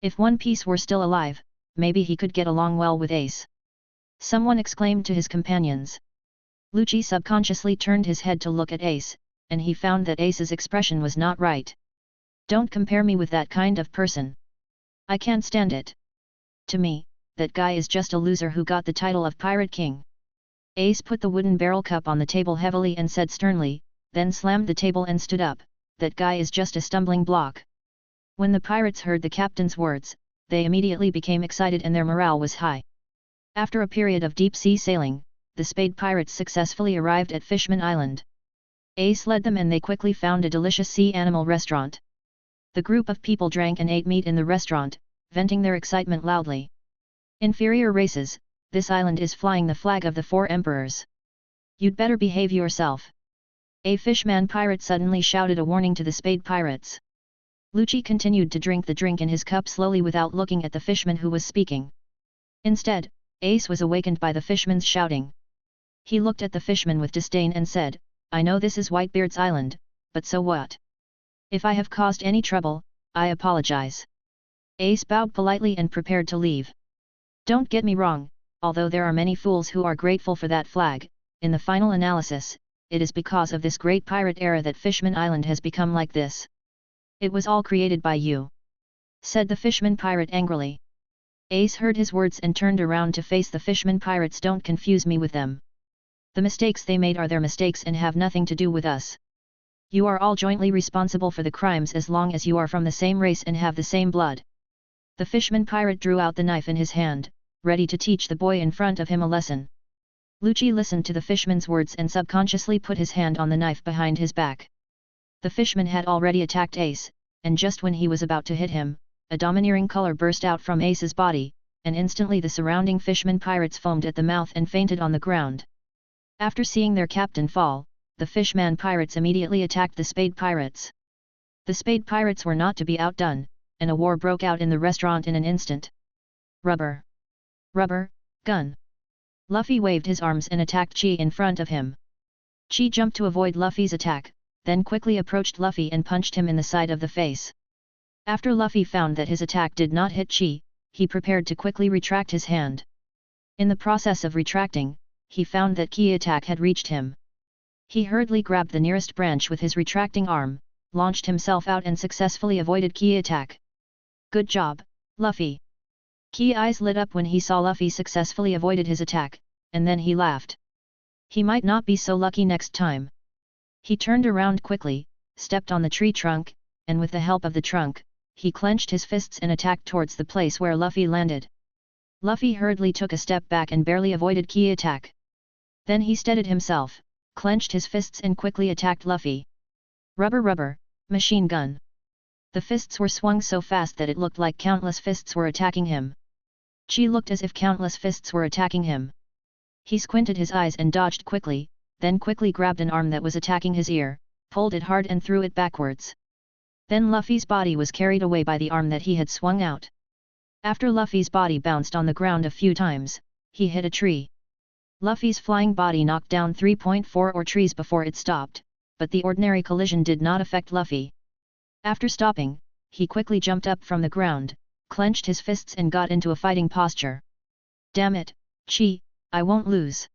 If One Piece were still alive, maybe he could get along well with Ace. Someone exclaimed to his companions. Lucci subconsciously turned his head to look at Ace, and he found that Ace's expression was not right. Don't compare me with that kind of person. I can't stand it. To me, that guy is just a loser who got the title of Pirate King. Ace put the wooden barrel cup on the table heavily and said sternly, then slammed the table and stood up, that guy is just a stumbling block. When the pirates heard the captain's words, they immediately became excited and their morale was high. After a period of deep-sea sailing, the Spade pirates successfully arrived at Fishman Island. Ace led them and they quickly found a delicious sea animal restaurant. The group of people drank and ate meat in the restaurant, venting their excitement loudly. Inferior races, this island is flying the flag of the 4 emperors. You'd better behave yourself. A fishman pirate suddenly shouted a warning to the Spade pirates. Lucci continued to drink the drink in his cup slowly without looking at the fishman who was speaking. Instead, Ace was awakened by the fishman's shouting. He looked at the fishman with disdain and said, I know this is Whitebeard's island, but so what? If I have caused any trouble, I apologize. Ace bowed politely and prepared to leave. Don't get me wrong, although there are many fools who are grateful for that flag, in the final analysis, it is because of this great pirate era that Fishman Island has become like this. It was all created by you, said the fishman pirate angrily. Ace heard his words and turned around to face the fishman pirates. Don't confuse me with them. The mistakes they made are their mistakes and have nothing to do with us. You are all jointly responsible for the crimes as long as you are from the same race and have the same blood. The fishman pirate drew out the knife in his hand, ready to teach the boy in front of him a lesson. Lucci listened to the fishman's words and subconsciously put his hand on the knife behind his back. The fishman had already attacked Ace, and just when he was about to hit him, a domineering color burst out from Ace's body, and instantly the surrounding fishman pirates foamed at the mouth and fainted on the ground. After seeing their captain fall, the fishman pirates immediately attacked the Spade pirates. The Spade pirates were not to be outdone, and a war broke out in the restaurant in an instant. Rubber! Rubber, gun! Luffy waved his arms and attacked Chi in front of him. Chi jumped to avoid Luffy's attack, then quickly approached Luffy and punched him in the side of the face. After Luffy found that his attack did not hit Chi, he prepared to quickly retract his hand. In the process of retracting, he found that Ki attack had reached him. He hurriedly grabbed the nearest branch with his retracting arm, launched himself out and successfully avoided Ki attack. Good job, Luffy! Ki eyes lit up when he saw Luffy successfully avoided his attack, and then he laughed. He might not be so lucky next time. He turned around quickly, stepped on the tree trunk, and with the help of the trunk, he clenched his fists and attacked towards the place where Luffy landed. Luffy hurriedly took a step back and barely avoided Ki attack. Then he steadied himself, clenched his fists and quickly attacked Luffy. Rubber rubber, machine gun! The fists were swung so fast that it looked like countless fists were attacking him. Chi looked as if countless fists were attacking him. He squinted his eyes and dodged quickly, then quickly grabbed an arm that was attacking his ear, pulled it hard and threw it backwards. Then Luffy's body was carried away by the arm that he had swung out. After Luffy's body bounced on the ground a few times, he hit a tree. Luffy's flying body knocked down 3.4 trees before it stopped, but the ordinary collision did not affect Luffy. After stopping, he quickly jumped up from the ground, clenched his fists and got into a fighting posture. Damn it, Chi, I won't lose!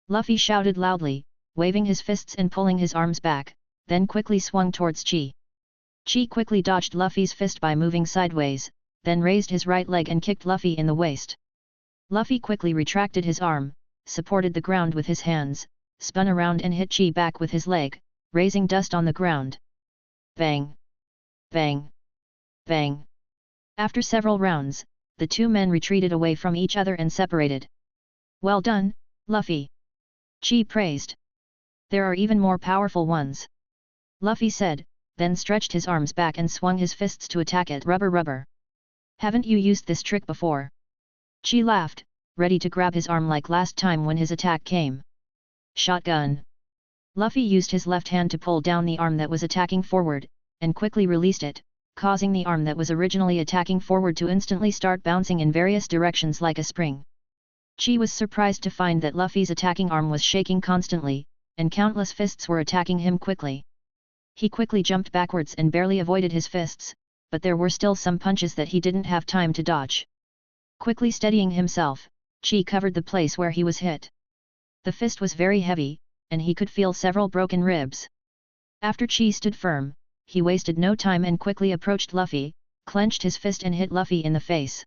Luffy shouted loudly, waving his fists and pulling his arms back, then quickly swung towards Chi. Chi quickly dodged Luffy's fist by moving sideways, then raised his right leg and kicked Luffy in the waist. Luffy quickly retracted his arm, supported the ground with his hands, spun around and hit Chi back with his leg, raising dust on the ground. Bang! Bang! Bang! After several rounds, the two men retreated away from each other and separated. Well done, Luffy! Chi praised. There are even more powerful ones, Luffy said, then stretched his arms back and swung his fists to attack at Rubber Rubber. Haven't you used this trick before? Chi laughed, ready to grab his arm like last time when his attack came. Shotgun! Luffy used his left hand to pull down the arm that was attacking forward, and quickly released it, causing the arm that was originally attacking forward to instantly start bouncing in various directions like a spring. Chi was surprised to find that Luffy's attacking arm was shaking constantly, and countless fists were attacking him quickly. He quickly jumped backwards and barely avoided his fists, but there were still some punches that he didn't have time to dodge. Quickly steadying himself, Chi covered the place where he was hit. The fist was very heavy, and he could feel several broken ribs. After Chi stood firm, he wasted no time and quickly approached Luffy, clenched his fist and hit Luffy in the face.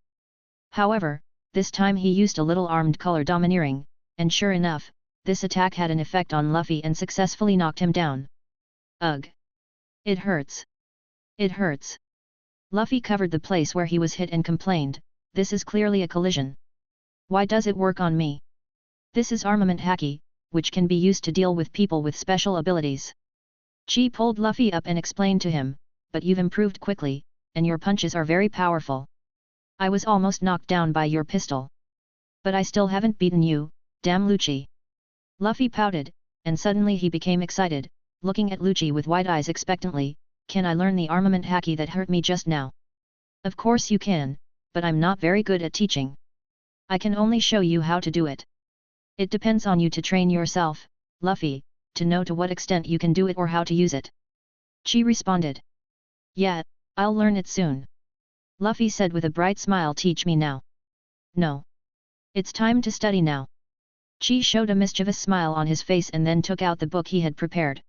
However, this time he used a little armed color domineering, and sure enough, this attack had an effect on Luffy and successfully knocked him down. Ugh! It hurts! It hurts! Luffy covered the place where he was hit and complained, "This is clearly a collision. Why does it work on me? This is armament haki, which can be used to deal with people with special abilities." Chi pulled Luffy up and explained to him, "But you've improved quickly, and your punches are very powerful. I was almost knocked down by your pistol. But I still haven't beaten you, damn Lucci." Luffy pouted, and suddenly he became excited, looking at Lucci with wide eyes expectantly, "Can I learn the armament haki that hurt me just now?" "Of course you can, but I'm not very good at teaching. I can only show you how to do it. It depends on you to train yourself, Luffy, to know to what extent you can do it or how to use it." Chi responded. "Yeah, I'll learn it soon." Luffy said with a bright smile, "Teach me now." "No. It's time to study now." Chi showed a mischievous smile on his face and then took out the book he had prepared.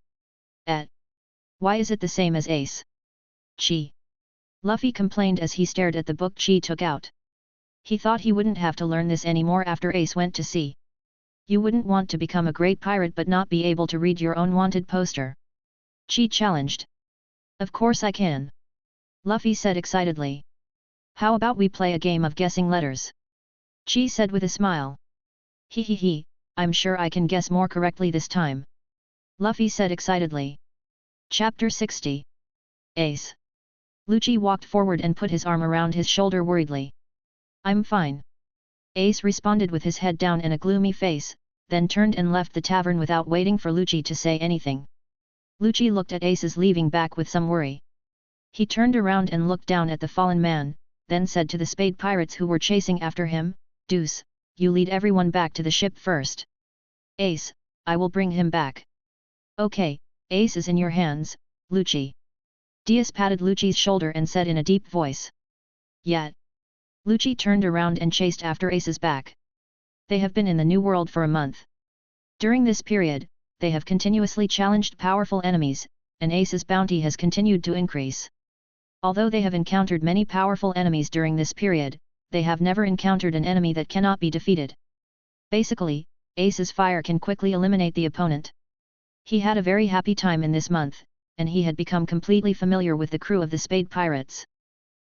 Why is it the same as Ace?" "Chi." Luffy complained as he stared at the book Chi took out. He thought he wouldn't have to learn this anymore after Ace went to sea. "You wouldn't want to become a great pirate but not be able to read your own wanted poster?" Chi challenged. "Of course I can," Luffy said excitedly. "How about we play a game of guessing letters?" Chi said with a smile. He, I'm sure I can guess more correctly this time," Luffy said excitedly. Chapter 60. Ace. Lucci walked forward and put his arm around his shoulder worriedly. "I'm fine," Ace responded with his head down and a gloomy face, then turned and left the tavern without waiting for Lucci to say anything. Lucci looked at Ace's leaving back with some worry. He turned around and looked down at the fallen man, then said to the spade pirates who were chasing after him, "Deuce, you lead everyone back to the ship first. Ace, I will bring him back." "Okay, Ace is in your hands, Lucci." Diaz patted Lucci's shoulder and said in a deep voice. "Yeah." Lucci turned around and chased after Ace's back. They have been in the New World for a month. During this period, they have continuously challenged powerful enemies, and Ace's bounty has continued to increase. Although they have encountered many powerful enemies during this period, they have never encountered an enemy that cannot be defeated. Basically, Ace's fire can quickly eliminate the opponent. He had a very happy time in this month, and he had become completely familiar with the crew of the Spade Pirates.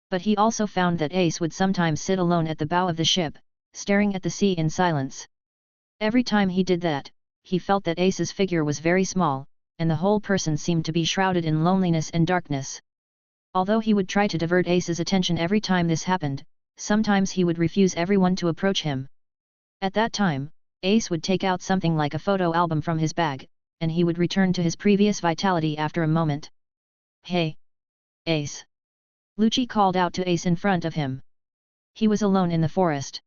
But he also found that Ace would sometimes sit alone at the bow of the ship, staring at the sea in silence. Every time he did that, he felt that Ace's figure was very small, and the whole person seemed to be shrouded in loneliness and darkness. Although he would try to divert Ace's attention every time this happened, sometimes he would refuse everyone to approach him. At that time, Ace would take out something like a photo album from his bag, and he would return to his previous vitality after a moment. "Hey! Ace!" Lucci called out to Ace in front of him. He was alone in the forest.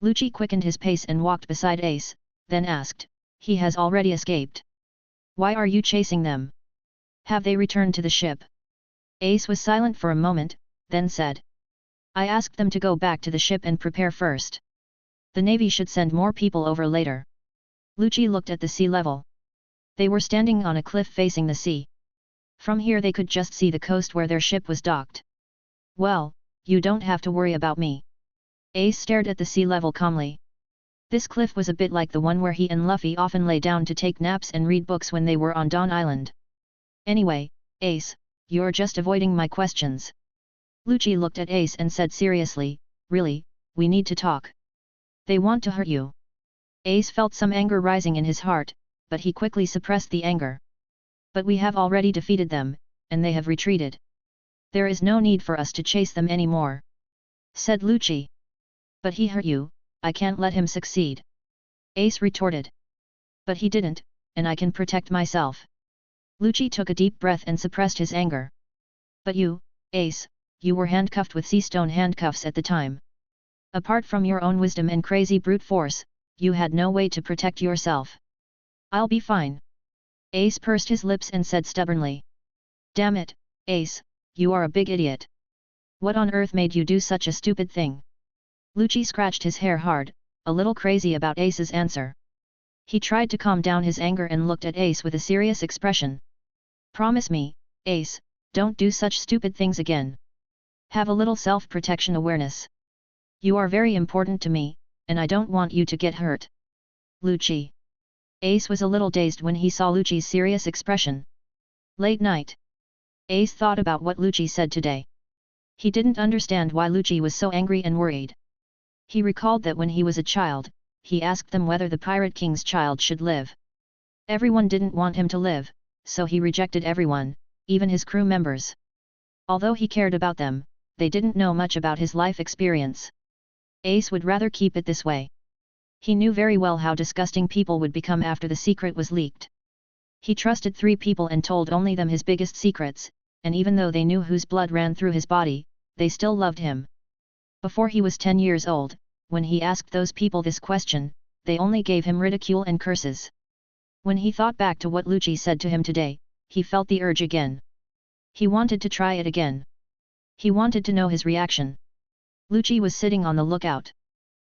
Lucci quickened his pace and walked beside Ace, then asked, "He has already escaped. Why are you chasing them? Have they returned to the ship?" Ace was silent for a moment, then said, "I asked them to go back to the ship and prepare first. The Navy should send more people over later." Lucci looked at the sea level. They were standing on a cliff facing the sea. From here they could just see the coast where their ship was docked. "Well, you don't have to worry about me." Ace stared at the sea level calmly. This cliff was a bit like the one where he and Luffy often lay down to take naps and read books when they were on Dawn Island. "Anyway, Ace, you're just avoiding my questions." Lucci looked at Ace and said seriously, "Really, we need to talk. They want to hurt you." Ace felt some anger rising in his heart, but he quickly suppressed the anger. "But we have already defeated them, and they have retreated. There is no need for us to chase them anymore," said Lucci. "But he hurt you, I can't let him succeed," Ace retorted. "But he didn't, and I can protect myself. Lucci took a deep breath and suppressed his anger. But you, Ace, you were handcuffed with sea stone handcuffs at the time. Apart from your own wisdom and crazy brute force, you had no way to protect yourself. I'll be fine. Ace pursed his lips and said stubbornly. Damn it, Ace, you are a big idiot. What on earth made you do such a stupid thing? Lucci scratched his hair hard, a little crazy about Ace's answer. He tried to calm down his anger and looked at Ace with a serious expression. Promise me, Ace, don't do such stupid things again. Have a little self-protection awareness. You are very important to me, and I don't want you to get hurt. Lucci. Ace was a little dazed when he saw Lucci's serious expression. Late night. Ace thought about what Lucci said today. He didn't understand why Lucci was so angry and worried. He recalled that when he was a child, he asked them whether the Pirate King's child should live. Everyone didn't want him to live, so he rejected everyone, even his crew members. Although he cared about them, they didn't know much about his life experience. Ace would rather keep it this way. He knew very well how disgusting people would become after the secret was leaked. He trusted 3 people and told only them his biggest secrets, and even though they knew whose blood ran through his body, they still loved him. Before he was 10 years old, when he asked those people this question, they only gave him ridicule and curses. When he thought back to what Lucci said to him today, he felt the urge again. He wanted to try it again. He wanted to know his reaction. Lucci was sitting on the lookout.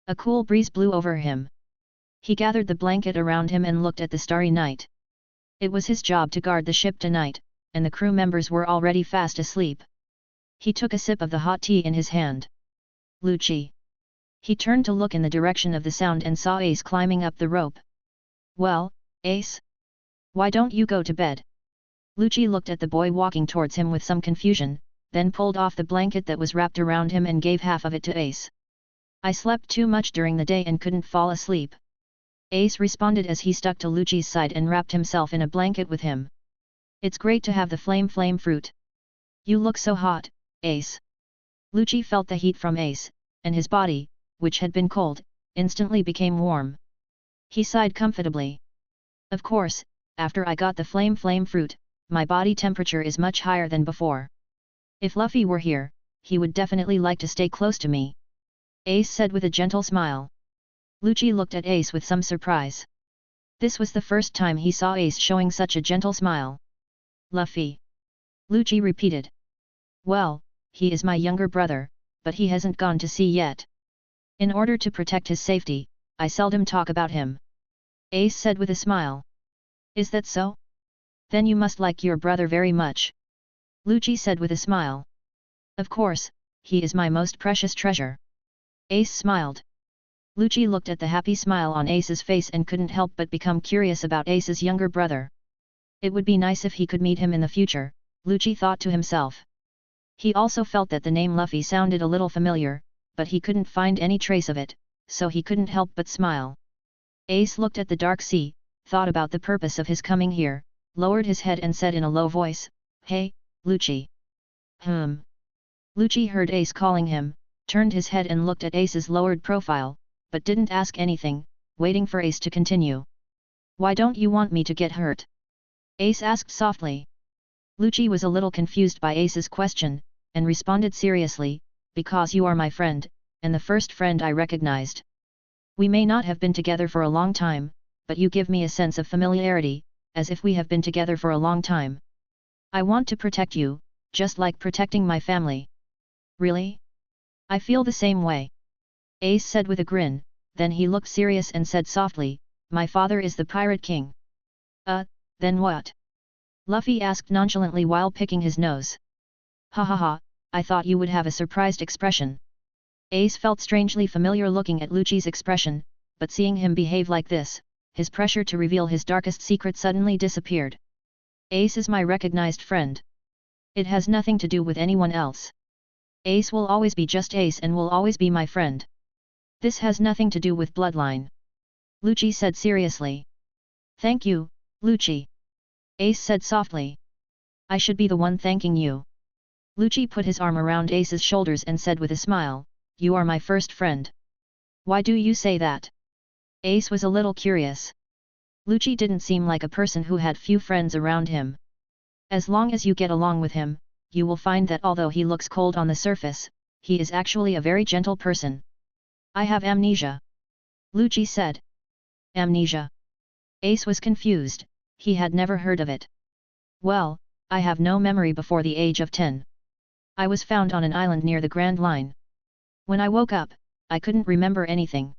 A cool breeze blew over him. He gathered the blanket around him and looked at the starry night. It was his job to guard the ship tonight, and the crew members were already fast asleep. He took a sip of the hot tea in his hand. Lucci. He turned to look in the direction of the sound and saw Ace climbing up the rope. Well, Ace? Why don't you go to bed? Lucci looked at the boy walking towards him with some confusion, then pulled off the blanket that was wrapped around him and gave half of it to Ace. I slept too much during the day and couldn't fall asleep. Ace responded as he stuck to Lucci's side and wrapped himself in a blanket with him. It's great to have the flame fruit. You look so hot, Ace. Lucci felt the heat from Ace, and his body, which had been cold, instantly became warm. He sighed comfortably. Of course, after I got the flame fruit, my body temperature is much higher than before. If Luffy were here, he would definitely like to stay close to me. Ace said with a gentle smile. Lucci looked at Ace with some surprise. This was the first time he saw Ace showing such a gentle smile. Luffy. Lucci repeated. Well, he is my younger brother, but he hasn't gone to sea yet. In order to protect his safety, I seldom talk about him. Ace said with a smile. Is that so? Then you must like your brother very much. Lucci said with a smile. Of course, he is my most precious treasure. Ace smiled. Lucci looked at the happy smile on Ace's face and couldn't help but become curious about Ace's younger brother. It would be nice if he could meet him in the future, Lucci thought to himself. He also felt that the name Luffy sounded a little familiar, but he couldn't find any trace of it, so he couldn't help but smile. Ace looked at the dark sea, thought about the purpose of his coming here, lowered his head and said in a low voice, Hey, Lucci. Lucci heard Ace calling him, turned his head and looked at Ace's lowered profile, but didn't ask anything, waiting for Ace to continue. Why don't you want me to get hurt? Ace asked softly. Lucci was a little confused by Ace's question, and responded seriously, because you are my friend, and the first friend I recognized. We may not have been together for a long time, but you give me a sense of familiarity, as if we have been together for a long time. I want to protect you, just like protecting my family. Really? I feel the same way. Ace said with a grin, then he looked serious and said softly, My father is the Pirate King. Then what? Luffy asked nonchalantly while picking his nose. Ha ha ha, I thought you would have a surprised expression. Ace felt strangely familiar looking at Lucci's expression, but seeing him behave like this, his pressure to reveal his darkest secret suddenly disappeared. Ace is my recognized friend. It has nothing to do with anyone else. Ace will always be just Ace and will always be my friend. This has nothing to do with bloodline. Lucci said seriously. Thank you, Lucci. Ace said softly. I should be the one thanking you. Lucci put his arm around Ace's shoulders and said with a smile, You are my first friend. Why do you say that? Ace was a little curious. Lucci didn't seem like a person who had few friends around him. As long as you get along with him, you will find that although he looks cold on the surface, he is actually a very gentle person. I have amnesia. Lucci said. Amnesia. Ace was confused, he had never heard of it. Well, I have no memory before the age of 10. I was found on an island near the Grand Line. When I woke up, I couldn't remember anything.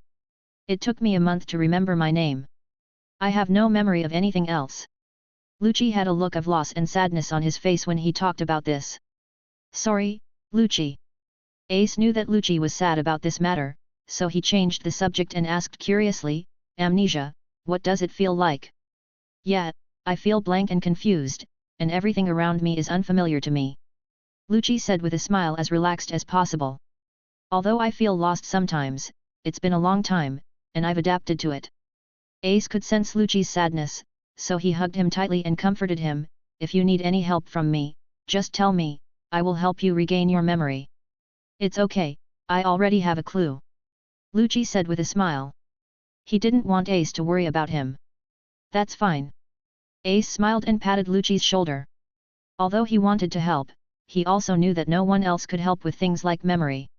It took me a month to remember my name. I have no memory of anything else. Lucci had a look of loss and sadness on his face when he talked about this. Sorry, Lucci. Ace knew that Lucci was sad about this matter, so he changed the subject and asked curiously, amnesia, what does it feel like? Yeah, I feel blank and confused, and everything around me is unfamiliar to me. Lucci said with a smile as relaxed as possible. Although I feel lost sometimes, it's been a long time, and I've adapted to it. Ace could sense Lucci's sadness, so he hugged him tightly and comforted him, if you need any help from me, just tell me, I will help you regain your memory. It's okay, I already have a clue. Lucci said with a smile. He didn't want Ace to worry about him. That's fine. Ace smiled and patted Lucci's shoulder. Although he wanted to help, he also knew that no one else could help with things like memory.